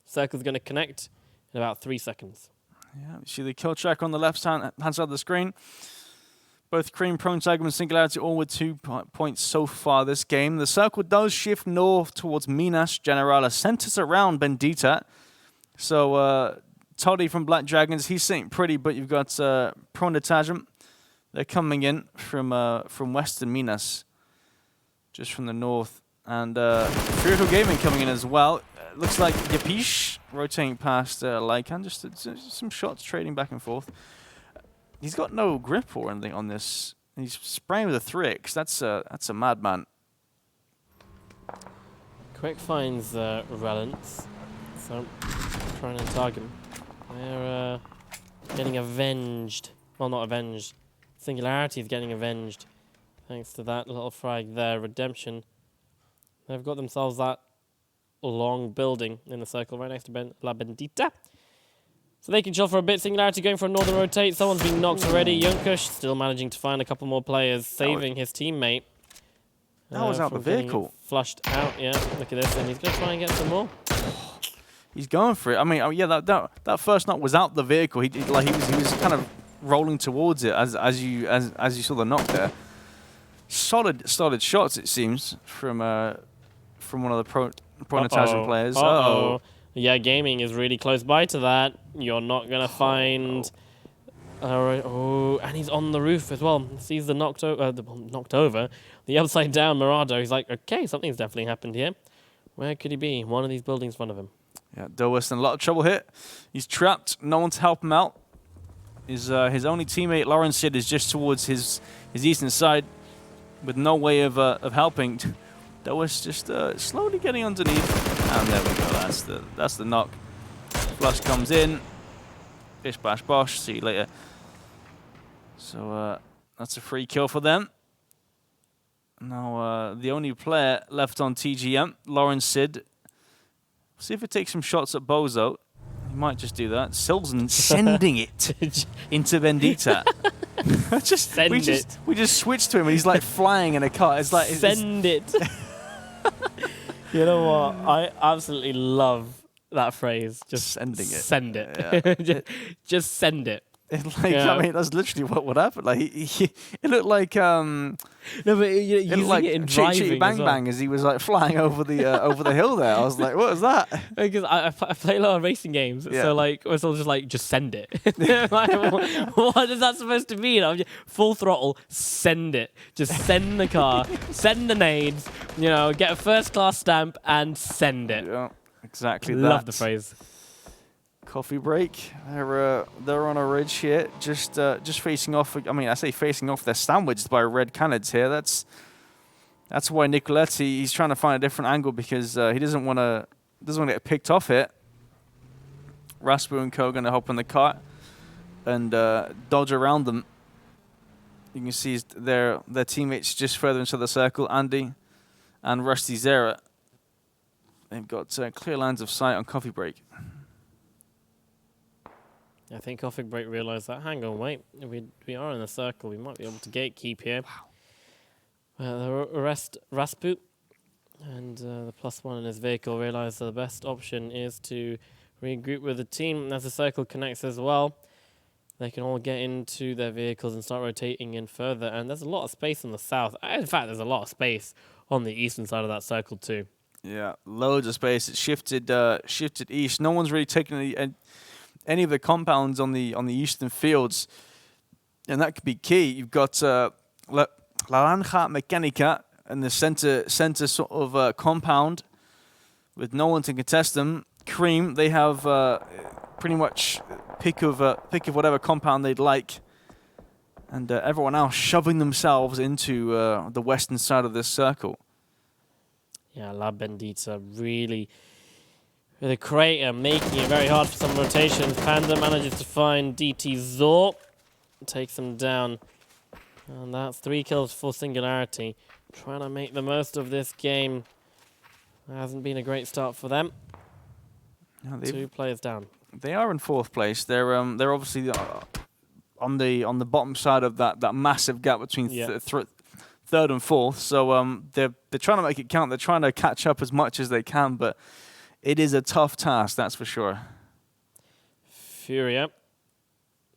Circle's going to connect in about 3 seconds. Yeah, you see the kill track on the left-hand side of the screen. Both Cream, Prone, Tiger, and Singularity all with 2 points so far this game. The circle does shift north towards Minas Generala, centers around Bendita. So Toddy from Black Dragons, he's sitting pretty, but you've got Prone Detachment. They're coming in from western Minas, just from the north. And Fearful Gaming coming in as well. Looks like Yapish rotating past Lycan. Just some shots trading back and forth. He's got no grip or anything on this. He's spraying with a 3x. That's a madman. Quick finds Relance. So trying to target him. They're getting avenged. Well, not avenged. Singularity is getting avenged. Thanks to that little frag there. Redemption. They've got themselves that long building in the circle right next to La Bendita. So they can chill for a bit. Singularity going for a northern rotate. Someone's been knocked already. Junkush still managing to find a couple more players, saving his teammate. That was out the vehicle. Flushed out, yeah. Look at this, and he's going to try and get some more. He's going for it. I mean, yeah, that first knock was out the vehicle. He was kind of rolling towards it as you saw the knock there. Solid shots it seems from one of the Pronotagen players. Uh-oh. Yeah, Gaming is really close by to that. You're not going to find... and he's on the roof as well. Sees the knocked over, the upside down Murado. He's like, okay, something's definitely happened here. Where could he be? One of these buildings in front of him. Yeah, Doris in a lot of trouble here. He's trapped. No one to help him out. His only teammate, Lawrence Sid, is just towards his eastern side with no way of helping. Doris just slowly getting underneath. And there we go. That's the knock. Flush comes in. Bish bash bosh. See you later. So that's a free kill for them. Now the only player left on TGM, Lawrence Sid. See if it takes some shots at Bozo. He might just do that. Silzen sending it into Bendita. We just switched to him and he's like flying in a car. It's like send it. You know what? I absolutely love that phrase. Just sending it. Send it. Yeah. just send it. I mean, that's literally what would happen. Like it looked like no, but it looked like it in Chitty Bang well. Bang as he was like flying over the hill there. I was like, what was that? Because I play a lot of racing games, so like it's all just like just send it. Like, what is that supposed to mean? I'm just, full throttle, send it. Just send the car, send the nades. You know, get a first class stamp and send it. Yeah, exactly. Love the phrase. Coffee break. They're on a ridge here, just facing off. I mean, I say facing off. They're sandwiched by red cannons here. That's why Nicoletti, he's trying to find a different angle because he doesn't want to get picked off it. Raspu and Co going to hop in the cart and dodge around them. You can see their teammates just further into the circle. Andy and Rusty Zera. They've got clear lines of sight on coffee break. I think Coffee Break realised that. Hang on, wait. We are in a circle. We might be able to gatekeep here. The arrest Rasput and the +1 in his vehicle realised the best option is to regroup with the team as the circle connects as well. they can all get into their vehicles and start rotating in further. And there's a lot of space on the south. In fact, there's a lot of space on the eastern side of that circle too. Yeah, loads of space. It's shifted east. No one's really taken any of the compounds on the eastern fields, and that could be key. You've got La Naranja Mecánica in the center sort of compound with no one to contest them. Cream, they have pretty much pick of whatever compound they'd like, and everyone else shoving themselves into the western side of this circle. Yeah, La Bendita really, with a crater, making it very hard for some rotations. Panda manages to find DT Zor, takes him down. And that's 3 kills for Singularity. Trying to make the most of this game. Hasn't been a great start for them. No, 2 players down. They are in 4th place. They're obviously on the bottom side of that massive gap between 3rd and 4th. So they're trying to make it count. They're trying to catch up as much as they can, but it is a tough task, that's for sure. Furia.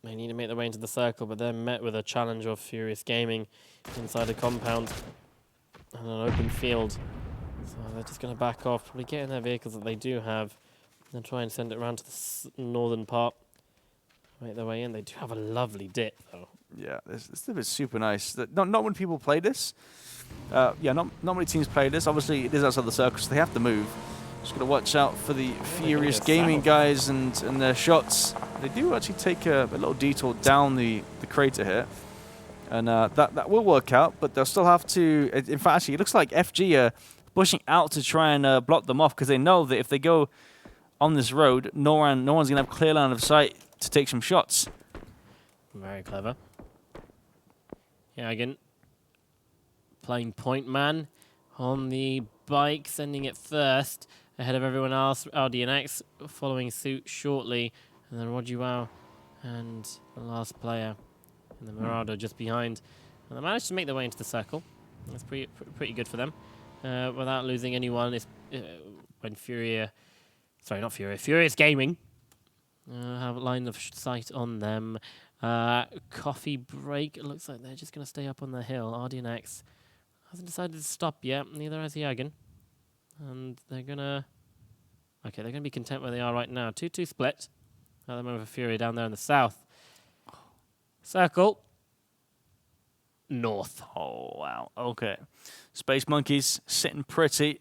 They need to make their way into the circle, but they're met with a challenge of Furious Gaming inside a compound and an open field. So they're just going to back off, probably get in their vehicles that they do have, and try and send it around to the northern part. Make their way in. They do have a lovely dip, though. Yeah, this dip is super nice. Not when people play this. Not many teams play this. Obviously, it is outside the circle, so they have to move. Just got to watch out for the Furious Gaming guys and their shots. They do actually take a little detour down the crater here. And that will work out, but they'll still have to... In fact, actually, it looks like FG are pushing out to try and block them off, because they know that if they go on this road, no one's going to have clear line of sight to take some shots. Very clever. Yeah, again, playing point man on the bike, sending it first ahead of everyone else. RDNX following suit shortly, and then Rojuau and the last player, and the Murado just behind. And they managed to make their way into the circle. That's pretty good for them, without losing anyone. It's when Furious Gaming have a line of sight on them. Coffee break. It looks like they're just going to stay up on the hill. RDNX hasn't decided to stop yet. Neither has Jagen. And they're going to... Okay, they're going to be content where they are right now. 2-2 split. At the moment for Fury down there in the south. Circle. North. Oh, wow. Okay. Space Monkeys sitting pretty.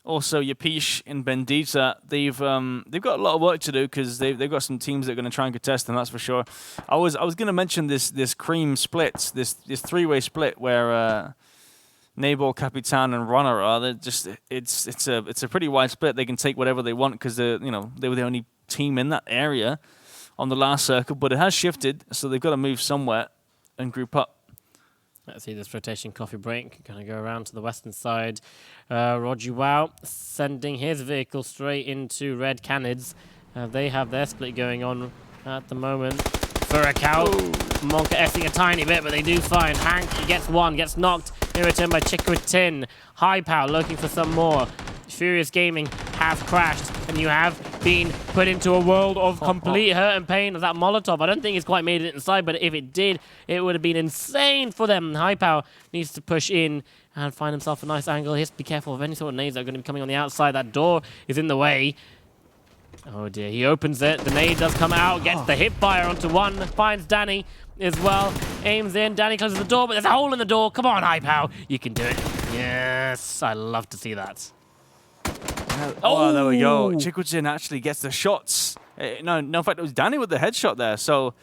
Also, Yapish and Bendita, they've got a lot of work to do, because they've got some teams that are going to try and contest them. That's for sure. I was going to mention this cream split, this 3-way split where Nabor, Capitan, and Runner are. They're just it's a pretty wide split. They can take whatever they want, because they were the only team in that area on the last circle. But it has shifted, so they've got to move somewhere and group up. Let's see this rotation. Coffee break. Going to go around to the western side. Rojuau sending his vehicle straight into Red Canids. They have their split going on at the moment. Furacao. Monka S'ing a tiny bit, but they do find Hank. He gets one, gets knocked in return by Chiquitin. High Power looking for some more. Furious Gaming have crashed, and you have been put into a world of complete hurt and pain of that Molotov. I don't think it's quite made it inside, but if it did, it would have been insane for them. High Power needs to push in and find himself a nice angle. He has to be careful of any sort of nades that are going to be coming on the outside. That door is in the way. Oh dear, he opens it. The nade does come out, gets the hip fire onto one, finds Danny as well. Aims in, Danny closes the door, but there's a hole in the door. Come on, High Power, you can do it. Yes, I love to see that. Oh, there we go. Chiquitin actually gets the shots. No, in fact, it was Danny with the headshot there. So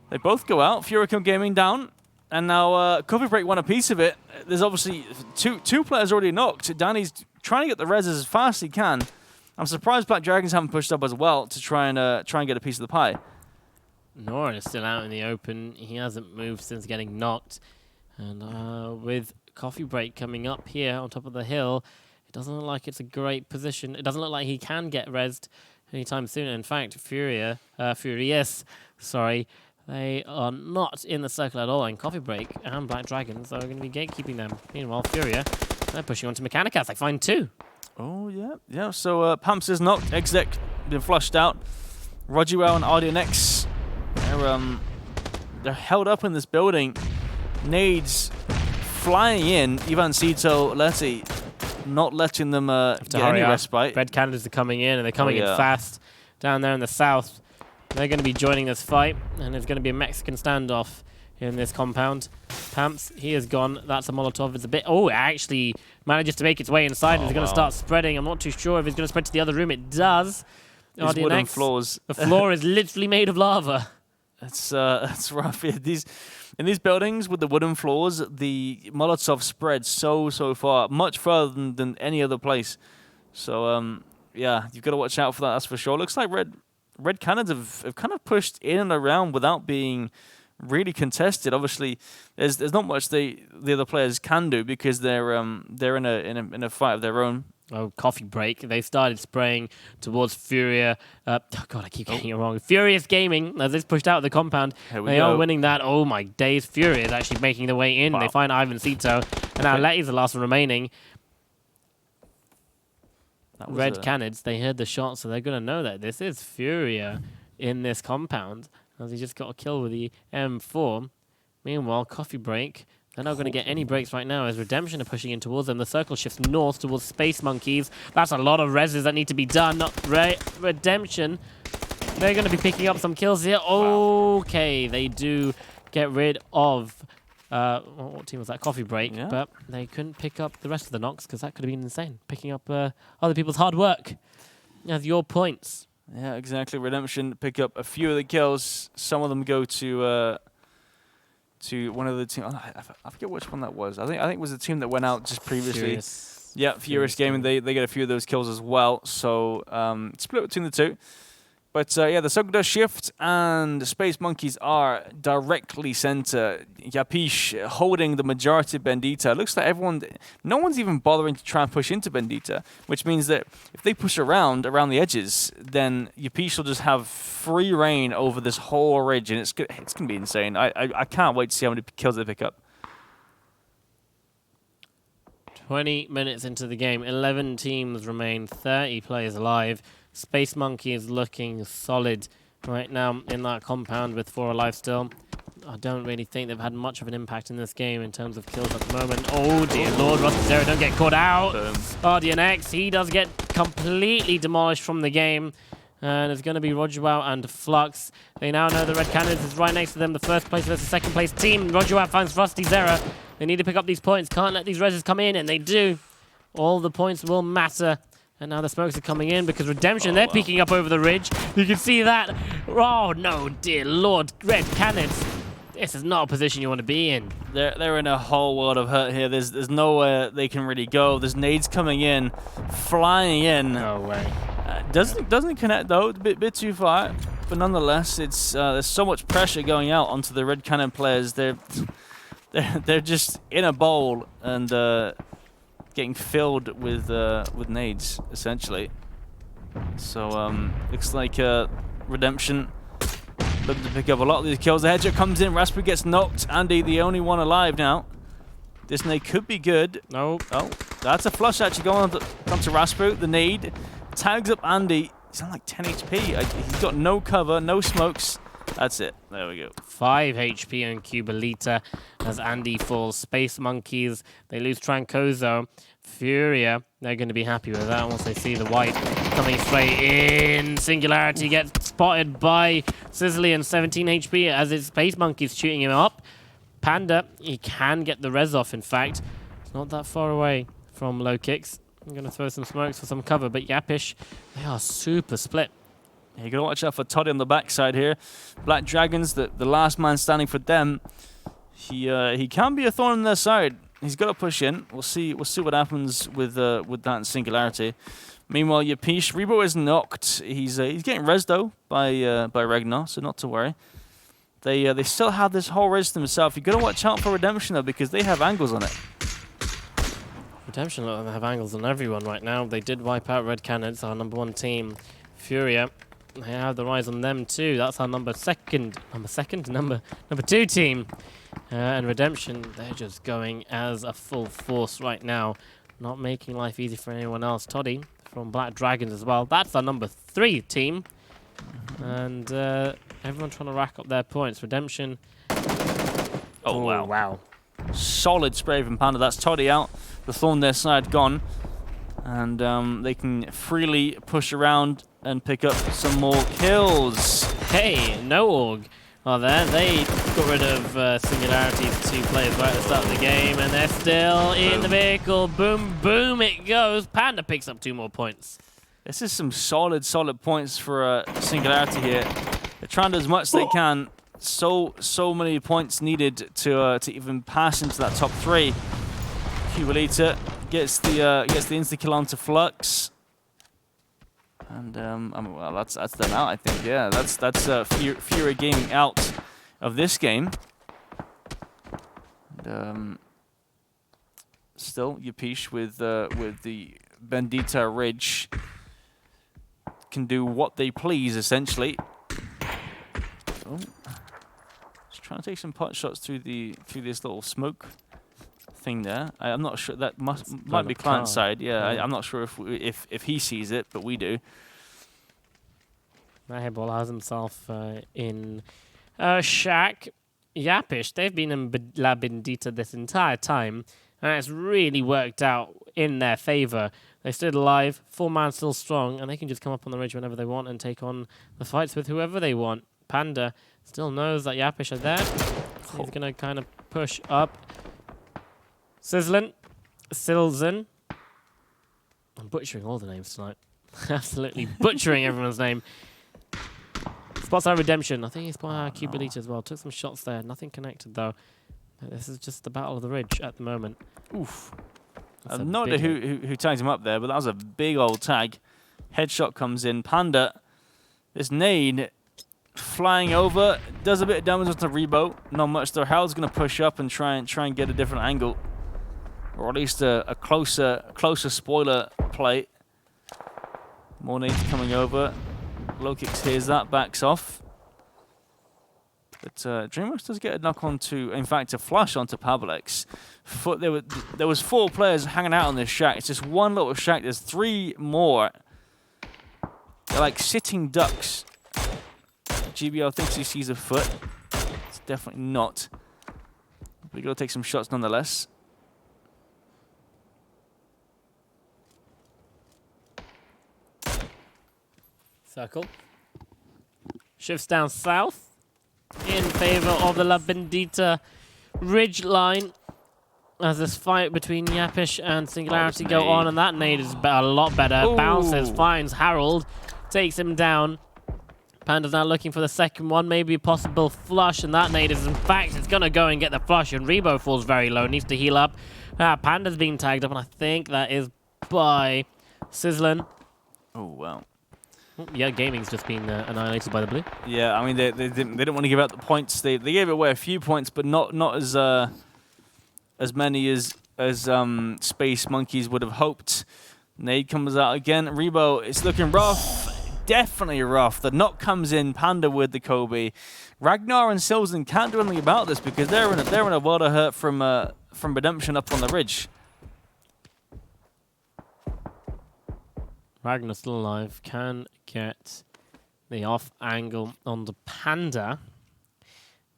they both go out. Furicum Gaming down. And now Coffee Break won a piece of it. There's obviously two players already knocked. Danny's trying to get the res as fast as he can. I'm surprised Black Dragons haven't pushed up as well to try and get a piece of the pie. Nora is still out in the open. He hasn't moved since getting knocked. And with Coffee Break coming up here on top of the hill, it doesn't look like it's a great position. It doesn't look like he can get rezzed anytime soon. In fact, Furious, they are not in the circle at all. And Coffee Break and Black Dragons are going to be gatekeeping them. Meanwhile, Furious, they're pushing on to Mechanicas. They find 2. Oh, yeah. So Pamps is knocked. Exec been flushed out. Rojuau and RDNX they're held up in this building. Nades flying in. HayZ, Letty, not letting them get any respite. Red Canada's are coming in, and they're coming in fast down there in the south. They're going to be joining this fight, and there's going to be a Mexican standoff in this compound. Pamps, he is gone. That's a Molotov. It's a bit... Oh, it actually manages to make its way inside. It's going to start spreading. I'm not too sure if it's going to spread to the other room. It does. These wooden floors. The floor is literally made of lava. That's rough. Yeah, in these buildings with the wooden floors, the Molotov spread so far, much further than any other place. So yeah, you've got to watch out for that. That's for sure. Looks like Red Cannons have kind of pushed in and around without being really contested. Obviously, there's not much the other players can do because they're in a fight of their own. Oh, coffee break. They started spraying towards Furia. Oh, God, I keep getting it wrong. Furious Gaming, as it's pushed out of the compound. They are winning that. Oh, my days. Furia is actually making their way in. Wow. They find HayZ. And now Letty's the last one remaining. Red Cannons, they heard the shot, so they're going to know that this is Furia in this compound. As he just got a kill with the M4. Meanwhile, coffee break. They're not going to get any breaks right now as Redemption are pushing in towards them. The circle shifts north towards Space Monkeys. That's a lot of reses that need to be done. Redemption, they're going to be picking up some kills here. Okay, they do get rid of... what team was that? Coffee break. Yeah. But they couldn't pick up the rest of the knocks because that could have been insane. Picking up other people's hard work. As your points. Yeah, exactly. Redemption pick up a few of the kills. Some of them go to one of the teams. I forget which one that was. I think it was the team that went out just previously. Furious. Yeah, Furious Gaming. They get a few of those kills as well. So split between the two. But yeah, the circle does shift, and the Space Monkeys are directly center. Yapish holding the majority of Bendita. It looks like no one's even bothering to try and push into Bendita, which means that if they push around the edges, then Yapish will just have free reign over this whole ridge, and it's gonna be insane. I can't wait to see how many kills they pick up. 20 minutes into the game, 11 teams remain, 30 players alive. Space Monkey is looking solid right now in that compound with 4 alive still. I don't really think they've had much of an impact in this game in terms of kills at the moment. Oh dear Lord, Rusty0 don't get caught out. RDNX, he does get completely demolished from the game. And it's going to be RogerWow and Flux. They now know the Red Cannons is right next to them. The first place versus second place team. RogerWow finds Rusty0. They need to pick up these points. Can't let these reses come in, and they do. All the points will matter. And now the smokes are coming in because Redemption, they're peeking up over the ridge. You can see that. Oh, no, dear Lord. Red Cannons. This is not a position you want to be in. They're in a whole world of hurt here. There's nowhere they can really go. There's nades coming in, flying in. No way. Doesn't connect, though. It's a bit too far. But nonetheless, it's there's so much pressure going out onto the Red Cannon players. They're just in a bowl and... getting filled with nades, essentially. So looks like Redemption looking to pick up a lot of these kills. The headshot comes in, Raspberry gets knocked. Andy, the only one alive now. This nade could be good. No. Oh, that's a flush actually going on to Raspberry. The nade tags up Andy. He's on like 10 HP. He's got no cover, no smokes. That's it. There we go. 5 HP on Cubalita as Andy falls. Space Monkeys, they lose Trancoso. Furia, they're going to be happy with that once they see the white coming straight in. Singularity gets spotted by Sizzly 17 HP as it's Space Monkeys shooting him up. Panda, he can get the res off, in fact. It's not that far away from low kicks. I'm going to throw some smokes for some cover, but Yapish, they are super split. You got to watch out for Toddy on the backside here. Black Dragons, the last man standing for them. He can be a thorn in their side. He's got to push in. We'll see what happens with that Singularity. Meanwhile, Yapish, Rebo is knocked. He's getting res though by Ragnar, so not to worry. They still have this whole res to themselves. You got to watch out for Redemption though because they have angles on it. Redemption have angles on everyone right now. They did wipe out Red Cannons, our #1 team. Furia, they have the rise on them too. That's our number two team. And Redemption, they're just going as a full force right now. Not making life easy for anyone else. Toddy from Black Dragons as well. That's our #3 team. And Everyone trying to rack up their points. Redemption. Oh, wow. Wow. Solid spray from Panda. That's Toddy out. The Thorn their side gone. And they can freely push around and pick up some more kills. Hey, no org. Well, there they got rid of Singularity's 2 players right at the start of the game, and they're still in the vehicle. Boom, boom, it goes. Panda picks up 2 more points. This is some solid points for Singularity here. They're trying to do as much as they can. So many points needed to even pass into that top 3. Cubalita gets the insta kill onto Flux, and well, that's them out. I think, yeah, that's Fury Gaming out of this game. And, still, Yapish with the Bendita Ridge can do what they please essentially. Oh. Just trying to take some pot shots through this little smoke thing there. I'm not sure, that might be client side. Yeah, I'm not sure if he sees it, but we do. Mahebol has himself in Shack. Yapish, they've been in La Bendita this entire time, and it's really worked out in their favor. They stood alive, 4-man still strong, and they can just come up on the ridge whenever they want and take on the fights with whoever they want. Panda still knows that Yapish are there. So he's going to kind of push up. Silzen. I'm butchering all the names tonight. Absolutely butchering everyone's name. Spots our Redemption. I think he spotted our Cubalita as well. Took some shots there. Nothing connected, though. This is just the Battle of the Ridge at the moment. Oof. No idea who tagged him up there, but that was a big old tag. Headshot comes in. Panda, this nade flying over, does a bit of damage with the Rebo. Not much though. Harold's going to push up and try and get a different angle, or at least a closer spoiler play. More nades coming over. Low kicks hears that, backs off. But DreamWorks does get a knock on to, in fact, a flash onto Pavlex. There was 4 players hanging out on this shack. It's just one little shack. There's 3 more. They're like sitting ducks. GBL thinks he sees a foot. It's definitely not. We got to take some shots nonetheless. Circle. Shifts down south in favor of the La Bendita Ridge line as this fight between Yapish and Singularity go on, and that nade is a lot better. Ooh. Bounces, finds Harold, takes him down. Panda's now looking for the second one, maybe a possible flush, and that nade is, in fact, it's going to go and get the flush, and Rebo falls very low, needs to heal up. Panda's being tagged up, and I think that is by Sizzlin. Oh, wow. Yeah, Gaming's just been annihilated by the blue. Yeah, I mean, they didn't want to give out the points. They gave away a few points, but not as many as Space Monkeys would have hoped. Nade comes out again. Rebo, it's looking rough. Definitely rough. The knock comes in. Panda with the Kobe. Ragnar and Silzen can't do anything about this because they're in a world of hurt from Redemption up on the ridge. Ragnar still alive, can get the off angle on the Panda.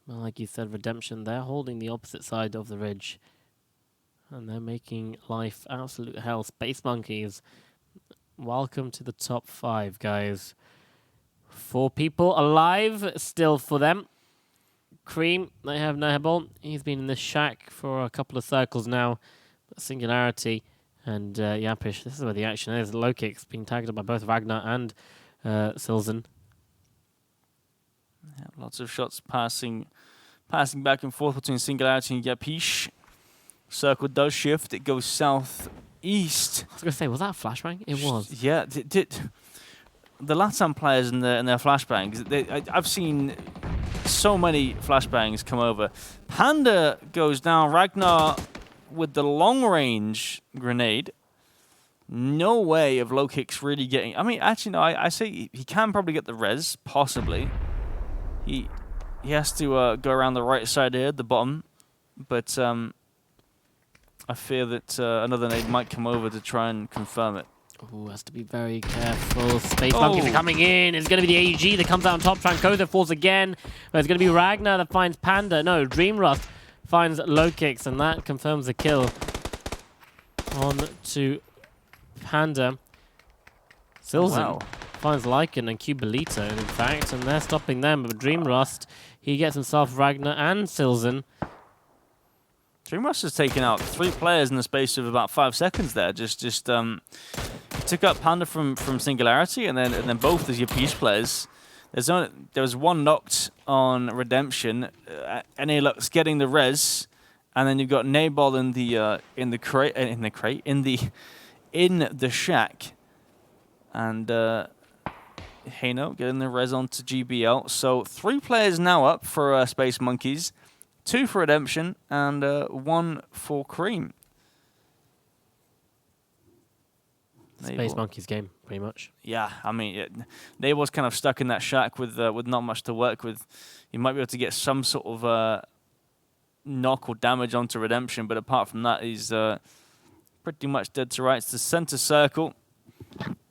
Well, like you said, Redemption, they're holding the opposite side of the ridge. And they're making life absolute hell. Space Monkeys, welcome to the top 5, guys. 4 people alive still for them. Cream, they have Nehebol. He's been in this shack for a couple of circles now. Singularity and Yapish, this is where the action is. Low kicks being tagged up by both Ragnar and Silzen. Yeah, lots of shots passing back and forth between Singularity and Yapish. Circle does shift. It goes southeast. I was going to say, was that a flashbang? It was. Yeah. The Latam players in their flashbangs, I've seen so many flashbangs come over. Panda goes down. Ragnar with the long-range grenade. No way of low kicks really getting... I mean, actually, no, I say he can probably get the res, possibly. He has to go around the right side here, the bottom. But I fear that another nade might come over to try and confirm it. Ooh, has to be very careful. Space Monkeys are coming in. It's going to be the AG that comes out on top. Trankoza falls again. But it's going to be Ragnar that finds Panda. No, Dreamrust finds low kicks, and that confirms the kill. On to Panda. Silzen finds Lycan and Cubolito, in fact, and they're stopping them. But Dreamrust, he gets himself Ragnar and Silzen. Dreamrust has taken out 3 players in the space of about 5 seconds there. Just took up Panda from Singularity, and then both as your piece players. There was one knocked on Redemption. NA-Lux getting the res, and then you've got Nayball in the shack, and Hayno getting the res onto GBL. So 3 players now up for Space Monkeys, 2 for Redemption, and 1 for Cream. Space Monkeys game, pretty much. Yeah, I mean, they was kind of stuck in that shack with not much to work with. You might be able to get some sort of knock or damage onto Redemption, but apart from that, he's pretty much dead to rights. The center circle,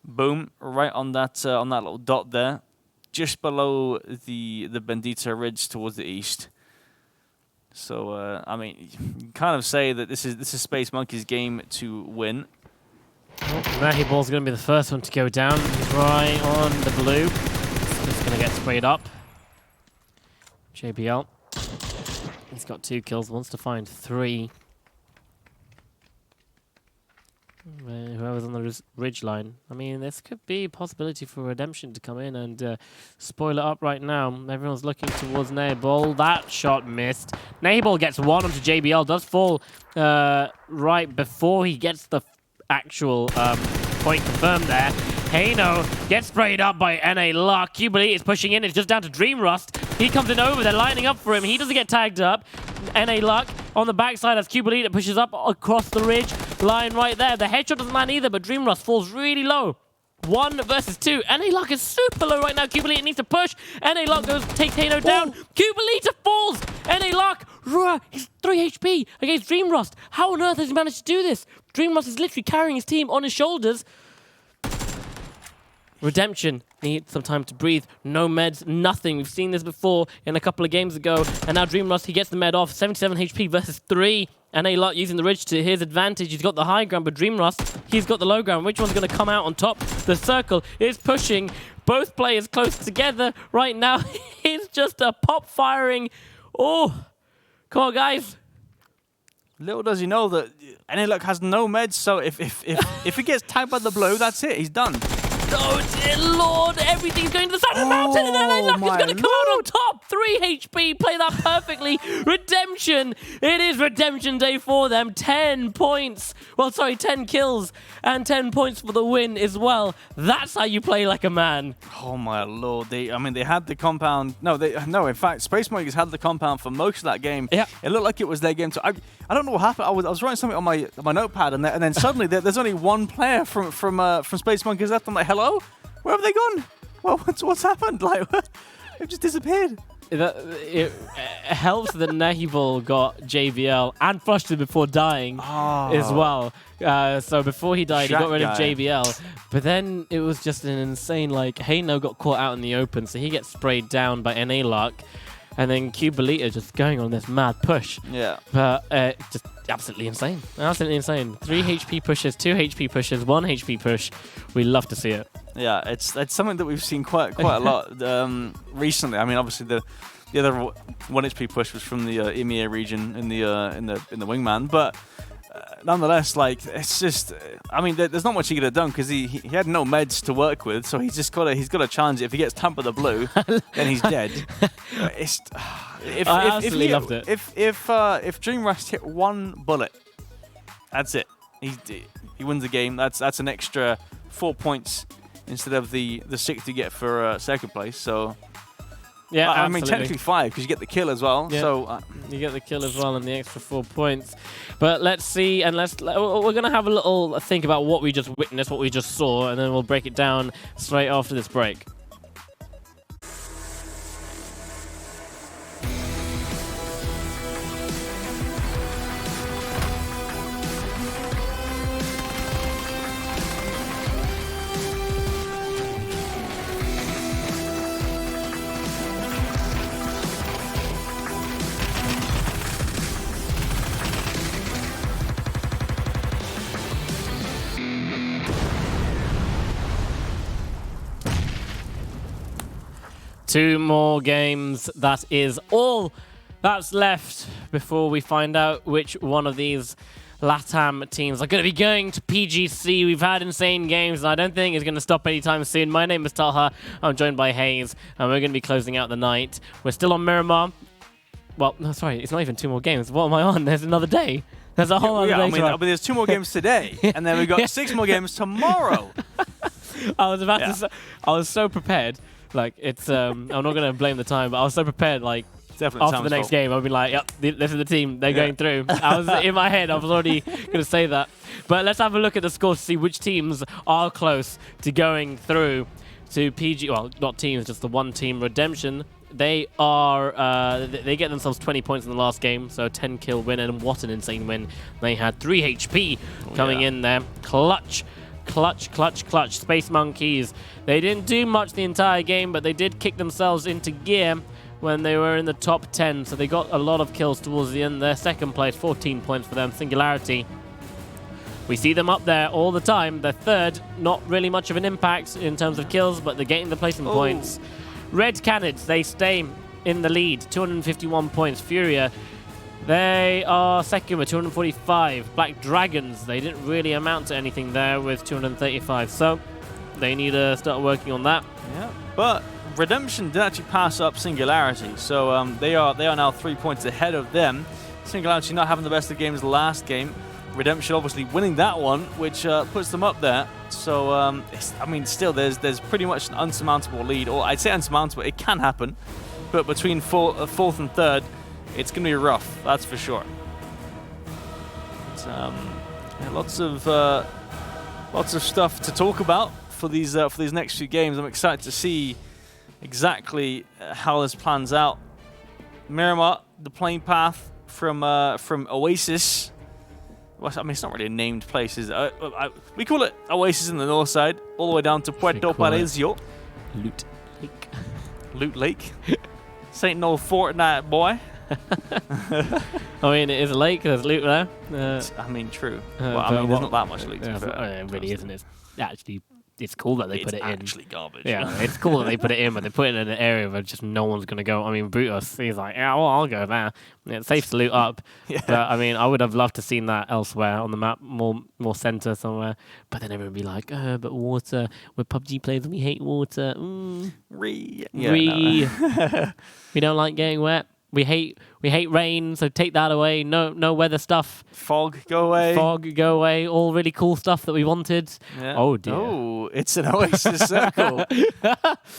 boom, right on that little dot there, just below the Bendito Ridge towards the east. So I mean, you can kind of say that this is Space Monkeys' game to win. Nahiball's going to be the first one to go down. He's right on the blue. Just going to get sprayed up. JBL. He's got 2 kills, wants to find 3. Whoever's on the ridge line. I mean, this could be a possibility for Redemption to come in and spoil it up right now. Everyone's looking towards Nahiball. That shot missed. Nahiball gets 1 onto JBL. Does fall right before he gets the actual point confirmed there. Hayno gets sprayed up by NA Luck. Cubolito is pushing in. It's just down to Dreamrust. He comes in over. They're lining up for him. He doesn't get tagged up. NA Luck on the backside as Cubolito pushes up across the ridge line right there. The headshot doesn't land either, but Dreamrust falls really low. 1 versus 2. NA Luck is super low right now. Cubolito needs to push. NA Luck takes Hayno down. Cubolito falls. NA Luck, he's 3 HP against Dreamrust. How on earth has he managed to do this? Dreamrust is literally carrying his team on his shoulders. Redemption needs some time to breathe. No meds, nothing. We've seen this before in a couple of games ago. And now Dreamrust, he gets the med off. 77 HP versus 3. NA Luck using the ridge to his advantage. He's got the high ground, but Dreamrust, he's got the low ground. Which one's going to come out on top? The circle is pushing both players close together right now. It's just a pop firing. Oh, come on, guys. Little does he know that NA Luck has no meds, so if he gets tagged by the blow, that's it. He's done. Oh, dear Lord, everything's going to the side of the mountain, and NA Luck is going to come out on top. 3 HP, play that perfectly. Redemption, it is Redemption Day for them. 10 points, well, sorry, 10 kills, and 10 points for the win as well. That's how you play like a man. Oh, my Lord. They had the compound. No, in fact, Space Monkeys had the compound for most of that game. Yeah. It looked like it was their game. So I don't know what happened. I was writing something on my notepad, and then suddenly there's only 1 player from Space Monkeys left. I'm like, hello? Where have they gone? Well, what's happened? Like, they've just disappeared. It helps that Nahiball got JBL and flushed him before dying as well. So before he died, he got rid of JBL. But then it was just an insane, like, Hayno got caught out in the open, so he gets sprayed down by NA Luck. And then Cubolito just going on this mad push. Yeah. But just absolutely insane. Absolutely insane. 3 HP pushes, 2 HP pushes, 1 HP push. We love to see it. Yeah, it's something that we've seen quite a lot recently. I mean, obviously the other 1 HP push was from the EMEA region in the wingman, but nonetheless, like, it's just, I mean, there's not much he could have done because he had no meds to work with, so he's got to challenge it. If he gets tamped with the blue, then he's dead. I absolutely loved it. If Dreamrust hit 1 bullet, that's it. He wins the game. That's an extra 4 points instead of the 6 you get for second place. So. Yeah, I mean, technically 5 because you get the kill as well. Yeah. So you get the kill as well and the extra 4 points. But let's see, and we're gonna have a little think about what we just witnessed, what we just saw, and then we'll break it down straight after this break. 2 more games. That is all that's left before we find out which one of these LATAM teams are going to be going to PGC. We've had insane games, and I don't think it's going to stop anytime soon. My name is Talha. I'm joined by HayZ, and we're going to be closing out the night. We're still on Miramar. Well, no, sorry, it's not even 2 more games. What am I on? There's another day. There's a whole other day. I mean, there's 2 more games today, and then we've got 6 more games tomorrow. I was about to say, I was so prepared. Like, it's, I'm not going to blame the time, but I was so prepared, like, Definitely after the next game, I'll be like, yep, this is the team. They're going through. I was in my head, I was already going to say that. But let's have a look at the scores to see which teams are close to going through to PG. Well, not teams, just the one team, Redemption. They are, they get themselves 20 points in the last game, so a 10-kill win, and what an insane win. They had 3 HP coming in there. Clutch. Space Monkeys. They didn't do much the entire game, but they did kick themselves into gear when they were in the top 10, so they got a lot of kills towards the end. Their second place, 14 points for them. Singularity, we see them up there all the time. They're third, not really much of an impact in terms of kills, but they're getting the placement points. Red Canids, they stay in the lead, 251 points. Furia, they are second with 245. Black Dragons, they didn't really amount to anything there with 235, so they need to start working on that. Yeah, but Redemption did actually pass up Singularity, so they are now 3 points ahead of them. Singularity not having the best of games last game. Redemption obviously winning that one, which puts them up there. So I mean, still there's pretty much an unsurmountable lead, or I'd say unsurmountable. It can happen, but between fourth and third, it's going to be rough. That's for sure. But, yeah, lots of stuff to talk about for these next few games. I'm excited to see exactly how this plans out. Miramar, the playing path from Oasis. Well, I mean, it's not really a named place, is it? We call it Oasis in the north side, all the way down to Puerto Parecio. Loot Lake. Loot Lake. St. No Fortnite, boy. I mean, it is a lake, there's loot there. I mean, true. Well, I mean, there's not that much loot. It really isn't. It's actually, it's cool that they put it in. It's actually garbage. Yeah, it's cool that they put it in, but they put it in an area where just no one's going to go. I mean, Brutus, he's like, yeah, well, I'll go there. It's safe to loot up. Yeah. But, I mean, I would have loved to seen that elsewhere on the map, more center somewhere. But then everyone would be like, but water. We're PUBG players and we hate water. No. We don't like getting wet. We hate rain, so take that away. No weather stuff. Fog, go away. Fog, go away. All really cool stuff that we wanted. Yeah. Oh dear. Oh, it's an Oasis circle.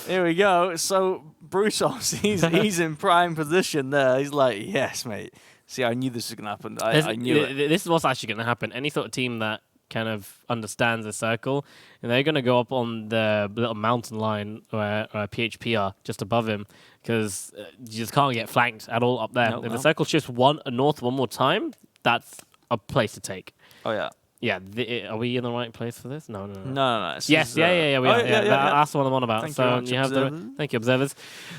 Here we go. So Brutus, he's in prime position there. He's like, yes, mate. See, I knew this was gonna happen. I knew it. This is what's actually gonna happen. Any sort of team that kind of understands the circle, and they're gonna go up on the little mountain line where PHP are just above him, because you just can't get flanked at all up there. If the circle shifts north one more time, that's a place to take. Oh yeah. Yeah, are we in the right place for this? No. Yes, we are. That's what I'm on about. Thank you, observers.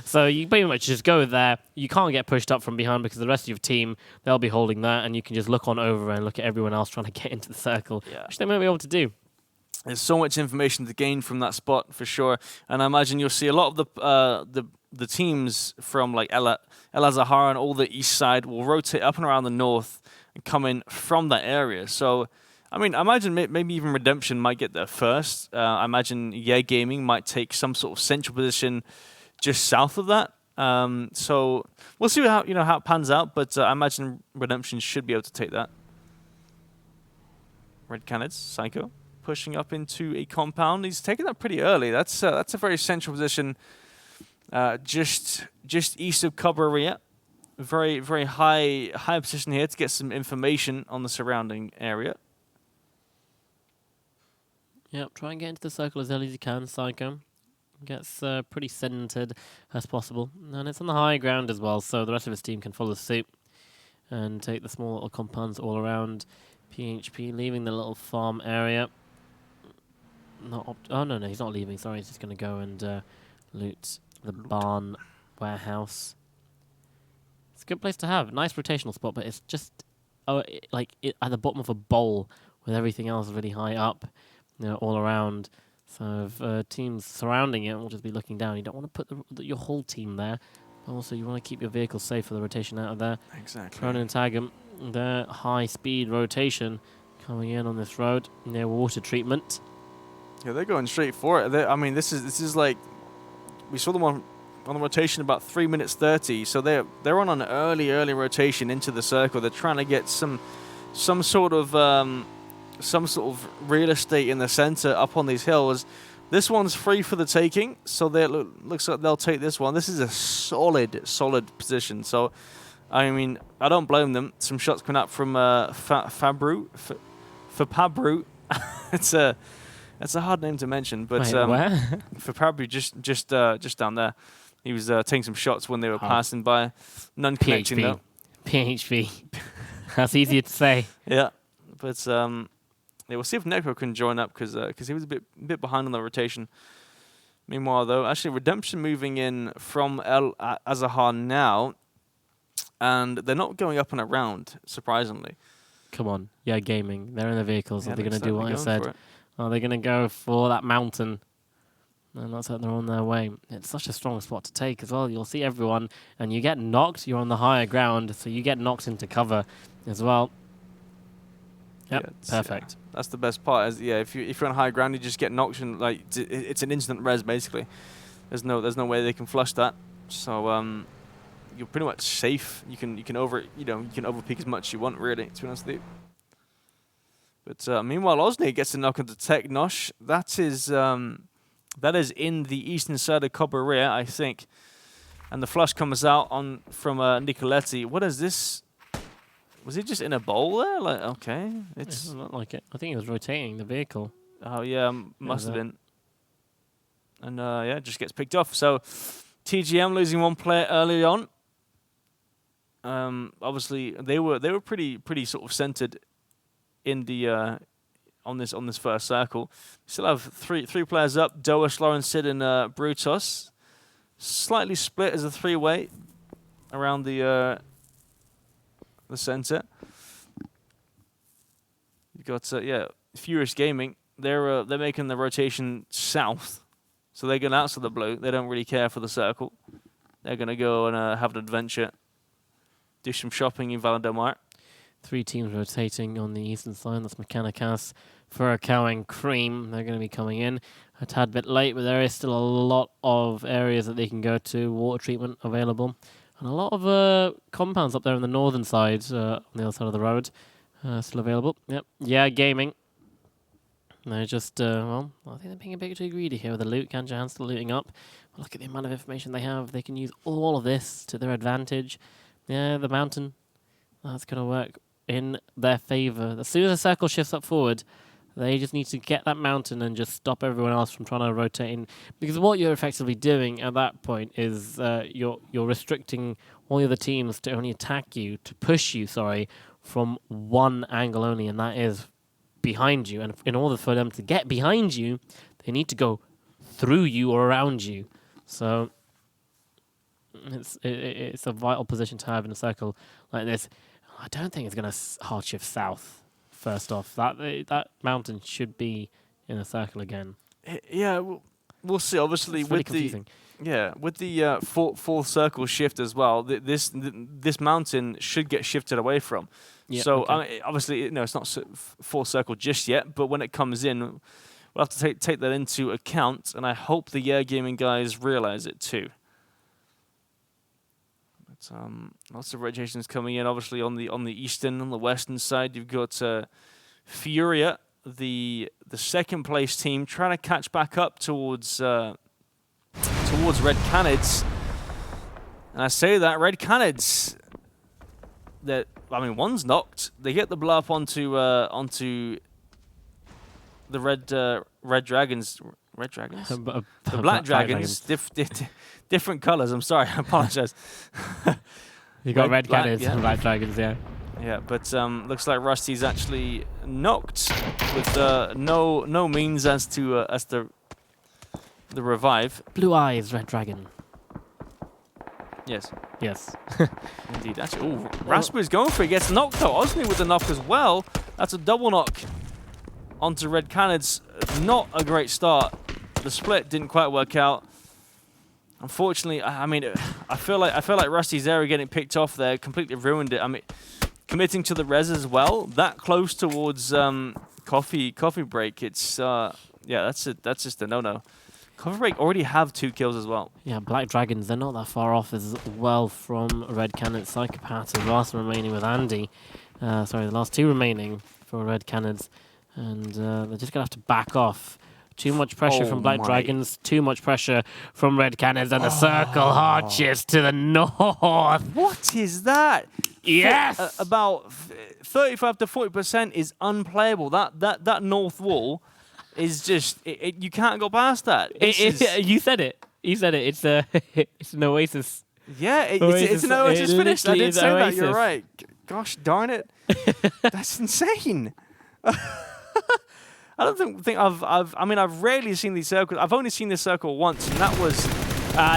So you pretty much just go there. You can't get pushed up from behind because the rest of your team, they'll be holding that, and you can just look on over and look at everyone else trying to get into the circle, which they might be able to do. There's so much information to gain from that spot for sure, and I imagine you'll see a lot of the teams from like El Azahar and all the east side will rotate up and around the north and come in from that area. So, I mean, I imagine maybe even Redemption might get there first. I imagine Gaming might take some sort of central position just south of that. So we'll see how it pans out, but I imagine Redemption should be able to take that. Red Canids, Psycho, pushing up into a compound. He's taking that pretty early. That's a very central position, just east of Cabrera. Very, very high position here to get some information on the surrounding area. Yep, try and get into the circle as early as you can, Psycho. Gets pretty centered as possible. And it's on the high ground as well, so the rest of his team can follow suit and take the small little compounds all around. PHP leaving the little farm area. No, he's not leaving. Sorry, he's just going to go and loot the barn warehouse. It's a good place to have. Nice rotational spot, but it's just at the bottom of a bowl with everything else really high up. All around. So if teams surrounding it will just be looking down. You don't want to put your whole team there. But also, you want to keep your vehicle safe for the rotation out of there. Exactly. Trying to tag them. The high-speed rotation coming in on this road near water treatment. Yeah, they're going straight for it. I mean, this is like we saw them on the rotation about 3 minutes 30. So they're on an early rotation into the circle. They're trying to get some sort of real estate in the center up on these hills. This one's free for the taking, so looks like they'll take this one. This is a solid position. So, I mean, I don't blame them. Some shots coming up from Fabru. It's a hard name to mention, but Wait, where? Fabru just down there. He was taking some shots when they were passing by. None connecting though. PHP. That's easier to say. Yeah, but yeah, we'll see if Necro can join up because he was a bit behind on the rotation. Meanwhile, though, actually Redemption moving in from El Azahar now, and they're not going up and around, surprisingly. Come on, yeah, gaming. They're in the vehicles. Yeah, Are they going to do what I said? Are they going to go for that mountain? And that's like they're on their way. It's such a strong spot to take as well. You'll see everyone, and you get knocked. You're on the higher ground, so you get knocked into cover as well. Yep, yeah, perfect. Yeah, that's the best part. If you're on high ground, you just get knocked, and like it's an instant res basically. There's no way they can flush that. So you're pretty much safe. You can overpeak as much as you want, really, to be honest with you. But meanwhile, Osney gets a knock into Technosh. That is in the eastern side of Cabrera, I think. And the flush comes out from Nicoletti. What is this? Was he just in a bowl there? Like, okay, It doesn't look like it. I think he was rotating the vehicle. Oh yeah, must have been. And yeah, just gets picked off. So TGM losing one player early on. Obviously they were pretty sort of centered in the on this first circle. Still have three players up: Doash, Lauren, Sid, and Brutus. Slightly split as a three-way around the center. You've got Furious Gaming. They're making the rotation south, so they're going out to the blue. They don't really care for the circle. They're going to go and have an adventure, do some shopping in Valendomar. 3 teams rotating on the eastern side. That's Mechanicas, Furacao, and Cream. They're going to be coming in a tad bit late, but there is still a lot of areas that they can go to. Water treatment available. And a lot of compounds up there on the northern side, on the other side of the road, still available. Yep. Yeah, gaming. They're just, well, I think they're being a bit too greedy here with the loot. Kanjahan's still looting up. But look at the amount of information they have. They can use all of this to their advantage. Yeah, the mountain, that's going to work in their favor. As soon as the circle shifts up forward, they just need to get that mountain and just stop everyone else from trying to rotate in. Because what you're effectively doing at that point is you're restricting all the other teams to only attack you, to push you, from one angle only, and that is behind you. And in order for them to get behind you, they need to go through you or around you. So it's a vital position to have in a circle like this. I don't think it's going to hard shift south. First off, that mountain should be in a circle again. Yeah, we'll see. Obviously, with the full circle shift as well. This mountain should get shifted away from. Yep, so okay. I mean, obviously, it's not full circle just yet. But when it comes in, we'll have to take that into account. And I hope the Yeah Gaming guys realize it too. Lots of rotations coming in. Obviously, on the eastern, on the western side, you've got Furia, the second place team, trying to catch back up towards Red Canids. And I say that Red Canids, one's knocked. They get the blow up onto the red dragons. Red dragons? The black dragons. Different colors. I'm sorry. I apologize. You got red cannons and black dragons, yeah. Yeah, but looks like Rusty's actually knocked with no means as to the revive. Blue eyes, red dragon. Yes. Yes. Indeed. Actually, Raspu's going for it. Gets knocked though. Osney with the knock as well. That's a double knock onto Red Canids. Not a great start the split didn't quite work out. Unfortunately, I mean, I feel like Rusty's area getting picked off there completely ruined it. I mean, committing to the res as well, that close towards coffee break. It's yeah, that's just a no-no. Coffee break already have 2 kills as well. Yeah, Black Dragons, they're not that far off as well from Red Cannon. Psychopaths, the last remaining with Andy. Sorry, the last 2 remaining for Red Cannons, and they're just gonna have to back off. Too much pressure from Black Dragons, too much pressure from Red Cannons, and the circle arches to the north. What is that? Yes! About 35 to 40% is unplayable. That north wall is just, you can't go past that. You said it. You said it. It's it's an Oasis. Yeah, it's an Oasis finish. I did say that. You're right. Gosh darn it. That's insane. I don't think I've rarely seen these circles. I've only seen this circle once, and that was.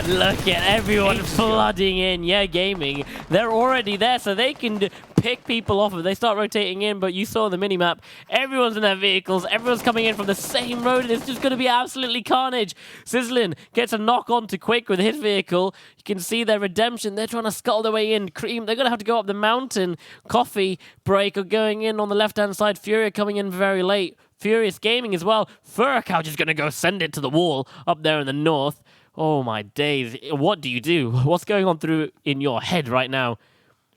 Look at everyone flooding in. Yeah, gaming. They're already there, so they can pick people off if they start rotating in. But you saw the minimap. Everyone's in their vehicles. Everyone's coming in from the same road, and it's just going to be absolutely carnage. Sizzlin gets a knock on to Quick with his vehicle. You can see their redemption. They're trying to scuttle their way in. Cream, they're going to have to go up the mountain. Coffee Break are going in on the left-hand side. Furia coming in very late. Furious Gaming as well. Furacouch is going to go send it to the wall up there in the north. Oh my days. What do you do? What's going on through in your head right now?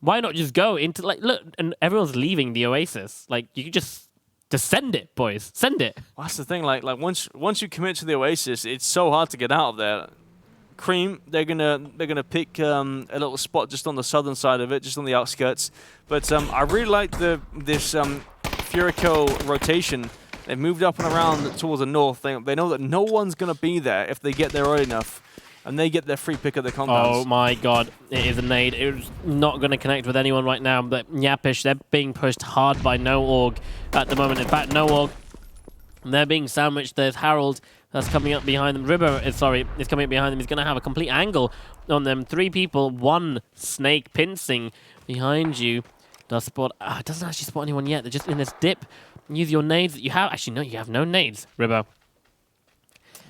Why not just go into, like, look, and everyone's leaving the Oasis. Like, you could just send it, boys. Send it. Well, that's the thing. Like once you commit to the Oasis, it's so hard to get out of there. Cream, they're gonna pick a little spot just on the southern side of it, just on the outskirts. But I really like this Furico rotation. They've moved up and around towards the north. They know that no one's going to be there if they get there early enough. And they get their free pick of the compounds. Oh my god, it is a nade. It's not going to connect with anyone right now. But Yapish, they're being pushed hard by No-Org at the moment. In fact, No-Org, they're being sandwiched. There's Harold that's coming up behind them. Ribber is coming up behind them. He's going to have a complete angle on them. 3 people, 1 snake pincing behind you. Does spot, doesn't actually spot anyone yet. They're just in this dip. Use your nades that you have. Actually, no, you have no nades, Ribbo.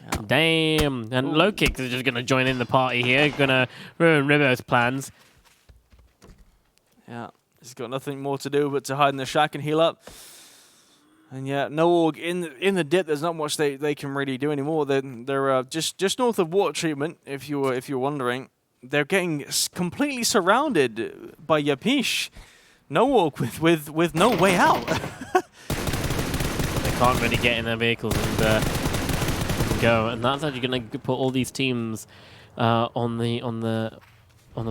Yeah. Damn. And Low Kicks is just going to join in the party here. Going to ruin Ribbo's plans. Yeah, he's got nothing more to do but to hide in the shack and heal up. And yeah, No-Org in the dip. There's not much they can really do anymore. They're just north of water treatment. If you're wondering, they're getting completely surrounded by Yapish. No-Org with no way out. They can't really get in their vehicles and go, and that's actually going to put all these teams on the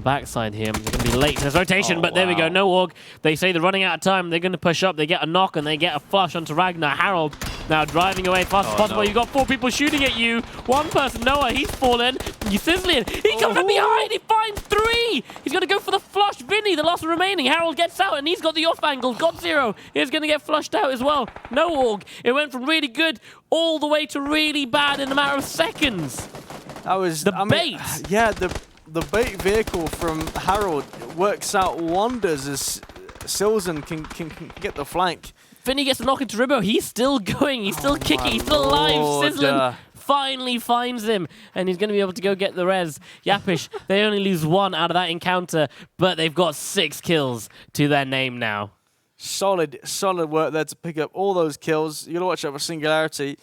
backside here. They're going to be late to this rotation, but there we go. No-Org. They say they're running out of time. They're going to push up. They get a knock and they get a flush onto Ragnar. Harold now driving away fast as possible. No. You've got 4 people shooting at you. 1 person, Noah, he's fallen. You sizzling. He comes from behind. He finds 3. He's going to go for the flush. Vinny, the last remaining. Harold gets out and he's got the off angle. Got 0. He's going to get flushed out as well. No-Org. It went from really good all the way to really bad in a matter of seconds. That was the bait. Yeah, the bait vehicle from Harold works out wonders as Silzen can get the flank. Vinny gets a knock into Ribbo. He's still going. He's still kicking. He's still alive. Sizzlin finally finds him, and he's going to be able to go get the res. Yapish, they only lose 1 out of that encounter, but they've got 6 kills to their name now. Solid work there to pick up all those kills. You got to watch out for Singularity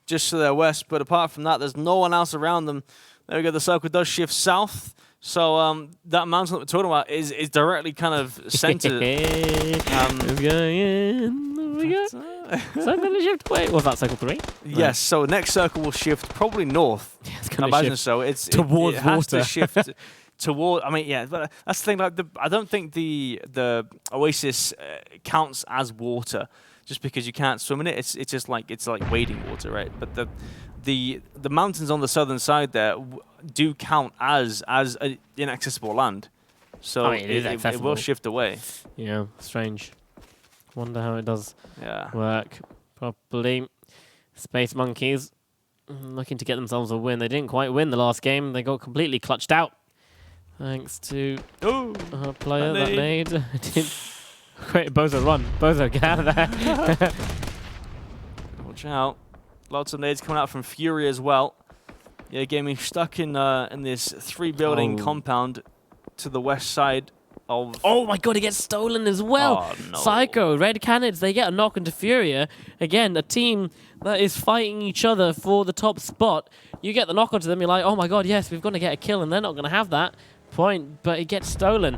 just to their west, but apart from that, there's no one else around them. There we go. The circle does shift south. So that mountain that we're talking about is directly kind of centered. It's going in. There we go. Circle shift. Wait, was that circle 3? Yes. So next circle will shift probably north. Yeah, it's going to shift so. It's towards it has water. To shift toward. I mean, yeah. But that's the thing. Like I don't think the Oasis counts as water just because you can't swim in it. It's just like wading water, right? But the mountains on the southern side there do count as inaccessible land, so it will shift away. Yeah, strange. Wonder how it does work properly. Space Monkeys looking to get themselves a win. They didn't quite win the last game. They got completely clutched out thanks to a player that made. Great, Bozo, run. Bozo, get out of there. Watch out. Lots of nades coming out from Fury as well. Yeah, Gaming stuck in this 3-building compound to the west side of... Oh my god, it gets stolen as well. Oh, no. Psycho, Red Canids, they get a knock into Furia. Again, a team that is fighting each other for the top spot. You get the knock onto them, you're like, oh my god, yes, we've got to get a kill, and they're not going to have that point, but it gets stolen.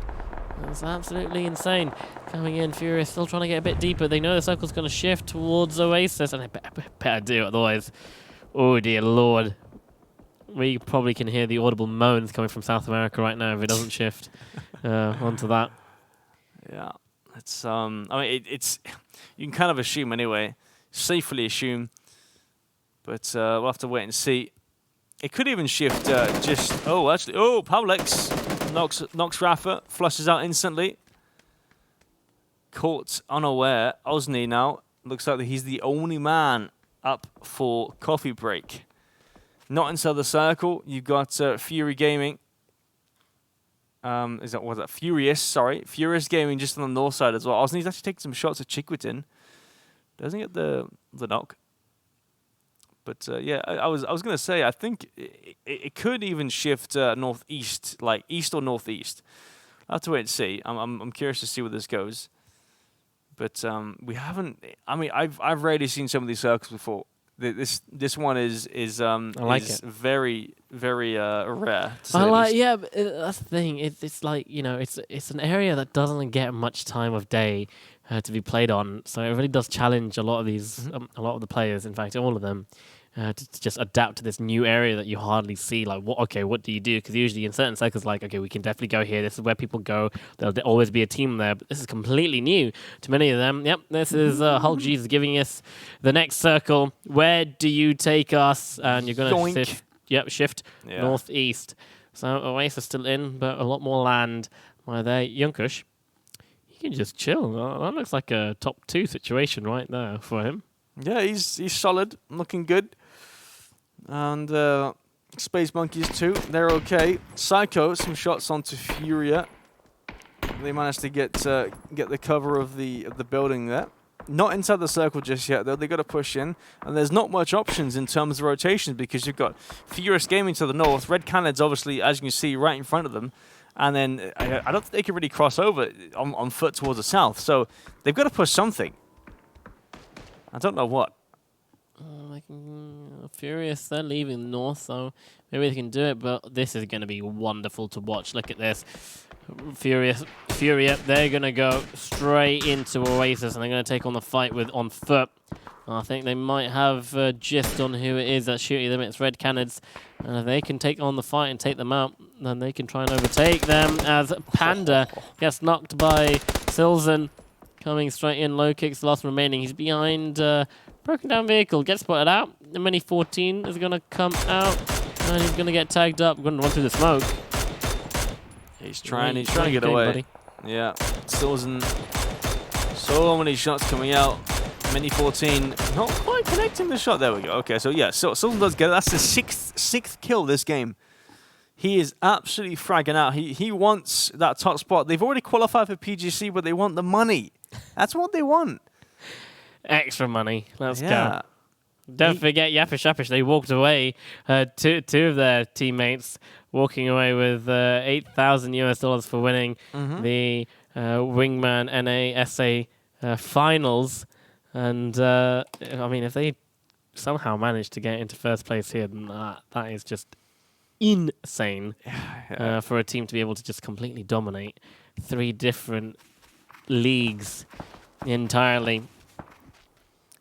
That's absolutely insane. Coming in, Furia still trying to get a bit deeper. They know the circle's going to shift towards Oasis, and they better do, otherwise, oh dear lord. We probably can hear the audible moans coming from South America right now if it doesn't shift onto that. Yeah, it's I mean it's you can kind of assume anyway, safely assume, but we'll have to wait and see. It could even shift Pavlex knocks Rafa, flushes out instantly. Caught unaware. Osni now looks like he's the only man up for coffee break. Not inside the circle. You've got Fury Gaming. Was that Furious? Sorry, Furious Gaming just on the north side as well. Osni's actually taking some shots at Chiquitin. Doesn't get the knock. But yeah, I was gonna say I think it could even shift northeast, like east or northeast. I'll have to wait and see. I'm curious to see where this goes. But we haven't. I mean, I've rarely seen some of these circles before. This one is very very rare. Yeah, but that's the thing. It's like, you know, it's an area that doesn't get much time of day to be played on, so it really does challenge a lot of these a lot of the players. In fact, all of them. To just adapt to this new area that you hardly see. Like, what do you do? Because usually in certain circles, like, okay, we can definitely go here. This is where people go. There'll always be a team there. But this is completely new to many of them. Yep, this is Hulk Jesus giving us the next circle. Where do you take us? And you're going to shift northeast. So Oasis still in, but a lot more land. While there, Junkush, he can just chill. That looks like a top 2 situation right there for him. Yeah, he's solid, looking good. And Space Monkeys too, they're okay. Psycho, some shots onto Furia. They managed to get the cover of the building there. Not inside the circle just yet though. They got to push in, and there's not much options in terms of rotations because you've got Furious Gaming to the north, Red Canids obviously, as you can see, right in front of them, and then I don't think they can really cross over on foot towards the south. So they've got to push something. I don't know what. Furious, they're leaving north, so maybe they can do it, but this is going to be wonderful to watch. Look at this. Furia, they're going to go straight into Oasis, and they're going to take on the fight on foot. I think they might have gist on who it is that's shooting them. It's Red Canids. And if they can take on the fight and take them out, then they can try and overtake them as Panda gets knocked by Silzen. Coming straight in, low kicks, last remaining. He's behind broken down vehicle, gets spotted out. The Mini 14 is going to come out, and he's going to get tagged up. Going to run through the smoke. He's trying to get away. Buddy. Yeah, Silzen. So many shots coming out. Mini 14, not quite connecting the shot. There we go. Okay, so yeah, Silzen does get it. That's the sixth kill this game. He is absolutely fragging out. He wants that top spot. They've already qualified for PGC, but they want the money. That's what they want. Extra money. Let's go. Don't forget Yapish. They walked away. Two of their teammates walking away with $8,000 for winning the Wingman NASA finals. And I mean, if they somehow manage to get into first place here, then that is just insane for a team to be able to just completely dominate 3 different leagues entirely.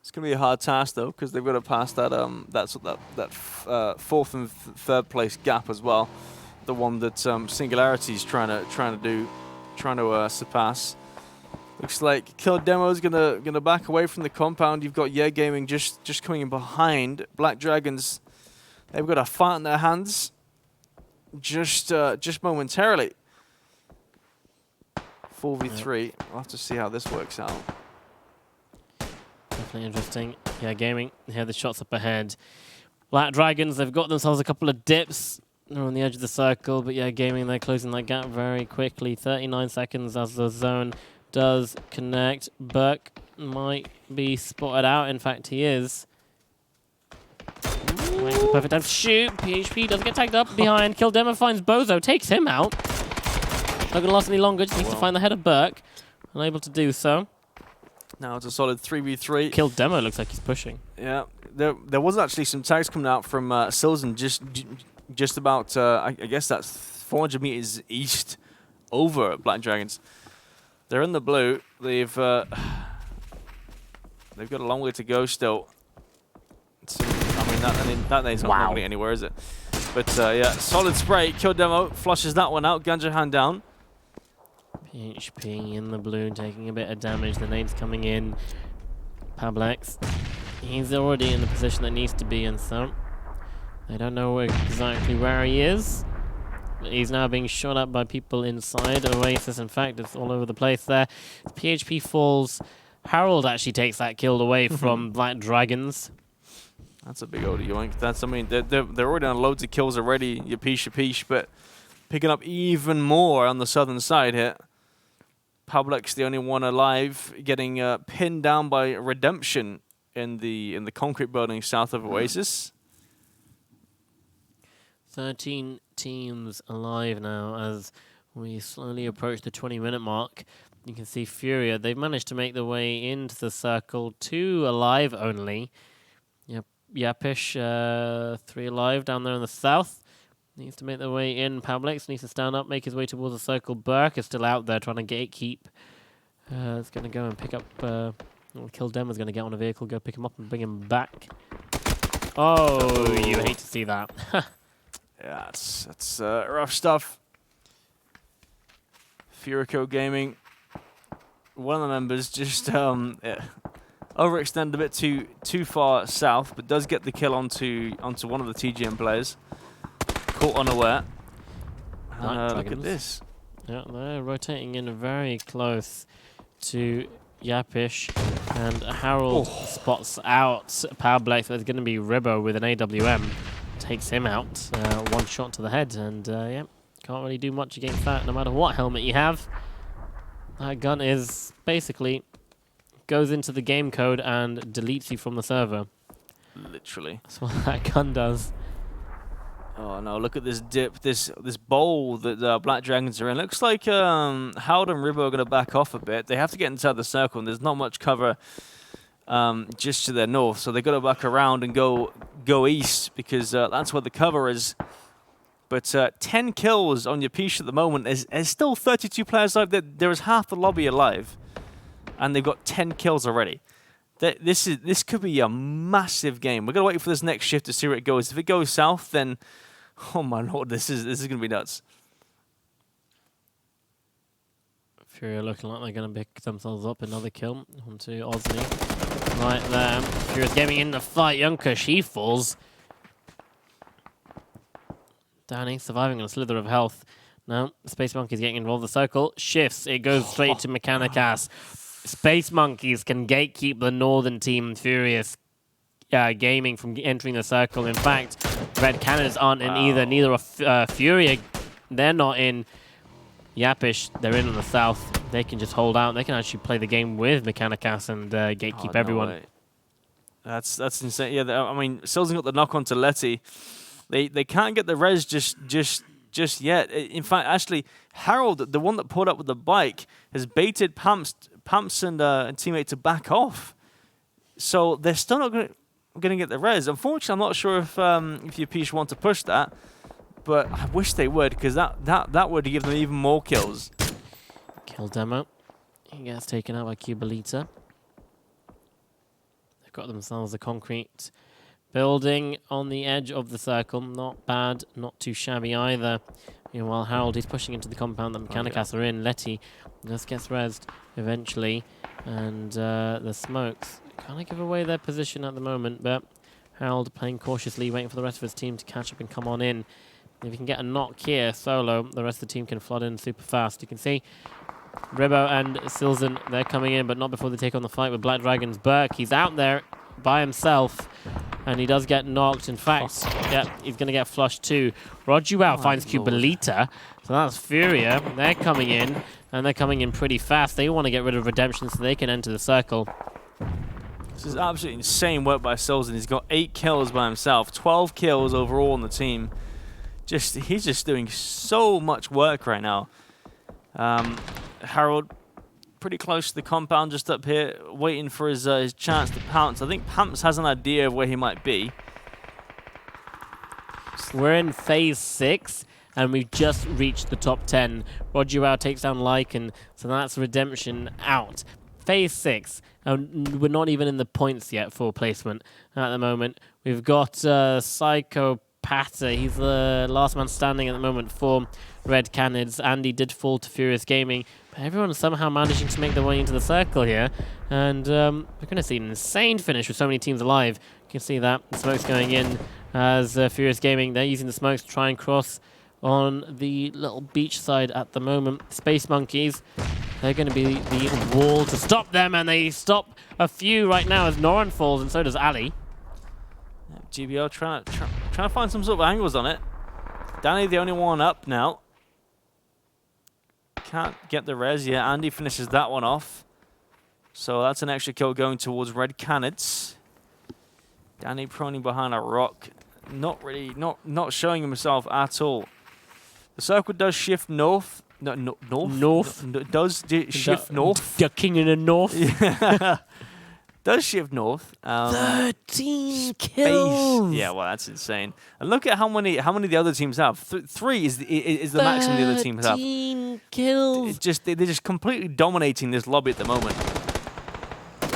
It's going to be a hard task though, because they've got to pass that fourth and third place gap as well, the one that Singularity is trying to surpass. Looks like Kill Demo is gonna back away from the compound. You've got Gaming just coming in behind. Black Dragons, they've got a fight in their hands. Just momentarily. 4v3. We'll have to see how this works out. Definitely interesting. Gaming. Here the shots up ahead. Black Dragons, they've got themselves a couple of dips. They're on the edge of the circle, but Gaming, they're closing that gap very quickly. 39 seconds as the zone does connect. Burke might be spotted out. In fact, he is. Waiting for the perfect time to shoot. PHP doesn't get tagged up behind. Kill Demo finds Bozo, takes him out. Not going to last any longer, just needs to find the head of Burke. Unable to do so. Now it's a solid 3v3. Kill Demo looks like he's pushing. Yeah, there was actually some tags coming out from Silzen just about, I guess that's 400 meters east over Black Dragons. They're in the blue. They've got a long way to go still. I mean, that name's not normally anywhere, is it? But yeah, solid spray. Kill Demo flushes that one out. Ganja hand down. PHP in the blue, taking a bit of damage. The nade's coming in. Pablex, he's already in the position that needs to be in, so I don't know exactly where he is. But he's now being shot at by people inside Oasis. In fact, it's all over the place there. PHP falls. Harold actually takes that kill away from Black Dragons. That's a big old yoink. I mean, they're already on loads of kills already. Yapish, but picking up even more on the southern side here. Pablex, the only one alive, getting pinned down by Redemption in the concrete building south of Oasis. 13 teams alive now as we slowly approach the 20-minute mark. You can see Furia. They've managed to make their way into the circle. 2 alive only. Yep, Yapish, 3 alive down there in the south. Needs to make their way in. Pablex needs to stand up, make his way towards the circle. Burke is still out there trying to gatekeep. It's going to go and pick up... Kill Demo's going to get on a vehicle, go pick him up and bring him back. Oh, you hate to see that. Yeah, that's rough stuff. Furico Gaming. One of the members just overextend a bit too far south, but does get the kill onto one of the TGM players. Caught unaware. Look at this. Yeah, they're rotating in very close to Yapish, and Harold spots out Pablex. There's going to be Ribbo with an AWM. Takes him out. One shot to the head, and yeah, can't really do much against that no matter what helmet you have. That gun is basically goes into the game code and deletes you from the server. Literally. That's what that gun does. Oh no, look at this dip, this bowl that the Black Dragons are in. Looks like Howard and Ribbo are going to back off a bit. They have to get inside the circle, and there's not much cover just to their north. So they've got to back around and go east, because that's where the cover is. But 10 kills on your piece at the moment. There's still 32 players alive. There is half the lobby alive, and they've got 10 kills already. This could be a massive game. We're gonna wait for this next shift to see where it goes. If it goes south, then oh my lord, this is gonna be nuts. Furia looking like they're gonna pick themselves up another kill onto Osney. Right there, Furia's getting in the fight. Yunkush, he falls. Danny surviving on a slither of health. Now Space Monkey's getting involved. The circle shifts. It goes straight to Mechanicas. Space Monkeys can gatekeep the northern team, Furious Gaming, from entering the circle. In fact, Red Cannons aren't in either. Neither are Furia. They're not in. Yapish, they're in on the south. They can just hold out. They can actually play the game with Mechanicas and gatekeep everyone. No, that's insane. Yeah, I mean, Silzen got the knock on to Letty. They can't get the res just yet. In fact, actually, Harold, the one that pulled up with the bike, has baited Pamps and teammate to back off. So they're still not going to get the res. Unfortunately, I'm not sure if Yapish want to push that, but I wish they would, because that would give them even more kills. Kill Demo. He gets taken out by Cubalita. They've got themselves a concrete building on the edge of the circle. Not bad, not too shabby either. Meanwhile, Harold is pushing into the compound that Mechanicas are in. Letty just gets rezzed eventually. And the smokes kind of give away their position at the moment, but Harold playing cautiously, waiting for the rest of his team to catch up and come on in. If he can get a knock here solo, the rest of the team can flood in super fast. You can see Ribbo and Silzen, they're coming in, but not before they take on the fight with Black Dragons. Burke, he's out there by himself, and he does get knocked. In fact, yeah, he's going to get flushed too. Rojuau finds Cubalita, so that's Furia. They're coming in, and they're coming in pretty fast. They want to get rid of Redemption so they can enter the circle. This is absolutely insane work by Silzen. He's got 8 kills by himself, 12 kills overall on the team. He's just doing so much work right now. Harold pretty close to the compound, just up here, waiting for his chance to pounce. I think Pamps has an idea of where he might be. We're in phase 6, and we've just reached the top 10. Roger takes down Lycan, so that's redemption out. Phase 6, and we're not even in the points yet for placement at the moment. We've got Psychopata. He's the last man standing at the moment for Red Canids. Andy did fall to Furious Gaming, but everyone's somehow managing to make their way into the circle here. And we're going to see an insane finish with so many teams alive. You can see that. The smoke's going in as Furious Gaming. They're using the smokes to try and cross on the little beach side at the moment. Space Monkeys, they're going to be the wall to stop them, and they stop a few right now as Noran falls, and so does Ali. GBL trying to find some sort of angles on it. Danny the only one up now. Can't get the res yet. Andy finishes that one off. So that's an extra kill going towards Red Canids. Danny proning behind a rock. Not showing himself at all. The circle does shift north. North. Does shift north. The king in the north. Yeah. Does shift north. 13 kills. Yeah, well, that's insane. And look at how many the other teams have. 3 is the maximum the other teams have. 13 kills. They're just completely dominating this lobby at the moment.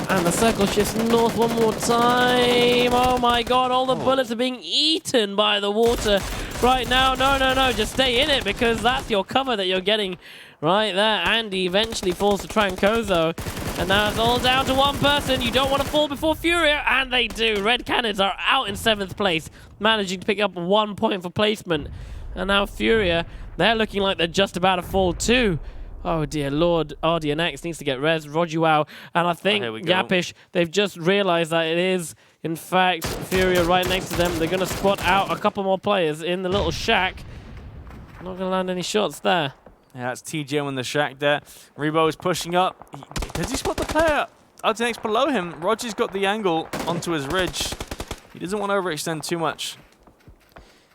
And the circle shifts north one more time. Oh my god, all the bullets are being eaten by the water right now. No, just stay in it, because that's your cover that you're getting right there. Andy eventually falls to Trancoso. And now it's all down to one person. You don't want to fall before Furia, and they do. Red Canids are out in 7th place, managing to pick up 1 point for placement. And now Furia, they're looking like they're just about to fall too. Oh dear lord, RDNX needs to get res, Rojuau, and I think Yapish, they've just realized that it is, in fact, Furia right next to them. They're going to spot out a couple more players in the little shack. Not going to land any shots there. Yeah, that's TJ in the shack there. Rebo is pushing up. Does he spot the player? RDNX below him. Roger's got the angle onto his ridge. He doesn't want to overextend too much.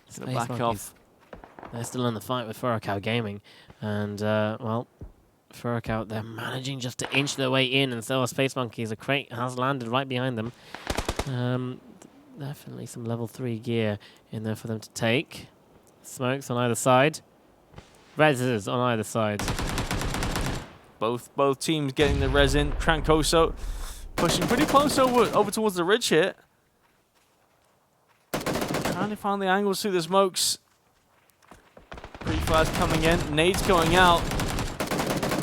He's going to back off. They're still in the fight with Furacao Gaming. And, well, Furacao, they're managing just to inch their way in, and so are Space Monkeys. A crate has landed right behind them. Definitely some level 3 gear in there for them to take. Smokes on either side. Reses on either side. Both teams getting the res in. Trancoso pushing pretty close over towards the ridge here. Trying to find the angles through the smokes. Pre-fires coming in. Nades going out.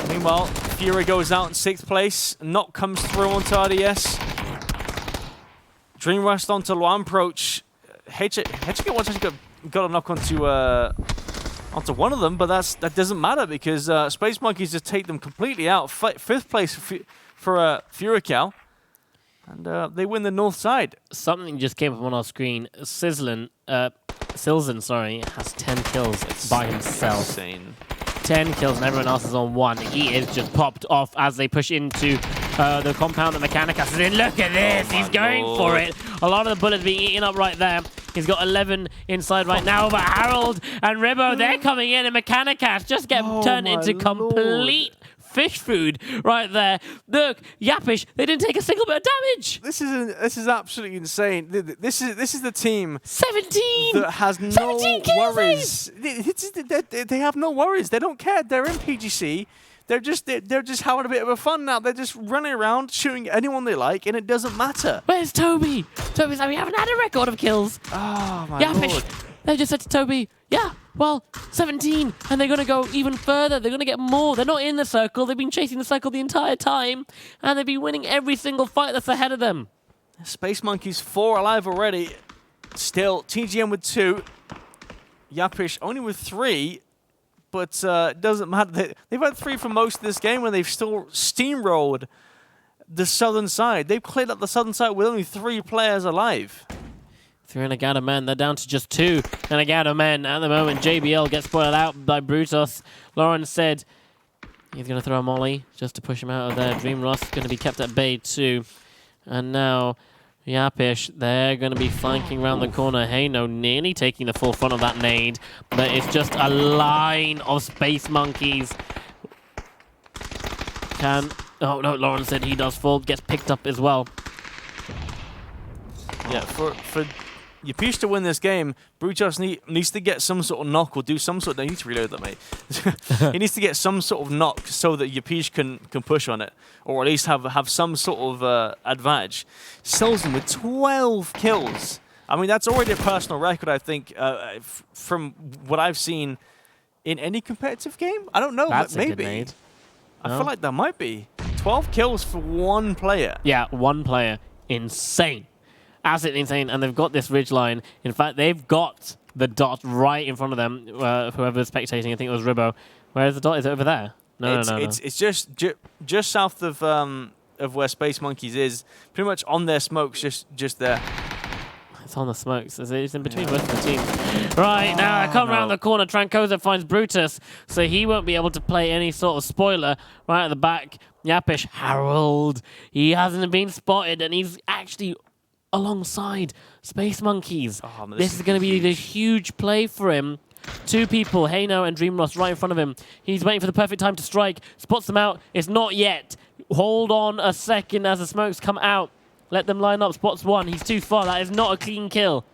Meanwhile, Fury goes out in 6th place. Knock comes through onto RDS. Dream Rust onto Luamproach. HK once actually got a knock onto one of them, but that doesn't matter, because Space Monkeys just take them completely out. 5th place for Furacao. And they win the north side. Something just came up on our screen. Silzen, has 10 kills by himself. Insane. 10 kills and everyone else is on 1. He is just popped off as they push into the compound that Mechanicas is in. Look at this. He's going for it. A lot of the bullets being eaten up right there. He's got 11 inside right now, but Harold and Ribbo, they're coming in, and Mechanicas just get turned into complete fish food right there. Look, Yapish, they didn't take a single bit of damage. This is absolutely insane. This is the team 17 that has no worries. They have no worries. They don't care. They're in PGC. They're just having a bit of a fun now. They're just running around shooting anyone they like, and it doesn't matter. Where's Toby? Toby's like, we haven't had a record of kills. Oh my lord. They just said to Toby, yeah, well, 17, and they're going to go even further. They're going to get more. They're not in the circle. They've been chasing the circle the entire time, and they've been winning every single fight that's ahead of them. Space Monkeys 4 alive already. Still, TGM with 2. Yapish only with 3, but it doesn't matter. They've had 3 for most of this game, when they've still steamrolled the southern side. They've cleared up the southern side with only 3 players alive. 3 Nagata men. They're down to just 2 Nagata men at the moment. JBL gets spoiled out by Brutus. Lauren said he's going to throw a molly just to push him out of there. Dream Ross going to be kept at bay too. And now Yapish, they're going to be flanking around the corner. Hayno nearly taking the full front of that nade, but it's just a line of Space Monkeys. Oh no, Lauren said he does fall, gets picked up as well. Yeah, for Yapish to win this game, Brutus needs to get some sort of knock or do some sort of... I need to reload that, mate. He needs to get some sort of knock so that Yapish can push on it, or at least have some sort of advantage. Selzen with 12 kills. I mean, that's already a personal record, I think, from what I've seen in any competitive game. I don't know, That's maybe. a good nade. I feel like that might be. 12 kills for one player. Yeah, one player. Insane. Absolutely insane. And they've got this ridge line. In fact, they've got the dot right in front of them. Whoever's spectating, I think it was Ribbo. Where's the dot? Is it over there? No. It's just south of where Space Monkeys is. Pretty much on their smokes, just there. It's on the smokes. It's in between both of the teams. Right, now I come around the corner. Trancosa finds Brutus, so he won't be able to play any sort of spoiler. Right at the back, Yapish, Harold. He hasn't been spotted, and he's actually alongside Space Monkeys. This is going to be the huge play for him. Two people, Hayno and Dreamlost, right in front of him. He's waiting for the perfect time to strike. Spots them out. It's not yet. Hold on a second as the smokes come out. Let them line up. Spots one. He's too far. That is not a clean kill.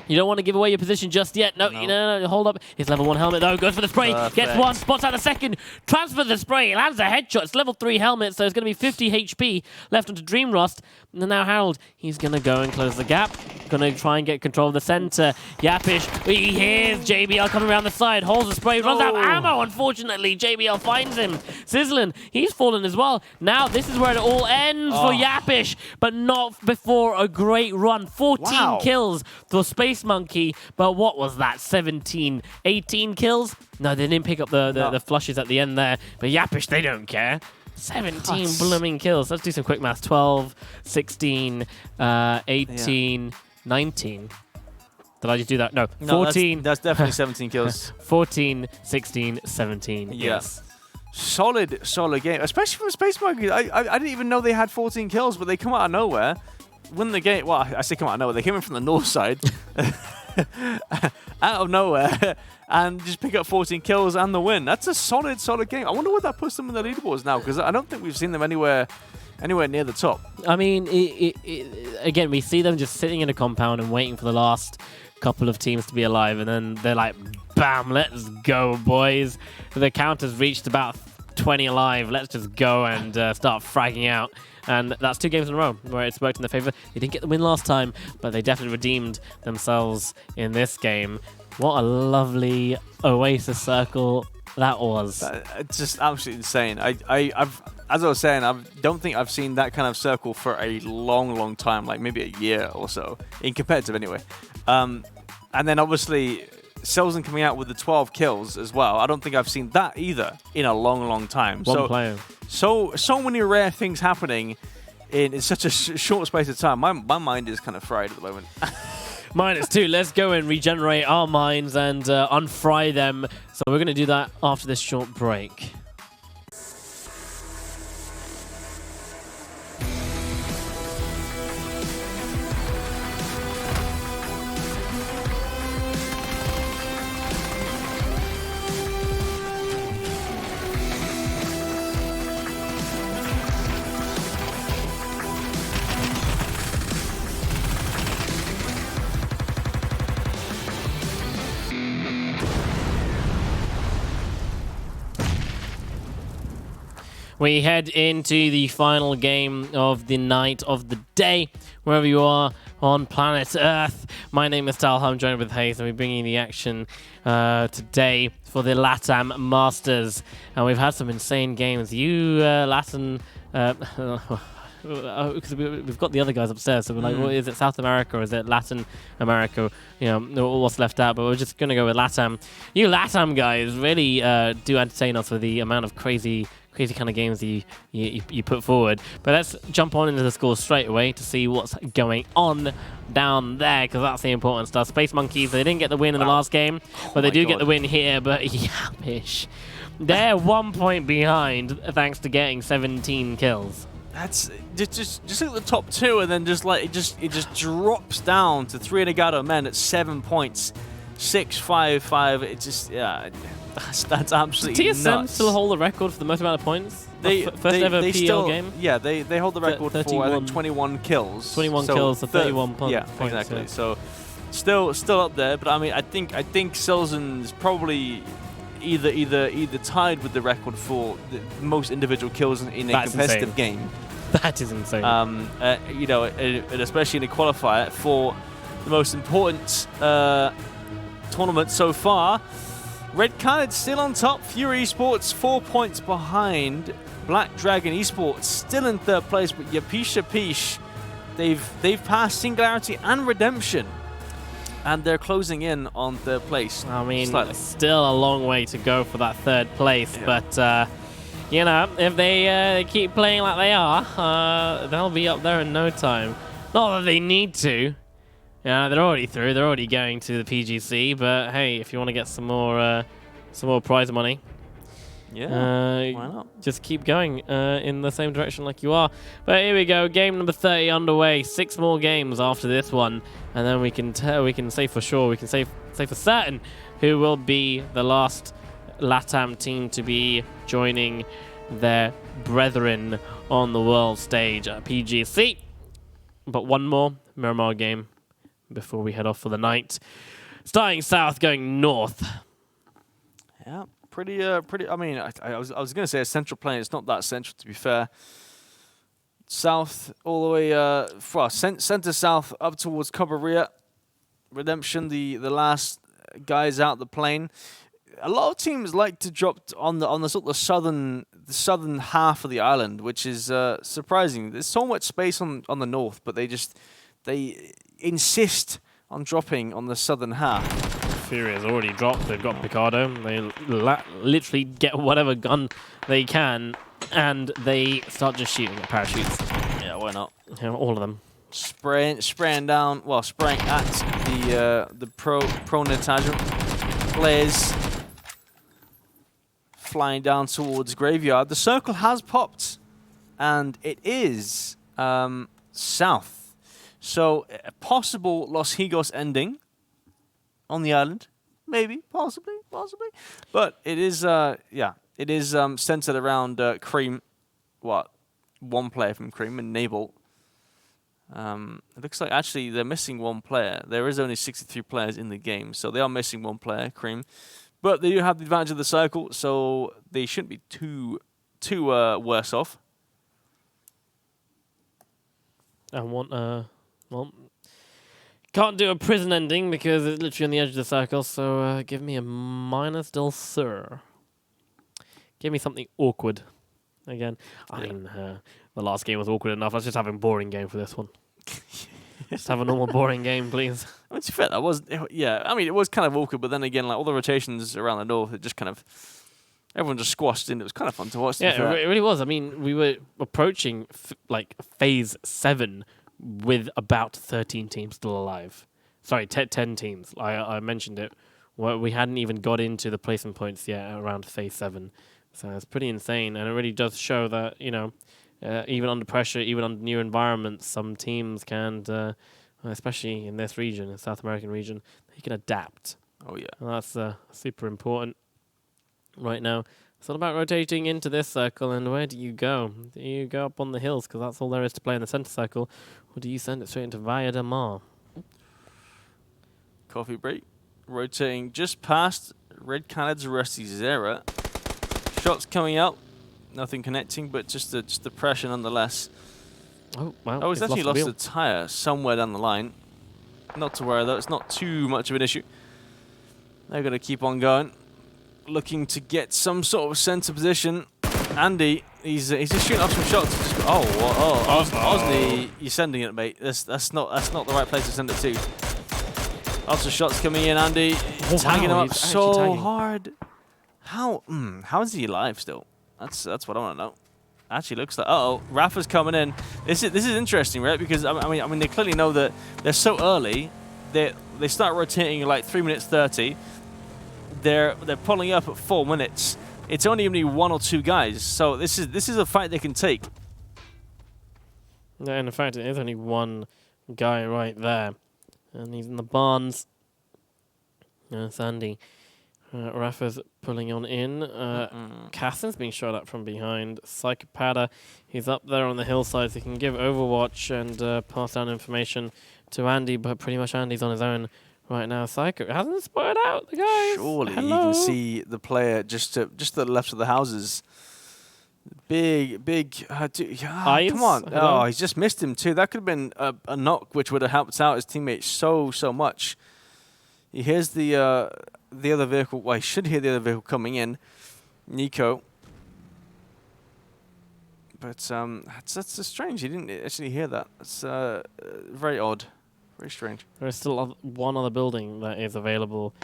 You don't want to give away your position just yet. No, hold up. His level 1 helmet, though. Goes for the spray. Perfect. Gets one. Spots out the second. Transfers the spray. Lands a headshot. It's level 3 helmet, so it's going to be 50 HP left onto Dreamrust. And now Harold, he's going to go and close the gap. Going to try and get control of the center. Yapish, he hears JBL coming around the side. Holds the spray. Runs out of ammo, unfortunately. JBL finds him. Sizzlin, he's fallen as well. Now this is where it all ends for Yapish, but not before a great run. 14 kills for Space Monkey, but what was that? 17, 18 kills? No, they didn't pick up the flushes at the end there, but Yapish, they don't care. 17 blooming kills. Let's do some quick math. 12, 16, 18, 19. Did I just do that? No, 14. That's definitely 17 kills. 14, 16, 17. Yes. Solid game, especially from Space Monkeys. I didn't even know they had 14 kills, but they come out of nowhere. Win the game. Well, I say come out of nowhere. They came in from the north side, out of nowhere, and just pick up 14 kills and the win. That's a solid game. I wonder what that puts them in the leaderboards now, because I don't think we've seen them anywhere near the top. I mean, again, we see them just sitting in a compound and waiting for the last couple of teams to be alive, and then they're like, bam, let's go, boys. The count has reached about 20 alive. Let's just go and start fragging out. And that's 2 games in a row where it's worked in their favor. They didn't get the win last time, but they definitely redeemed themselves in this game. What a lovely Oasis circle that was. It's just absolutely insane. I've, as I was saying, I don't think I've seen that kind of circle for a long time, like maybe a year or so, in competitive anyway. And then obviously Selzen coming out with the 12 kills as well. I don't think I've seen that either in a long time. One player. So many rare things happening in such a short space of time. My mind is kind of fried at the moment. Mine is too. Let's go and regenerate our minds and unfry them. So we're going to do that after this short break. We head into the final game of the night, of the day, wherever you are on planet Earth. My name is Talha, I'm joined with HayZ, and we're bringing the action today for the Latam Masters. And we've had some insane games. You, Latin... because we've got the other guys upstairs, so we're like, well, is it South America or is it Latin America? You know, what's left out, but we're just going to go with Latam. You Latam guys really do entertain us with the amount of crazy kind of games you put forward. But let's jump on into the scores straight away to see what's going on down there, because that's the important stuff. Space Monkeys, they didn't get the win in the last game, but they do get the win here. But Yapish, they're 1 point behind thanks to getting 17 kills. That's just look at the top two, and then just like it just drops down to 3 Nagato men at 7 points, 6-5-5. It just that's absolutely TSM nuts. still hold the record for the most amount of points. First ever PL still, game. Yeah, they hold the record for I think 21 kills. 21 kills to 31 points. Yeah, exactly. Yeah. So still up there, but I mean I think Silzen's probably either tied with the record for the most individual kills in a competitive game. That is insane. You know, and especially in a qualifier for the most important tournament so far. Red Carded still on top. Fury Esports 4 points behind. Black Dragon Esports still in third place, but Yapisha Pish, they've passed Singularity and Redemption, and they're closing in on third place. I mean, slightly. Still a long way to go for that third place, but you know, if they keep playing like they are, they'll be up there in no time. Not that they need to. Yeah, they're already through. They're already going to the PGC. But hey, if you want to get some more prize money, why not? Just keep going in the same direction like you are. But here we go. Game number 30 underway. 6 more games after this one, and then we can say for sure. We can say for certain who will be the last LATAM team to be joining their brethren on the world stage at PGC. But one more Miramar game before we head off for the night. Starting south, going north. Yeah, pretty. I mean, I was going to say a central plane. It's not that central, to be fair. South, all the way, center south up towards Cabrera. Redemption, the last guys out the plane. A lot of teams like to drop on the sort of the southern half of the island, which is surprising. There's so much space on the north, but they insist on dropping on the southern half. Fury has already dropped. They've got Picardo. They literally get whatever gun they can, and they start just shooting at parachutes. Yeah, why not? Yeah, all of them. Spraying down. Well, spraying at the pro Nataja players. Flying down towards Graveyard. The circle has popped, and it is south. So, a possible Los Higos ending on the island. Maybe, possibly. But it is, centered around Cream. One player from Cream and Nabal. It looks like actually they're missing one player. There is only 63 players in the game, so they are missing one player, Cream. But they do have the advantage of the circle, so they shouldn't be too worse off. And well, can't do a prison ending because it's literally on the edge of the circle, so give me a minus del sur. Give me something awkward. Again, I mean, the last game was awkward enough. Let's just have a boring game for this one. Just have a normal boring game, please. I mean, to be fair, that was, yeah, I mean, it was kind of awkward, but then again, like all the rotations around the north, it just kind of, everyone just squashed in. It was kind of fun to watch. Yeah, it really was. I mean, we were approaching like phase 7 with about 13 teams still alive. Sorry, 10 teams. I mentioned it. We hadn't even got into the placement points yet around phase 7. So it's pretty insane, and it really does show that, you know, even under pressure, even under new environments, some teams can, especially in this region, the South American region, they can adapt. Oh, yeah. And that's super important right now. It's all about rotating into this circle, and where do you go? Do you go up on the hills, because that's all there is to play in the center circle, or do you send it straight into Via de Mar? Coffee break. Rotating just past Red Cannon's Rusty Zera. Shots coming out. Nothing connecting, but just the pressure nonetheless. Oh, wow. Oh, it's actually lost a tire somewhere down the line. Not to worry, though. It's not too much of an issue. They're going to keep on going. Looking to get some sort of center position. Andy, he's just shooting off some shots. Osney, you're sending it, mate. That's not the right place to send it to. Lots of shots coming in, Andy. Tagging him up so hard. How is he alive still? That's what I want to know. Actually looks like, Rafa's coming in. This is interesting, right? Because I mean they clearly know that they're so early. They start rotating in like 3 minutes 30. They're pulling up at 4 minutes. It's only 1 or 2 guys, so this is a fight they can take. And in fact, it is only one guy right there. And he's in the barns. Sandy. Rafa's pulling on in. Cassin's being shot at from behind. Psychopada, he's up there on the hillside, so he can give Overwatch and pass down information to Andy, but pretty much Andy's on his own right now. Psycho hasn't spotted out the guys. Surely Hello? you can see the player just to the left of the houses. Big. Come on. Hello? Oh, he's just missed him too. That could have been a knock, which would have helped out his teammates so much. He hears the other vehicle. Well, he should hear the other vehicle coming in. Nico. But that's strange. He didn't actually hear that. It's very odd. Very strange. There is still one other building that is available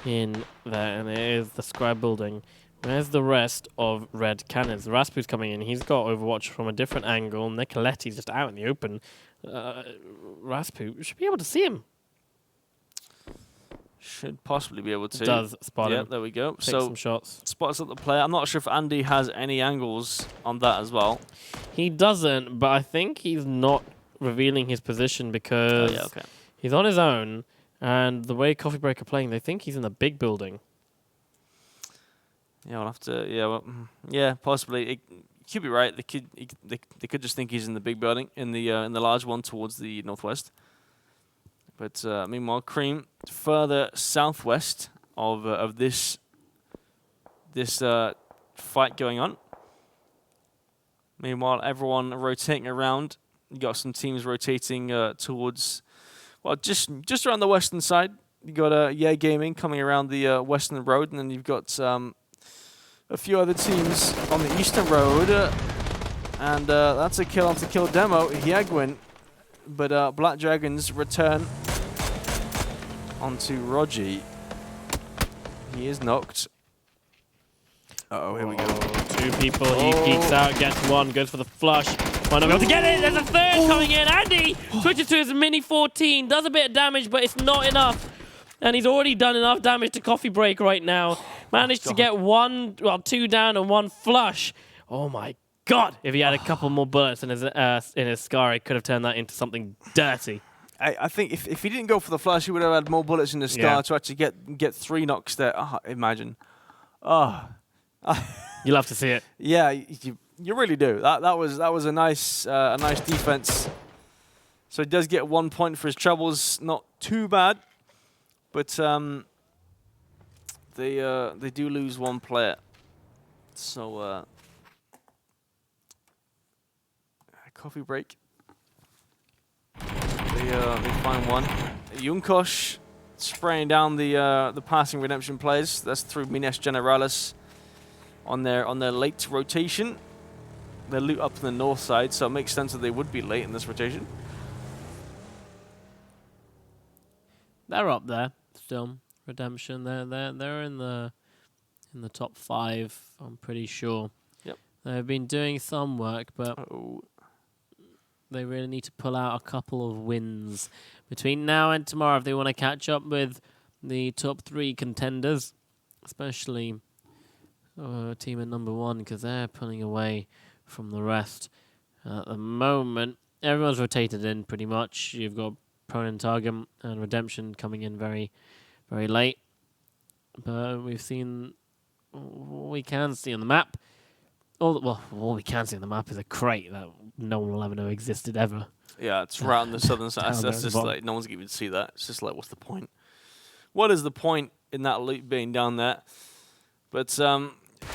in there, and it is the Scribe building. Where's the rest of Red Cannons? Raspu's coming in. He's got Overwatch from a different angle. Nicoletti's just out in the open. Raspu should be able to see him. Should possibly be able to. Does spot him. There we go. Take So some shots. spots up the player. I'm not sure if Andy has any angles on that as well. He doesn't, but I think he's not revealing his position because he's on his own, and the way Coffee Break are playing, they think he's in the big building. Yeah, I'll have to. Yeah, possibly. You could be right. They could just think he's in the big building, in the large one towards the northwest. But meanwhile, Cream further southwest of this fight going on. Meanwhile, everyone rotating around. You got some teams rotating towards, well, just around the western side. You got Yeah Gaming coming around the western road, and then you've got a few other teams on the eastern road. And that's a kill onto kill demo. Hyagwin. But Black Dragons return onto Rogi. He is knocked. Here we go. Two people. He peeks out, gets one, goes for the flush. Might not be able to get it. There's a third coming in. Andy switches to his Mini 14. Does a bit of damage, but it's not enough. And he's already done enough damage to Coffee Break right now. Managed to get two down and one flush. Oh my God! If he had a couple more bullets in his scar, he could have turned that into something dirty. I think if he didn't go for the flash, he would have had more bullets in the scar to actually get 3 knocks there. Oh, imagine. Oh. You love to see it. Yeah, you really do. That was a nice defense. So he does get 1 point for his troubles. Not too bad, but they do lose one player. So Coffee Break. They find one. Junkosh spraying down the passing redemption players. That's through Mines Generalis on their late rotation. They loot up to the north side, so it makes sense that they would be late in this rotation. They're up there still. Redemption. They're in the top 5. I'm pretty sure. Yep. They've been doing some work, but they really need to pull out a couple of wins between now and tomorrow if they want to catch up with the top 3 contenders, especially team at number 1, because they're pulling away from the rest at the moment. Everyone's rotated in pretty much. You've got Pronin Targum and Redemption coming in very, very late. But we can see on the map. All we can see on the map is a crate that no one will ever know existed ever. Yeah, it's right on the southern side. That's just like, no one's going to see that. It's just like, what's the point? What is the point in that loot being down there? But,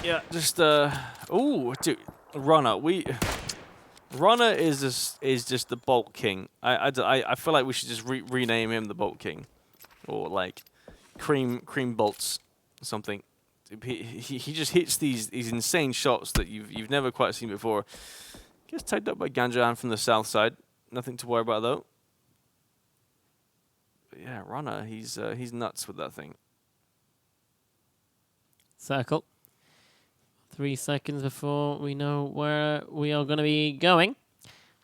yeah, just, dude, Runner. Runner is just the Bolt King. I feel like we should just rename him the Bolt King. Or, like, Cream Bolts or something. He just hits these insane shots that you've never quite seen before. Gets tagged up by Ganjahan from the south side. Nothing to worry about though. But yeah, Runner, he's nuts with that thing. Circle. 3 seconds before we know where we are going to be going.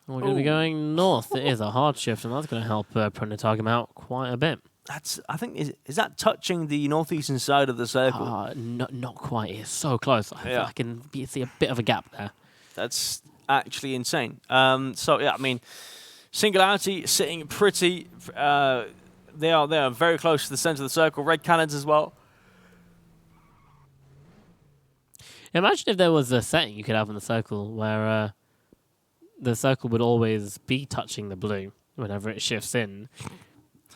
We're going to be going north. It is a hard shift, and that's going to help Pronatagam out quite a bit. I think is that touching the northeastern side of the circle? Not quite. It's so close. Yeah. I can see a bit of a gap there. actually insane. So yeah, I mean, Singularity sitting pretty. They are very close to the center of the circle. Red Cannons as well. Imagine if there was a setting you could have in the circle where the circle would always be touching the blue whenever it shifts in.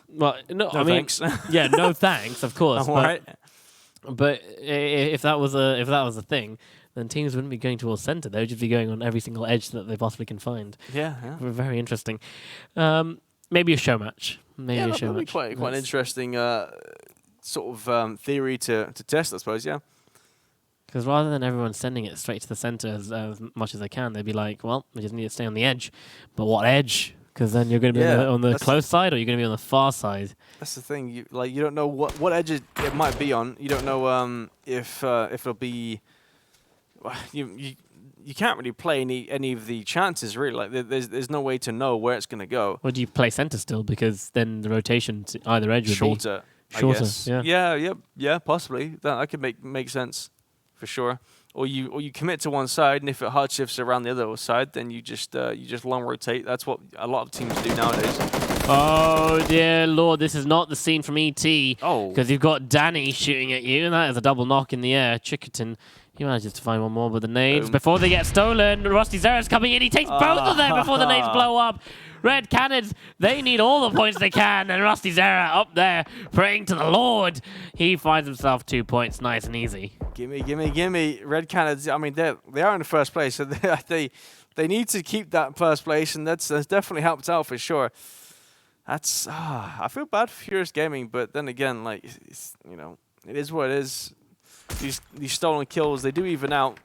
Well, no, I mean, thanks. yeah, no thanks, of course. All right. But if that was a thing, then teams wouldn't be going towards center. They would just be going on every single edge that they possibly can find. Yeah. Very interesting. Maybe a show match. Maybe a show match. Quite an interesting sort of theory to test, I suppose. Yeah. Because rather than everyone sending it straight to the center as much as they can, they'd be like, well, we just need to stay on the edge. But what edge? Because then you're going to be on the close side, or you're going to be on the far side. That's the thing. You don't know what edge it might be on. You don't know if it'll be. You can't really play any of the chances really. Like there's no way to know where it's going to go. Would you play center still? Because then the rotation to either edge would shorter. be shorter. Yeah, possibly. That could make sense for sure. Or you commit to one side, and if it hard shifts around the other side, then you just long rotate. That's what a lot of teams do nowadays. Oh dear Lord, this is not the scene from ET. Oh, because you've got Danny shooting at you, and that is a double knock in the air. Chickerton, he manages to find one more with the nades before they get stolen. Rusty Zera's coming in. He takes both of them before the nades blow up. Red Cannons, they need all the points they can, and Rusty Zera up there praying to the Lord. He finds himself 2 points, nice and easy. Gimme. Red Cannons, I mean, they are in the first place, so they need to keep that first place, and that's definitely helped out for sure. That's I feel bad for Furious Gaming, but then again, like it is what it is. These stolen kills, they do even out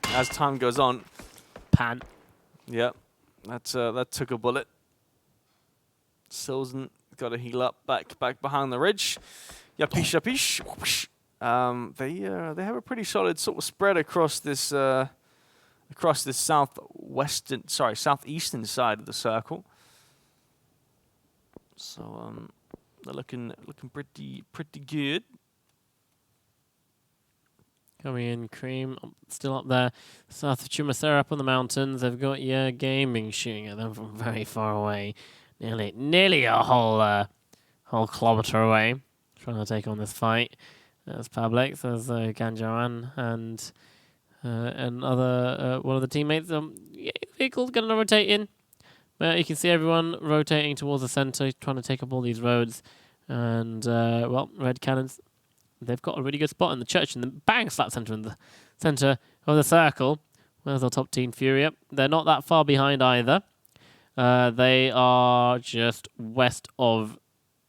as time goes on. Pan. Yep. That took a bullet. Silzen got to heal up back behind the ridge. Yapish. They have a pretty solid sort of spread across this southeastern side of the circle. So they're looking pretty good. Coming in, Cream, still up there. South of Chumacera up on the mountains. They've got Gaming shooting at them from very far away. Nearly a whole kilometer away. Trying to take on this fight. There's Pablex, there's Ganjaran, and other one of the teammates. Vehicle's going to rotate in. You can see everyone rotating towards the center, trying to take up all these roads. And, Red Cannons, they've got a really good spot in the church, and the bang slap center in the center of the circle. Where's our top team Fury? They're not that far behind either. They are just west of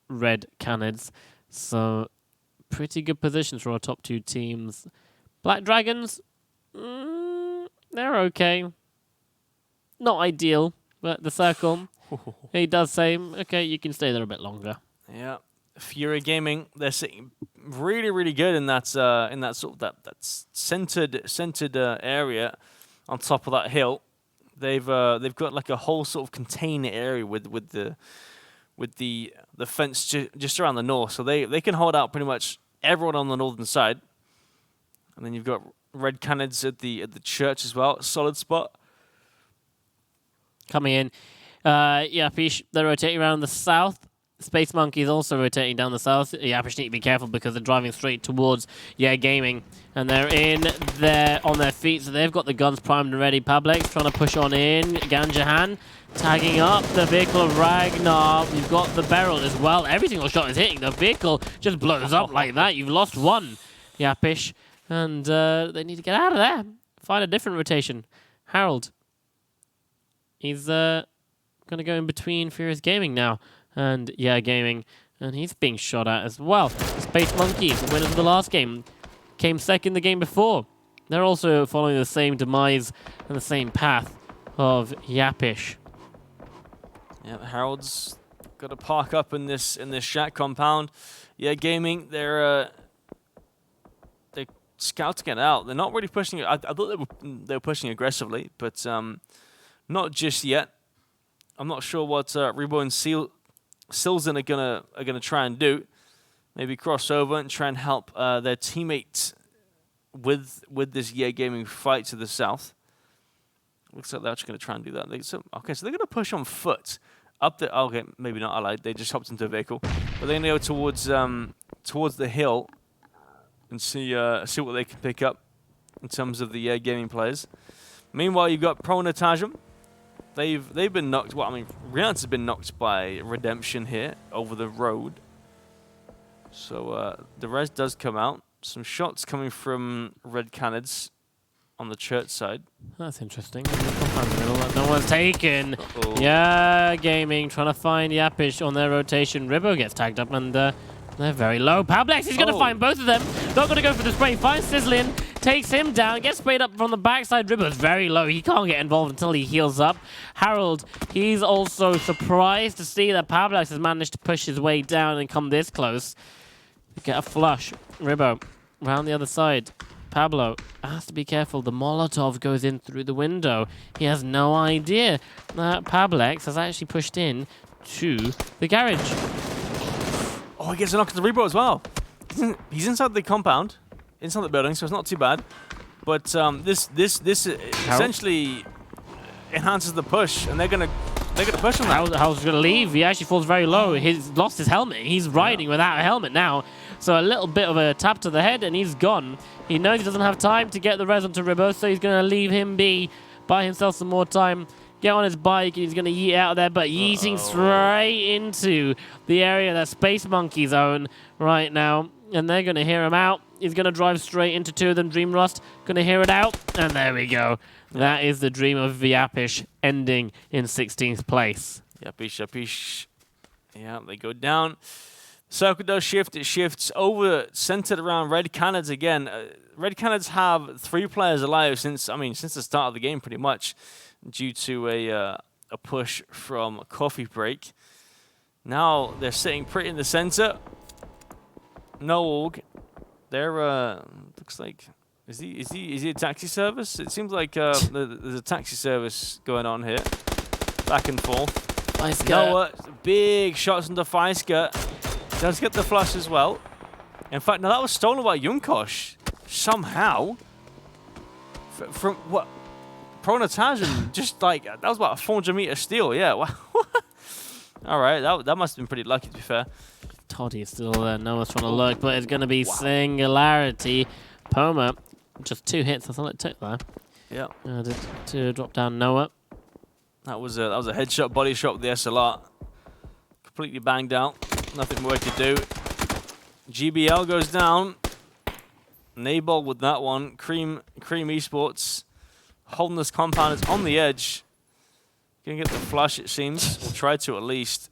Red Cannons, so pretty good positions for our top two teams. Black Dragons, they're okay. Not ideal, but the circle, he does say, okay, you can stay there a bit longer. Yeah. Fury Gaming, they're sitting really, really good in that sort of that centered area on top of that hill. They've got like a whole sort of container area with the fence just around the north, so they can hold out pretty much everyone on the northern side. And then you've got Red Cannons at the church as well, solid spot. Coming in, Yapish, they're rotating around the south. Space Monkey is also rotating down the south. Yapish need to be careful because they're driving straight towards Gaming. And they're in there on their feet, so they've got the guns primed and ready. Pablex trying to push on in. Ganjahan tagging up the vehicle of Ragnar. You've got the barrel as well. Every single shot is hitting. The vehicle just blows up like that. You've lost one, Yapish. And they need to get out of there. Find a different rotation. Harold. He's going to go in between Furious Gaming now. And Gaming, and he's being shot at as well. Space Monkey, the winners of the last game, came second the game before. They're also following the same demise and the same path of Yapish. Yeah, Harold's got to park up in this shack compound. Gaming, they're scouting it out. They're not really pushing it. I thought they were pushing aggressively, but not just yet. I'm not sure what Rebo and Silzen are gonna try and do. Maybe cross over and try and help their teammates with this Gaming fight to the south. Looks like they're actually going to try and do that. Okay, so they're going to push on foot up the. Okay, maybe not. I lied. They just hopped into a vehicle, but they're going to go towards the hill and see what they can pick up in terms of the gaming players. Meanwhile, you've got Pro Natajam. They've been knocked. Well, I mean, Rihanna's has been knocked by Redemption here over the road. So the res does come out. Some shots coming from Red Canids on the church side. That's interesting. No one's taken. Uh-oh. Yeah, Gaming trying to find Yapish on their rotation. Ribbo gets tagged up and they're very low. Pablex is going to find both of them. Not going to go for the spray. Finds Sizzlin, takes him down, gets sprayed up from the backside. Ribbo's very low. He can't get involved until he heals up. Harold, he's also surprised to see that Pablex has managed to push his way down and come this close. Get a flush. Ribbo round the other side. Pablo has to be careful. The Molotov goes in through the window. He has no idea that Pablex has actually pushed in to the garage. Oh, he gets a knock at the Rebo as well. He's inside the compound, inside the building, so it's not too bad. But this essentially enhances the push, and they're gonna push on that. Harold's gonna leave. He actually falls very low. He's lost his helmet. He's riding without a helmet now. So a little bit of a tap to the head, and he's gone. He knows he doesn't have time to get the res onto Ribbo, so he's going to leave him be, buy himself some more time, get on his bike, and he's going to yeet out of there, but yeeting straight into the area that Space Monkeys own right now. And they're going to hear him out. He's going to drive straight into two of them. Dream Rust going to hear it out, and there we go. That is the dream of Yapish ending in 16th place. Yapish. Yeah, they go down. Circle does shift. It shifts over, centered around Red Canids again. Red Canids have 3 players alive since the start of the game, pretty much, due to a push from Coffee Break. Now they're sitting pretty in the center. No org. They're looks like is he a taxi service? It seems like there's a taxi service going on here, back and forth. Noah, big shots into Feisker. Does get the flush as well. In fact, no, that was stolen by Junkosh somehow. From what? Pro Natajam just like that was about a 400-meter steal. Yeah. Wow. All right, that must have been pretty lucky, to be fair. Toddy is still there. Noah's trying to look, but it's going to be Singularity. Poma, just 2 hits. That's all it took there. Yeah. To drop down Noah. That was a headshot body shot with the SLR. Completely banged out. Nothing more to do. GBL goes down. Nabol with that one. Cream Esports. Holding this compound is on the edge. Gonna get the flush, it seems. We'll try to at least.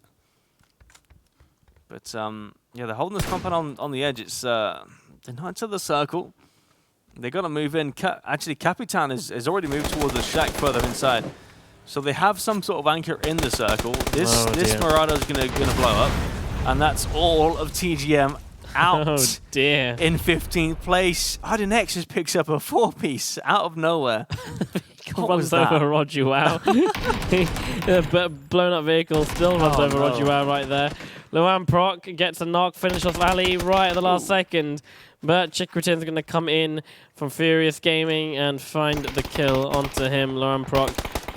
But yeah, they're holding this compound on the edge. It's they're not into the circle. They gotta move in. Actually, Capitan has already moved towards the shack further inside. So they have some sort of anchor in the circle. This Murado's gonna blow up. And that's all of TGM out in 15th place. Ardenex just picks up a 4-piece out of nowhere. Runs over Roger Wow. Blown up vehicle still runs over Roger Wow right there. Luan Proc gets a knock, finish off Ali right at the last second. But Chikritin's going to come in from Furious Gaming and find the kill onto him. Luan Proc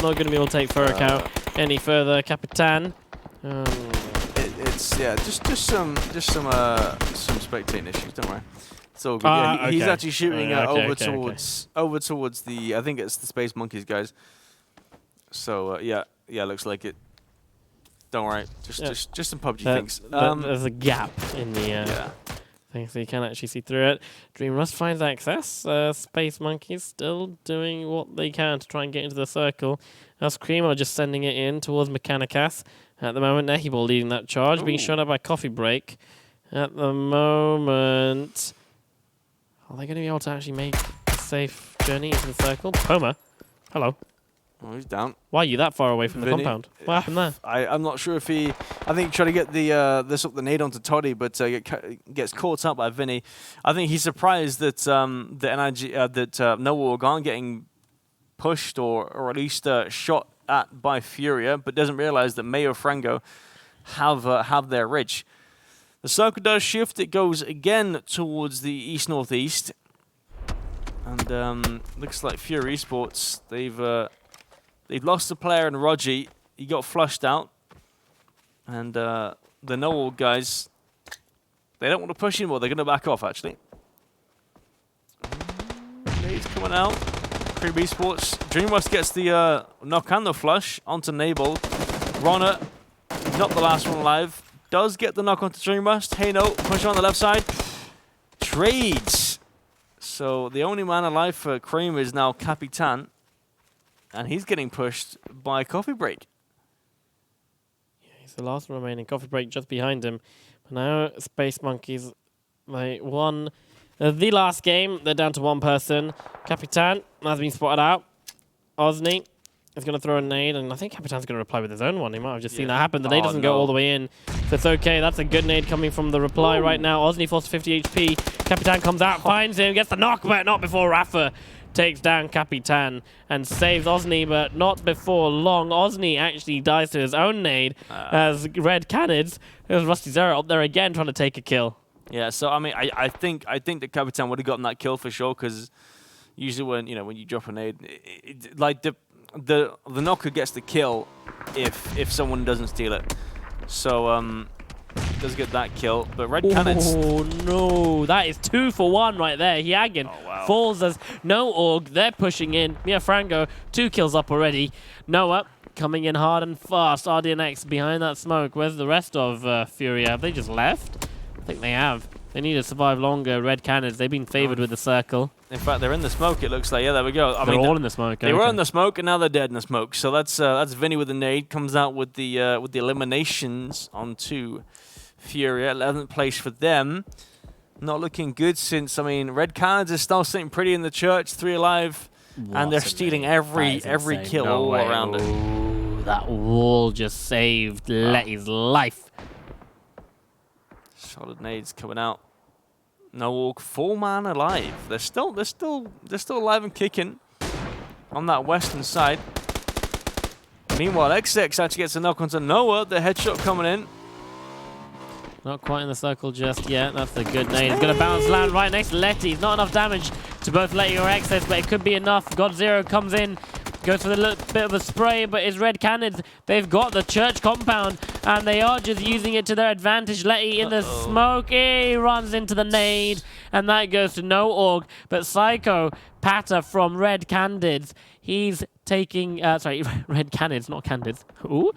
not going to be able to take Furrick out any further. Capitan. It's just some spectating issues. Don't worry, it's all good. He's actually shooting over towards the. I think it's the Space Monkeys guys. So yeah, looks like it. Don't worry, just some PUBG things. There's a gap in the thing, so you can actually see through it. Dream Rust finds access. Space Monkeys still doing what they can to try and get into the circle. As Creamo just sending it in towards Mechanicas. At the moment, Nehiball leading that charge, being shown up by Coffee Break. At the moment, are they going to be able to actually make a safe journey into the circle? Poma, hello. Oh, he's down. Why are you that far away from the compound? What happened there? I'm not sure if he. I think he tried to get the nade onto Toddy, but gets caught up by Vinny. I think he's surprised that Noah Organ getting pushed or at least shot at by Furia, but doesn't realize that Mayo Frango have their ridge. The circle does shift. It goes again towards the east-northeast. And looks like Fury Esports, they've They've lost the player in Rogi. He got flushed out. And the No-Org guys, they don't want to push anymore. They're going to back off, actually. Nade's coming out. Cream Esports. DreamWorks gets the knock and the flush onto Nable. Ronner, not the last one alive. Does get the knock onto DreamWorks. Hey, no. Push on the left side. Trades. So the only man alive for Cream is now Capitan. And he's getting pushed by Coffee Break. Yeah, he's the last remaining. Coffee Break just behind him. But now Space Monkeys, they won the last game. They're down to one person. Capitan has been spotted out. Osni is going to throw a nade, and I think Capitan's going to reply with his own one. He might have just seen that happen. The nade doesn't go all the way in, so it's okay. That's a good nade coming from the reply right now. Osni falls to 50 HP. Capitan comes out, finds him, gets the knock, but not before Rafa takes down Capitan and saves Osni, but not before long. Osni actually dies to his own nade as Red Canids. There's Rusty Zero up there again trying to take a kill. Yeah, so I mean, I think that Capitan would have gotten that kill for sure, because usually when you drop a nade, like the knocker gets the kill if someone doesn't steal it. So does get that kill, but Red Canids. Oh no, that is 2 for 1 right there. Hyagin falls as No-Org. They're pushing in. Mia Frango 2 kills up already. Noah coming in hard and fast. RDNX behind that smoke. Where's the rest of Furia? Have they just left? I think they have. They need to survive longer. Red Canids, they've been favored with the circle. In fact, they're in the smoke, it looks like. Yeah, there we go. They're all in the smoke. They were in the smoke, and now they're dead in the smoke. So that's Vinny with the nade. Comes out with the eliminations onto Furia. 11th place for them. Not looking good since, I mean, Red Canids is still sitting pretty in the church, 3 alive, and they're stealing every kill all around it. That wall just saved Letty's life. Solid nades coming out. No-Org, 4-man alive. They're still alive and kicking on that western side. Meanwhile, XX actually gets a knock onto Noah. The headshot coming in. Not quite in the circle just yet. That's the good nade. He's going to bounce land right next to Letty. Not enough damage to both Letty or XX, but it could be enough. God0 comes in. Goes for the little bit of a spray, but it's Red Canids. They've got the church compound, and they are just using it to their advantage. Letty in the smoke. He runs into the nade, and that goes to No-Org. But Psycho Patter from Red Canids, he's taking... sorry, Red Canids, not Candids. Ooh.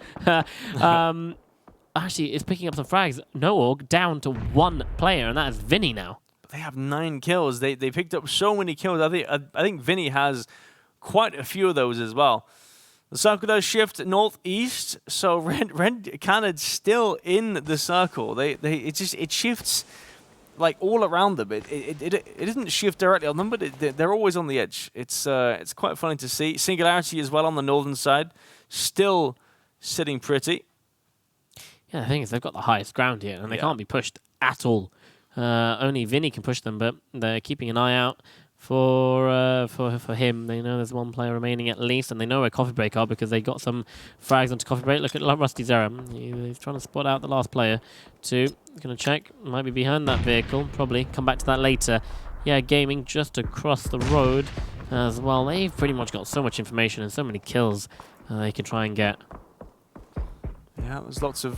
Actually, is picking up some frags. No-Org down to 1 player, and that is Vinny now. They have 9 kills. They picked up so many kills. I think Vinny has quite a few of those as well. The circle does shift northeast, so Red Canids still in the circle. It shifts like all around them. It doesn't shift directly on them, but they're always on the edge. It's quite funny to see. Singularity as well on the northern side, still sitting pretty. Yeah, the thing is they've got the highest ground here, and they can't be pushed at all. Only Vinny can push them, but they're keeping an eye out for him. They know there's 1 player remaining at least, and they know where Coffee Break are because they got some frags onto Coffee Break. Look at Rusty Zero. He's trying to spot out the last player. 2. Going to check. Might be behind that vehicle. Probably. Come back to that later. Yeah, Gaming just across the road as well. They've pretty much got so much information and so many kills they can try and get. Yeah, there's lots of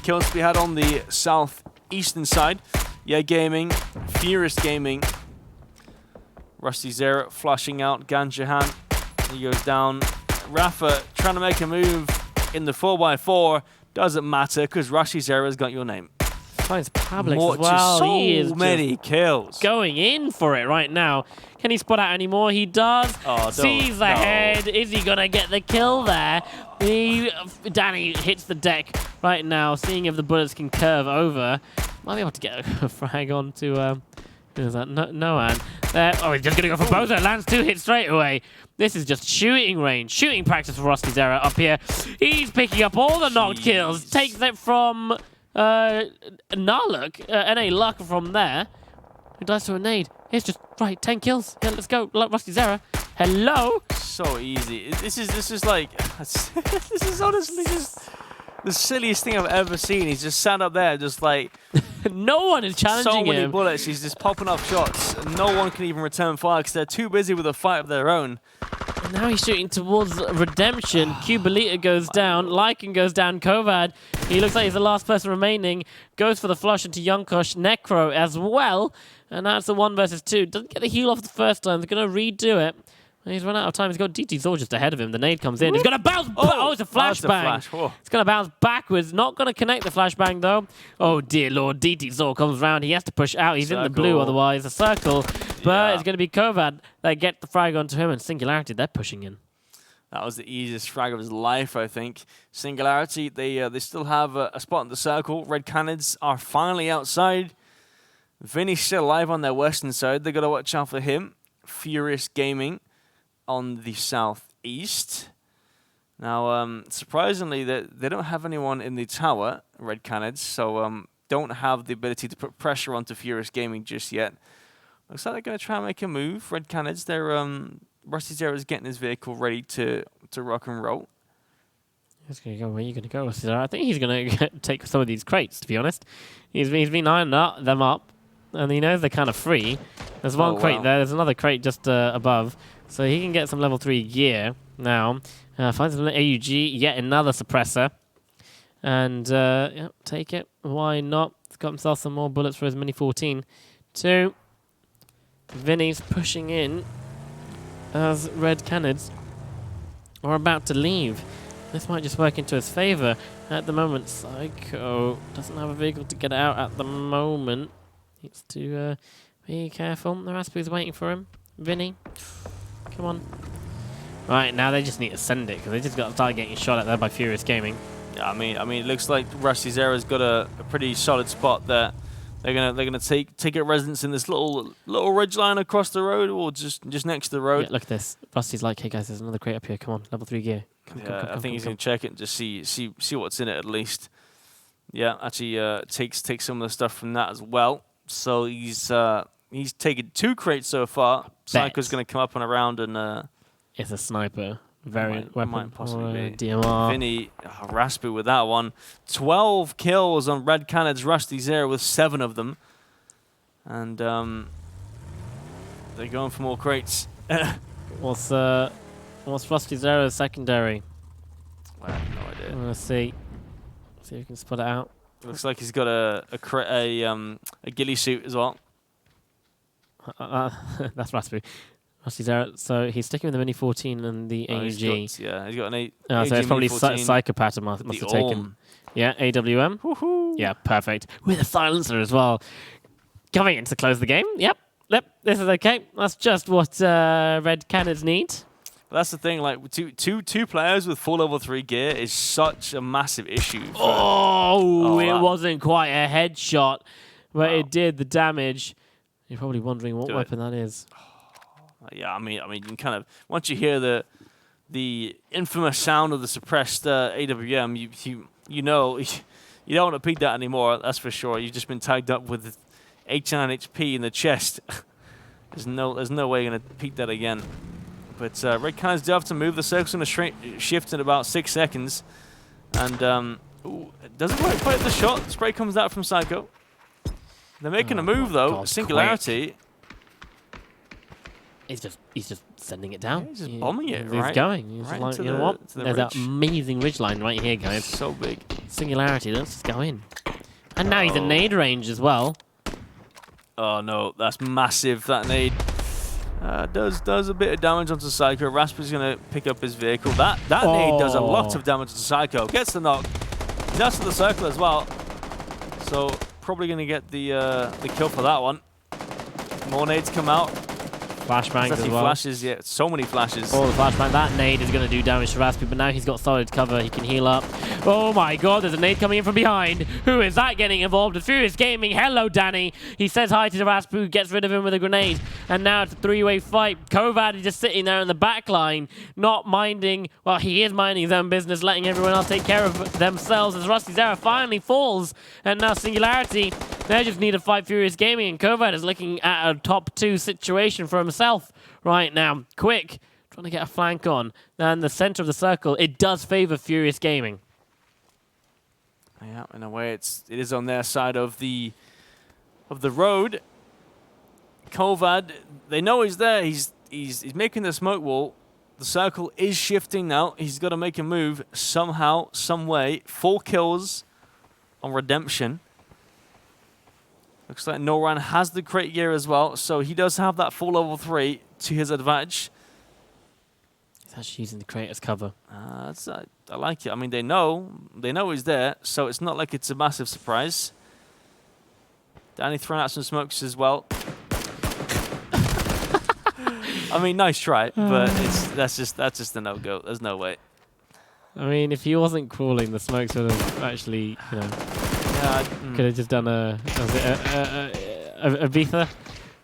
kills to be had on the southeastern side. Yeah, Gaming, Furious Gaming. Rusty Zero flashing out Ganjahan. He goes down. Rafa trying to make a move in the 4x4. Doesn't matter because Rusty Zero's got your name. Finds Publix as well. He is many kills. Going in for it right now. Can he spot out anymore? He does. Sees the head. Is he going to get the kill there? Danny hits the deck right now, seeing if the bullets can curve over. Might be able to get a frag onto... who is that? Noan. He's just going to go for both. Lands 2 hits straight away. This is just shooting range. Shooting practice for Rusty Zero up here. He's picking up all the knocked kills. Takes it from... Narluck, NA Luck from there. Who dies to a nade. It's just, right, 10 kills. Yeah, let's go. Rusty Zero. Hello? So easy. This is like, this is honestly just the silliest thing I've ever seen. He's just sat up there just like... No one is challenging him. So many bullets. He's just popping off shots. And no one can even return fire because they're too busy with a fight of their own. Now he's shooting towards redemption. Cubalita goes down. Lycan goes down. Kovad, he looks like he's the last person remaining. Goes for the flush into Yonkosh. Necro as well. And now it's the 1 versus 2. Doesn't get the heal off the first time. They're going to redo it. And he's run out of time. He's got DT Zor just ahead of him. The nade comes in. He's going to bounce. Oh, it's a flashbang. It's going to bounce backwards. Not going to connect the flashbang, though. Oh, dear Lord. DT Zor comes round. He has to push out. He's in the blue otherwise. A circle. But it's going to be Kovad that get the frag onto him. And Singularity, they're pushing in. That was the easiest frag of his life, I think. Singularity, they still have a spot in the circle. Red Canids are finally outside. Vinny's still alive on their western side. They've got to watch out for him. Furious Gaming on the southeast. Now, surprisingly, they don't have anyone in the tower, Red Canids, so don't have the ability to put pressure onto Furious Gaming just yet. Looks like they're going to try and make a move. Red Canids, they're Rusty Zero is getting his vehicle ready to rock and roll. He's going to go. Where are you going to go, Rusty Zero? I think he's going to take some of these crates, to be honest. He's been eyeing them up, and he knows they're kind of free. There's one crate there. There's another crate just above. So he can get some level 3 gear now. Finds an AUG, yet another suppressor. And yeah, take it. Why not? He's got himself some more bullets for his Mini 14. 2. Vinny's pushing in as Red Canids are about to leave. This might just work into his favor. At the moment, Psycho doesn't have a vehicle to get out at the moment. Needs to be careful. The Raspu's waiting for him. Vinny. Come on. Right, now they just need to send it because they just got to start getting shot at there by Furious Gaming. Yeah, I mean, it looks like Rusty Zero's got a pretty solid spot there. They're gonna take a residence in this little ridge line across the road, or just next to the road. Yeah, look at this. Rusty's like, hey guys, there's another crate up here. Come on, level 3 gear. Come, I think he's gonna check it and just see what's in it at least. Yeah, actually takes some of the stuff from that as well. So he's taken 2 crates so far. Psycho's going to come up and around and... it's a sniper variant weapon. Might possibly be. DMR. Vinny, Raspu with that one. 12 kills on Red Canids, Rusty Zero with 7 of them. And they're going for more crates. What's Rusty Zero's secondary? I have no idea. Let's see. See if we can spot it out. Looks like he's got a ghillie suit as well. That's Raspu. Rusty Zero. So he's sticking with the Mini 14 and the AUG. He's got an AUG. So it's probably Psychopath must have taken. Yeah, AWM. Yeah, perfect. With a silencer as well. Coming in to close the game. Yep, this is okay. That's just what Red Canids need. But that's the thing, like two players with full level 3 gear is such a massive issue. It wasn't quite a headshot, but it did the damage. You're probably wondering what weapon that is. Yeah, I mean, you can kind of, once you hear the infamous sound of the suppressed AWM, you know you don't want to peek that anymore. That's for sure. You've just been tagged up with 89 HP in the chest. there's no way you're gonna peek that again. But Red Canids do have to move. The circle's going to shift in about 6 seconds. And it doesn't quite play the shot. The spray comes out from Psycho. They're making a move, though. God, Singularity. He's just sending it down. Yeah, he's just bombing it, He's going. He's right like, you know what? There's that amazing ridgeline right here, guys. So big. Singularity, let's just go in. And now he's in nade range as well. Oh, no. That's massive, that nade. Does a bit of damage onto Psycho. Raspu's going to pick up his vehicle. That nade does a lot of damage to Psycho. Gets the knock. That's to the circle as well. So probably going to get the kill for that one. More nades come out. Flashbangs as well. Flashes, yeah, so many flashes. Oh, the flashbang. That nade is going to do damage to Raspu, but now he's got solid cover. He can heal up. Oh my god, there's a nade coming in from behind. Who is that getting involved with? Furious Gaming. Hello, Danny. He says hi to Raspu, gets rid of him with a grenade, and now it's a 3-way fight. Kovad is just sitting there in the back line, not minding, well, he is minding his own business, letting everyone else take care of themselves as Rusty Zero finally falls, and now Singularity, they just need to fight Furious Gaming, and Kovad is looking at a top 2 situation for himself right now. Quick, trying to get a flank on. And the center of the circle, it does favor Furious Gaming. Yeah, in a way, it is on their side of the road. Kovad, they know he's there. He's making the smoke wall. the circle is shifting now. He's got to make a move somehow, some way. 4 kills on Redemption. Looks like Noran has the crate gear as well, so he does have that full level 3 to his advantage. He's actually using the crate as cover. I like it. I mean, they know he's there, so it's not like it's a massive surprise. Danny throwing out some smokes as well. I mean, nice try, but that's just a no-go. There's no way. I mean, if he wasn't crawling, the smokes would have actually, you know, could have just done a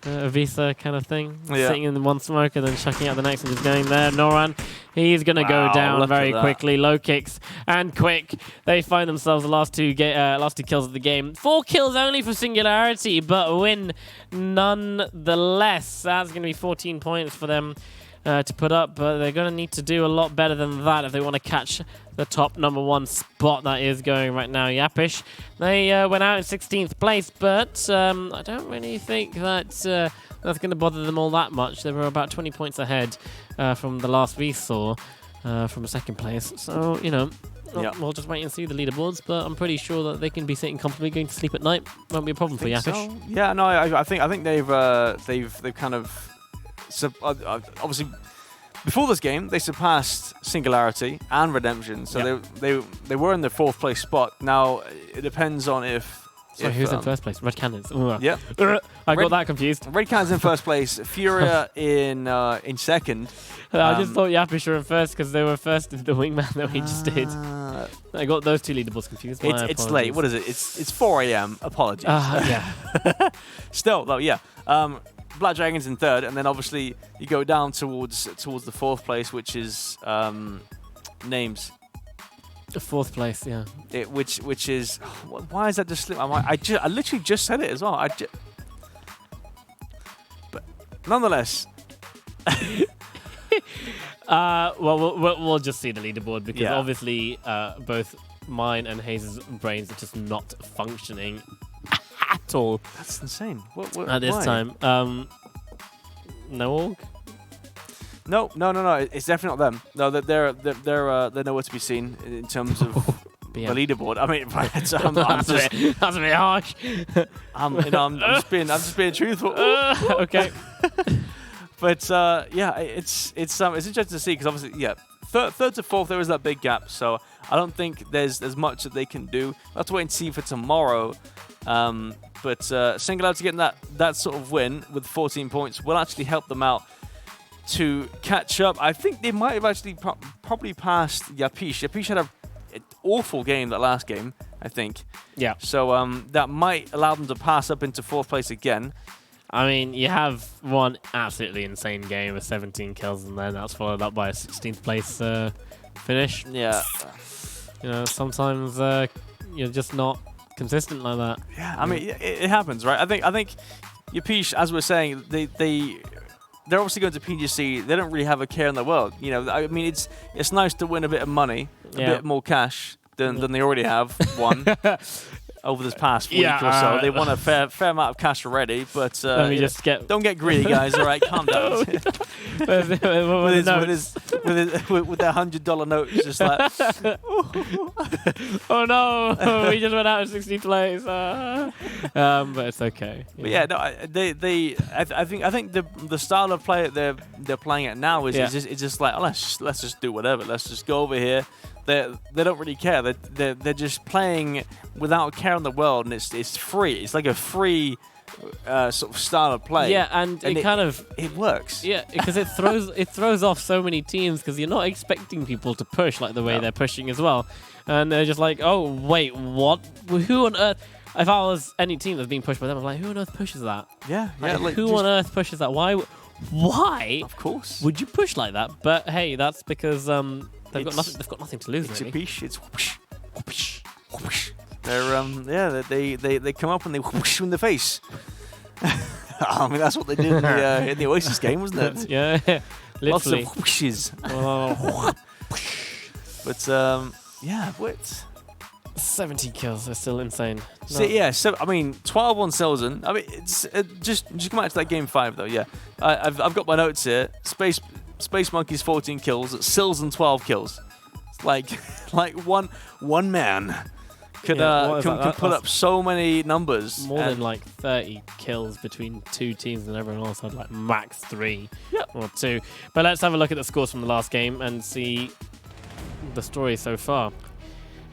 Visa kind of thing, sitting in one smoke and then chucking out the next and just going there. Noran, he's going to go down very quickly. Low kicks and quick. They find themselves the last two kills of the game. 4 kills only for Singularity, but win nonetheless. That's going to be 14 points for them to put up, but they're going to need to do a lot better than that if they want to catch the top #1 spot that is going right now. Yapish, they went out in 16th place, but I don't really think that that's going to bother them all that much. They were about 20 points ahead from the last we saw from second place. So, you know, we'll just wait and see the leaderboards, but I'm pretty sure that they can be sitting comfortably going to sleep at night. Won't be a problem for Yapish. So. Yeah, no, I think they've kind of obviously before this game they surpassed Singularity and Redemption, so they were in the 4th place spot. Now it depends on if who's in first place? Red Cannons. Yeah, I got that confused. Red Cannons in first place, Furia in second. I just thought Yapish were in first because they were first in the wingman that we just did. I got those two leaderboards confused. It's late. What is it? It's 4 a.m. Apologies. Yeah. Still though, yeah. Black Dragon's in 3rd, and then obviously you go down towards the 4th place, which is Names. 4th place, yeah. Which is why is that just slip? I literally just said it as well. But nonetheless. We'll just see the leaderboard because obviously both mine and HayZ's brains are just not functioning at all. That's insane. What, at this time. No org? No. It's definitely not them. No, they're nowhere to be seen in terms of the leaderboard. I mean, that's a bit harsh. I'm just being truthful. Okay. But it's interesting to see because obviously, third to 4th there is that big gap. So I don't think there's much that they can do. We'll have to wait and see for tomorrow. But Singularity getting that sort of win with 14 points will actually help them out to catch up. I think they might have actually probably passed Yapish. Yapish had an awful game that last game, I think. Yeah. So that might allow them to pass up into 4th place again. I mean, you have one absolutely insane game with 17 kills, and then that's followed up by a 16th place finish. Yeah. You know, sometimes you're just not consistent like that. Yeah, I mean, it happens, right? I think Yapish, as we're saying, they're obviously going to PGC. They don't really have a care in the world. You know, I mean, it's nice to win a bit of money, a bit more cash than they already have won over this past week or so. They won a fair amount of cash already, but don't get greedy, guys. All right, calm down. with their $100 notes, just like, oh no, we just went out in 16th place. But it's okay. But yeah, no, I think the style of play that they're playing at now is just like, oh, let's just do whatever. Let's just go over here. They don't really care. They're just playing without a care in the world, and it's free. It's like a free sort of style of play. Yeah, and it works. Yeah, because it throws off so many teams because you're not expecting people to push like the way they're pushing as well, and they're just like, oh wait, what? Who on earth? If I was any team that's being pushed by them, I'm like, who on earth pushes that? Yeah. Like, who on earth pushes that? Why? Of course. Would you push like that? But hey, that's because they've got nothing to lose. It's really. a bish. It's whoosh, whoosh, whoosh. They're they come up and they whoosh you in the face. I mean, that's what they did in the Oasis game, wasn't it? Yeah, literally. Lots of whooshes. But what? 70 kills are still insane. No. So I mean, 12 on Selzen. I mean, it's just come back to that game 5 though. Yeah, I've got my notes here. Space Monkey's 14 kills, Silzen 12 kills. It's like one man can put up so many numbers. More than like 30 kills between 2 teams, and everyone else had like max 3 or 2. But let's have a look at the scores from the last game and see the story so far.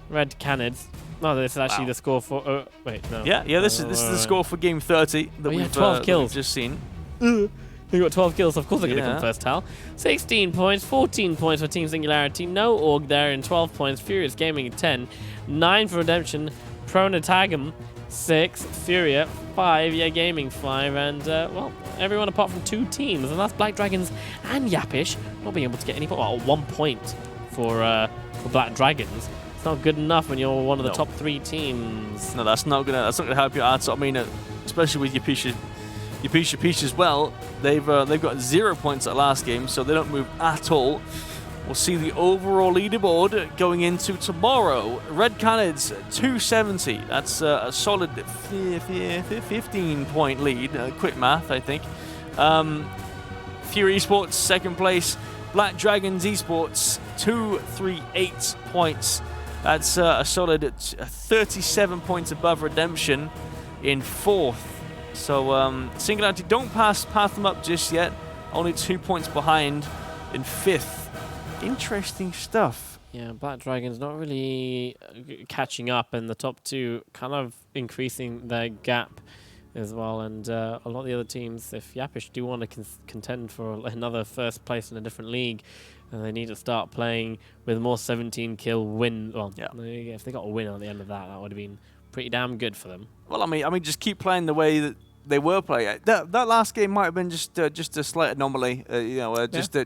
Red Canids. No, this is actually the score for. Wait, no. Yeah. This is the score for game 30 that we've 12 kills. Just seen. They got 12 kills, of course they're going to come first, Tal. 16 points, 14 points for Team Singularity, no Org there in 12 points, Furious Gaming 10, 9 for Redemption, Pronatagum 6, Furia 5, Yeah Gaming 5, and well, everyone apart from 2 teams, and that's Black Dragons and Yapish not being able to get any point. Well, 1 point for Black Dragons. It's not good enough when you're one of the top 3 teams. No, that's not gonna help you out. So, I mean, especially with Yapish as well, they've got 0 points at last game, so they don't move at all. We'll see the overall leaderboard going into tomorrow. Red Canids 270. That's a solid 15-point lead. Quick math, I think. Fury Esports second place. Black Dragons Esports 238 points. That's a solid 37 points above Redemption in 4th. So Singularity don't pass them up just yet. Only 2 points behind in 5th. Interesting stuff. Yeah, Black Dragons not really catching up, and the top 2 kind of increasing their gap as well. And a lot of the other teams, if Yapish do want to contend for another first place in a different league, they need to start playing with more 17-kill win. Well, if they got a win at the end of that, that would have been pretty damn good for them. Well, I mean, just keep playing the way that they were playing. That last game might have been just a slight anomaly. Just a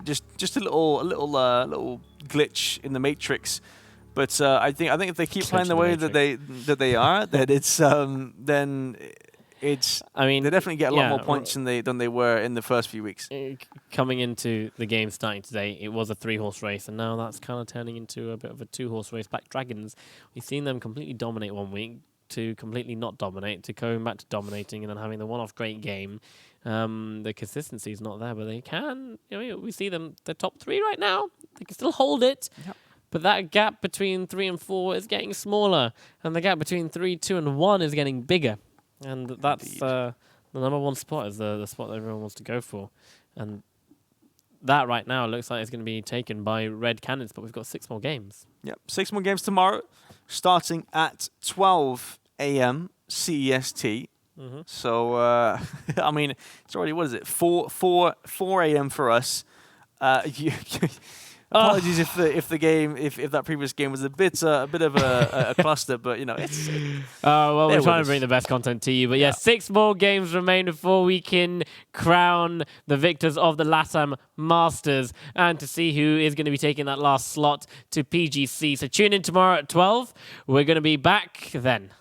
little glitch in the matrix. But I think if they keep playing the way that they are, then it's I mean, they definitely get a lot more points than they were in the first few weeks. Coming into the game starting today, it was a 3-horse race, and now that's kind of turning into a bit of a 2-horse race. Black Dragons, we've seen them completely dominate one week, to completely not dominate, to going back to dominating, and then having the one-off great game. The consistency is not there, but they can. We see them, they're top 3 right now. They can still hold it. Yep. But that gap between 3 and 4 is getting smaller, and the gap between 3, 2, and 1 is getting bigger. And that's the number 1 spot is the spot that everyone wants to go for. And that right now looks like it's going to be taken by Red Canids, but we've got 6 more games. Yep, 6 more games tomorrow, starting at 12 a.m. CEST. So, I mean, it's already, what is it, 4 a.m. for us. Apologies if that previous game was a bit of a cluster, but it's. Well, we're trying to bring the best content to you, but yeah, 6 more games remain before we can crown the victors of the Latam Masters, and to see who is going to be taking that last slot to PGC. So tune in tomorrow at 12. We're going to be back then.